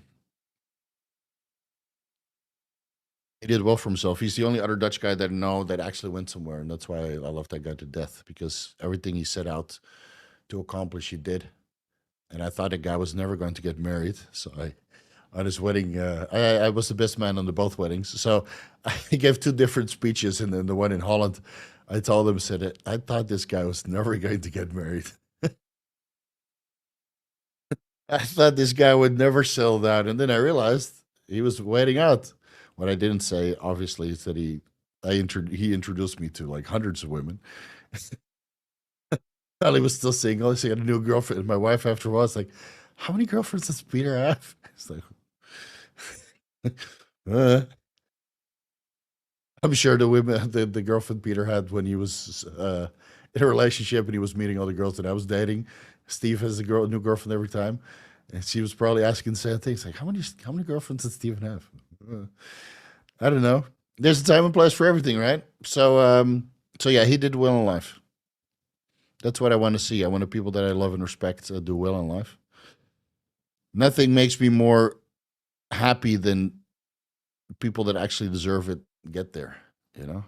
He did well for himself. He's the only other Dutch guy that I know that actually went somewhere, and that's why I love that guy to death because everything he set out to accomplish, he did. And I thought the guy was never going to get married, so I on his wedding, I was the best man on the both weddings. So I gave two different speeches, and then the one in Holland, I told him, said, I thought this guy was never going to get married. I thought this guy would never settle down, and then I realized he was waiting out. What I didn't say, obviously, is that he introduced me to like hundreds of women. While he was still single, he had a new girlfriend. And my wife after a while was like, "How many girlfriends does Peter have?" It's like, uh, I'm sure the women, the girlfriend Peter had when he was in a relationship and he was meeting all the girls that I was dating. Steve has a new girlfriend every time, and she was probably asking the same things like, "How many girlfriends does Steven have?" I don't know. There's a time and place for everything, right? So yeah, he did well in life. That's what I want to see. I want the people that I love and respect do well in life. Nothing makes me more happy than people that actually deserve it get there. You know.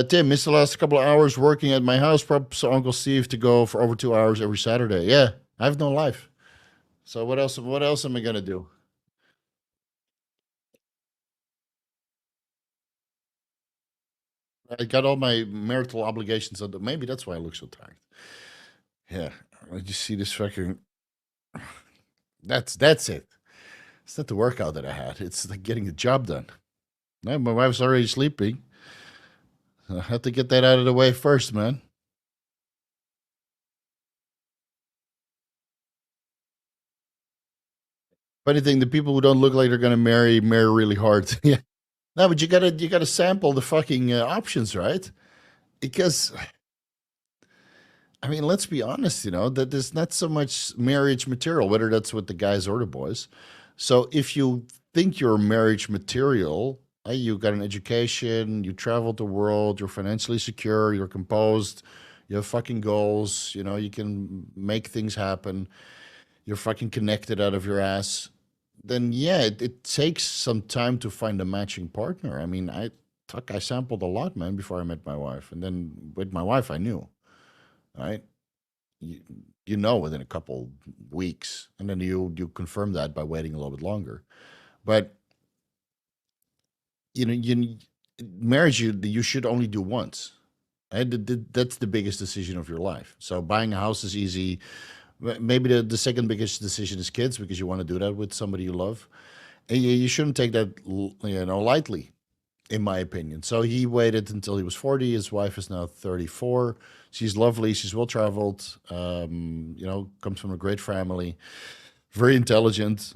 Tim, missed the last couple of hours working at my house. Props Uncle Steve to go for over 2 hours every Saturday. Yeah, I have no life. So what else? What else am I gonna do? I got all my marital obligations. Maybe that's why I look so tired. Yeah, I just see this fucking. That's it. It's not the workout that I had. It's like getting the job done. No, my wife's already sleeping. I have to get that out of the way first, man. Funny thing, the people who don't look like they're gonna marry really hard. Yeah. No, but you gotta sample the fucking options, right? Because I mean, let's be honest, that there's not so much marriage material, whether that's with the guys or the boys. So if you think you're marriage material, you got an education, you traveled the world, you're financially secure, you're composed, you have fucking goals, you can make things happen, you're fucking connected out of your ass, then yeah, it takes some time to find a matching partner. I mean, I sampled a lot, man, before I met my wife. And then with my wife, I knew, right? You know within a couple weeks, and then you confirm that by waiting a little bit longer. But you marriage you should only do once. And that's the biggest decision of your life. So buying a house is easy. Maybe the second biggest decision is kids because you want to do that with somebody you love, and you shouldn't take that lightly, in my opinion. So he waited until he was 40. His wife is now 34. She's lovely. She's well traveled. Comes from a great family, very intelligent.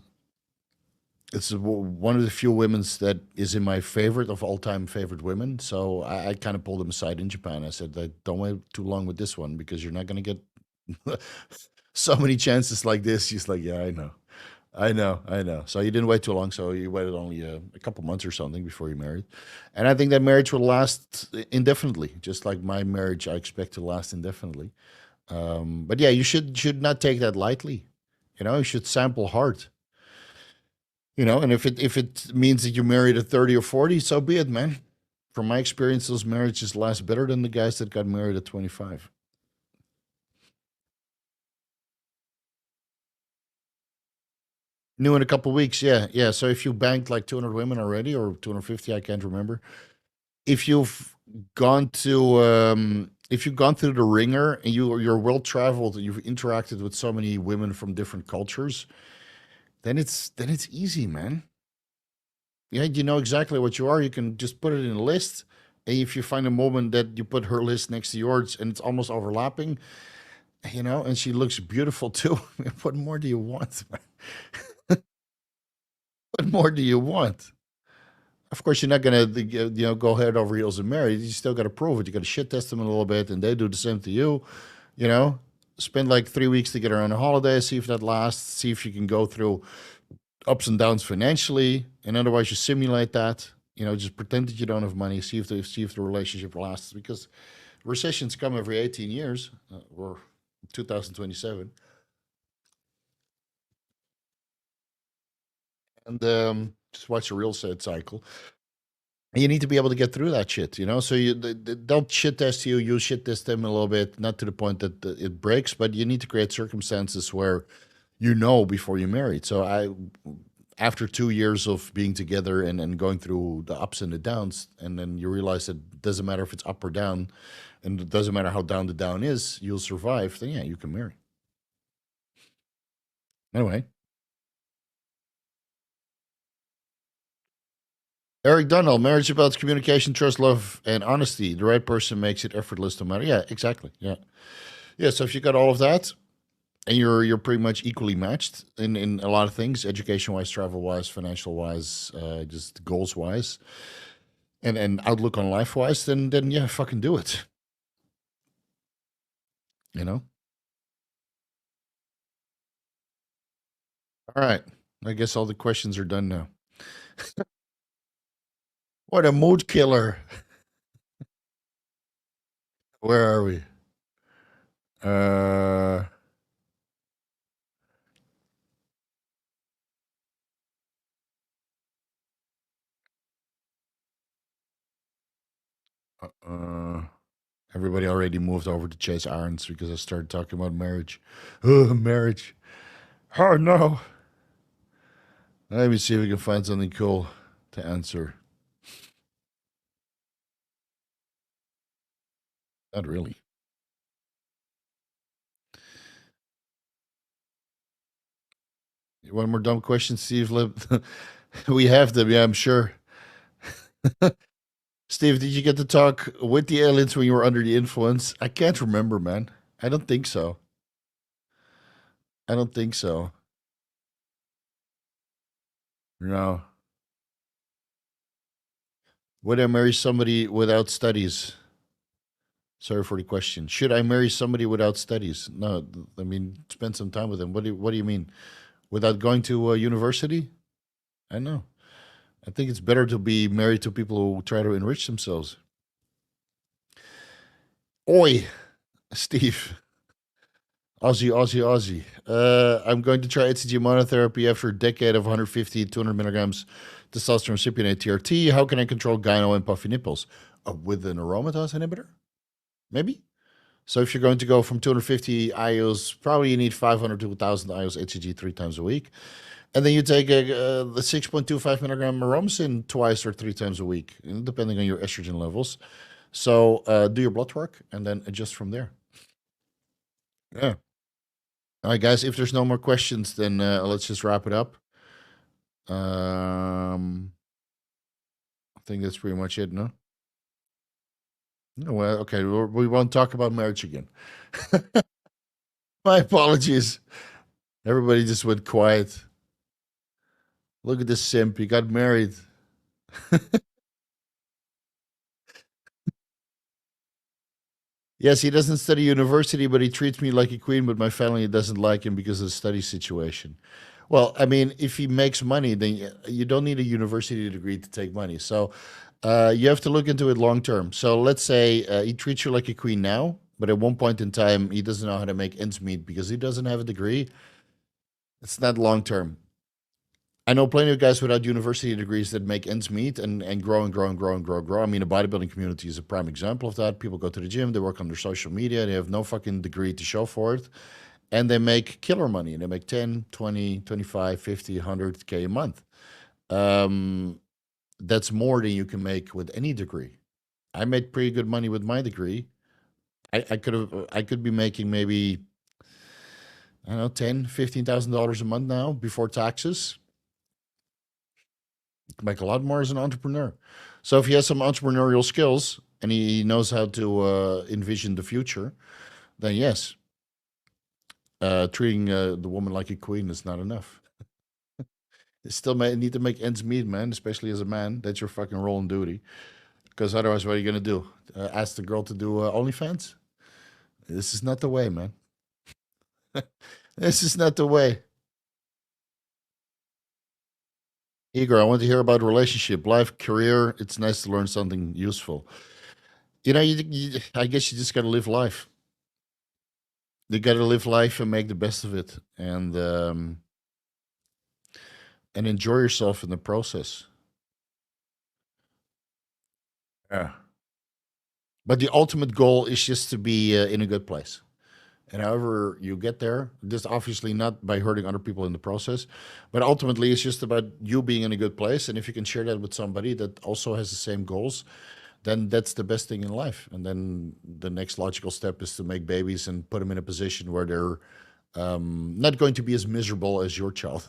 It's one of the few women's that is in my favorite of all time favorite women. So I kind of pulled him aside in Japan. I said, don't wait too long with this one because you're not going to get so many chances like this. She's like, yeah, I know. I know, I know. So you didn't wait too long. So you waited only a couple months or something before you married. And I think that marriage will last indefinitely, just like my marriage I expect to last indefinitely. But yeah, you should not take that lightly. You should sample hard. And if it means that you married at 30 or 40, so be it, man. From my experience, those marriages last better than the guys that got married at 25. New in a couple weeks, yeah, yeah. So if you banked like 200 women already, or 250, I can't remember. If you've gone to, if you've gone through the ringer and you're well traveled and you've interacted with so many women from different cultures, then it's easy, man. Yeah, you know exactly what you are. You can just put it in a list. And if you find a moment that you put her list next to yours and it's almost overlapping, and she looks beautiful too, what more do you want? What more do you want? Of course, you're not gonna go head over heels and marry. You still got to prove it. You got to shit test them a little bit, and they do the same to you. You know, spend like 3 weeks together on a holiday, see if that lasts, see if you can go through ups and downs financially, and otherwise you simulate that. Just pretend that you don't have money, see if the relationship lasts, because recessions come every 18 years, or 2027, and just watch the real estate cycle. You need to be able to get through that shit. So they'll shit test you, you shit test them a little bit, not to the point that it breaks, but you need to create circumstances where before you married. So after 2 years of being together and going through the ups and the downs, and then you realize that it doesn't matter if it's up or down, and it doesn't matter how down the down is, you'll survive. Then yeah, you can marry. Anyway, Eric Dunnell, marriage about communication, trust, love, and honesty. The right person makes it effortless no matter. Yeah, exactly. Yeah, yeah. So if you got all of that, and you're pretty much equally matched in a lot of things, education wise, travel wise, financial wise, just goals wise, and outlook on life wise, then yeah, fucking do it. You know. All right. I guess all the questions are done now. What a mood killer. Where are we? Uh, uh, Everybody already moved over to chase irons because I started talking about marriage. Marriage. Oh no. Let me see if we can find something cool to answer. Not really. One more dumb question, Steve. We have them, yeah, I'm sure. Steve, did you get to talk with the aliens when you were under the influence? I can't remember, man. I don't think so. I don't think so. No. Would I marry somebody without studies? Sorry for the question. Should I marry somebody without studies? No, I mean, spend some time with them. What do you mean? Without going to university? I know. I think it's better to be married to people who try to enrich themselves. Oi, Steve. Aussie, Aussie, Aussie. I'm going to try HCG monotherapy after a decade of 150, 200 milligrams testosterone cypionate TRT. How can I control gyno and puffy nipples? With an aromatase inhibitor? Maybe? So if you're going to go from 250 IUs, probably you need 500 to 1,000 IUs HCG 3 times a week. And then you take the 6.25 milligram aromasin twice or 3 times a week, depending on your estrogen levels. So do your blood work and then adjust from there. Yeah. All right, guys, if there's no more questions, then let's just wrap it up. I think that's pretty much it, no? No, well, okay, we won't talk about marriage again. My apologies. Everybody just went quiet. Look at this simp. He got married. Yes, he doesn't study university, but he treats me like a queen, but my family doesn't like him because of the study situation. Well, I mean, if he makes money, then you don't need a university degree to take money. So you have to look into it long term. So let's say he treats you like a queen now, but at one point in time, he doesn't know how to make ends meet because he doesn't have a degree. It's not long term. I know plenty of guys without university degrees that make ends meet and grow and grow and grow and grow and grow. I mean, the bodybuilding community is a prime example of that. People go to the gym, they work on their social media, they have no fucking degree to show for it, and they make killer money. They make 10, 20, 25, 50, 100K a month. That's more than you can make with any degree. I made pretty good money with my degree. I could be making maybe, I don't know, $10,000, $15,000 a month now before taxes. Make a lot more as an entrepreneur. So if he has some entrepreneurial skills and he knows how to envision the future, then yes, treating the woman like a queen is not enough. You still need to make ends meet, man, especially as a man. That's your fucking role and duty. Because otherwise, what are you going to do? Ask the girl to do OnlyFans? This is not the way, man. This is not the way. Igor, I want to hear about relationship, life, career. It's nice to learn something useful. I guess you just got to live life. You got to live life and make the best of it, and enjoy yourself in the process. Yeah. But the ultimate goal is just to be in a good place. And however you get there, this obviously not by hurting other people in the process, but ultimately it's just about you being in a good place. And if you can share that with somebody that also has the same goals, then that's the best thing in life. And then the next logical step is to make babies and put them in a position where they're not going to be as miserable as your child.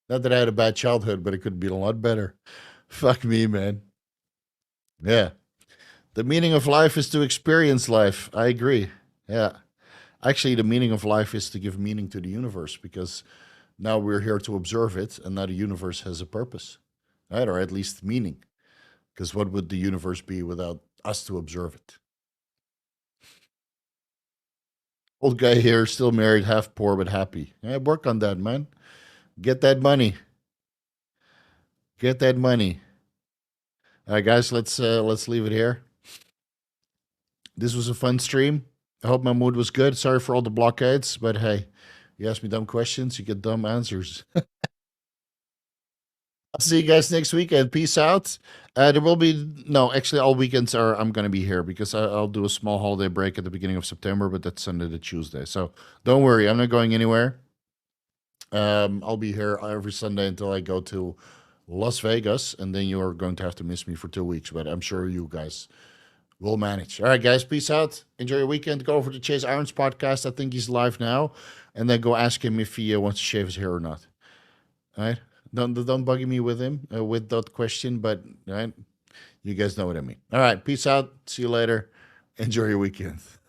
Not that I had a bad childhood, but it could be a lot better. Fuck me, man. Yeah. The meaning of life is to experience life. I agree. Yeah. Actually, the meaning of life is to give meaning to the universe because now we're here to observe it, and now the universe has a purpose, right? Or at least meaning. Because what would the universe be without us to observe it? Old guy here, still married, half poor but happy. Yeah, work on that, man. Get that money. Get that money. All right, guys, let's leave it here. This was a fun stream. I hope my mood was good. Sorry for all the blockades, but hey, you ask me dumb questions, you get dumb answers. I'll see you guys next weekend. Peace out. There will be no, actually, all weekends are I'm going to be here because I'll do a small holiday break at the beginning of September, but that's Sunday to Tuesday. So don't worry, I'm not going anywhere. I'll be here every Sunday until I go to Las Vegas, and then you are going to have to miss me for 2 weeks. But I'm sure you guys will manage. All right, guys, peace out. Enjoy your weekend. Go over to Chase Irons podcast. I think he's live now, and then go ask him if he wants to shave his hair or not. All right. Don't buggy me with him with that question, but all right, you guys know what I mean. All right, peace out. See you later. Enjoy your weekend.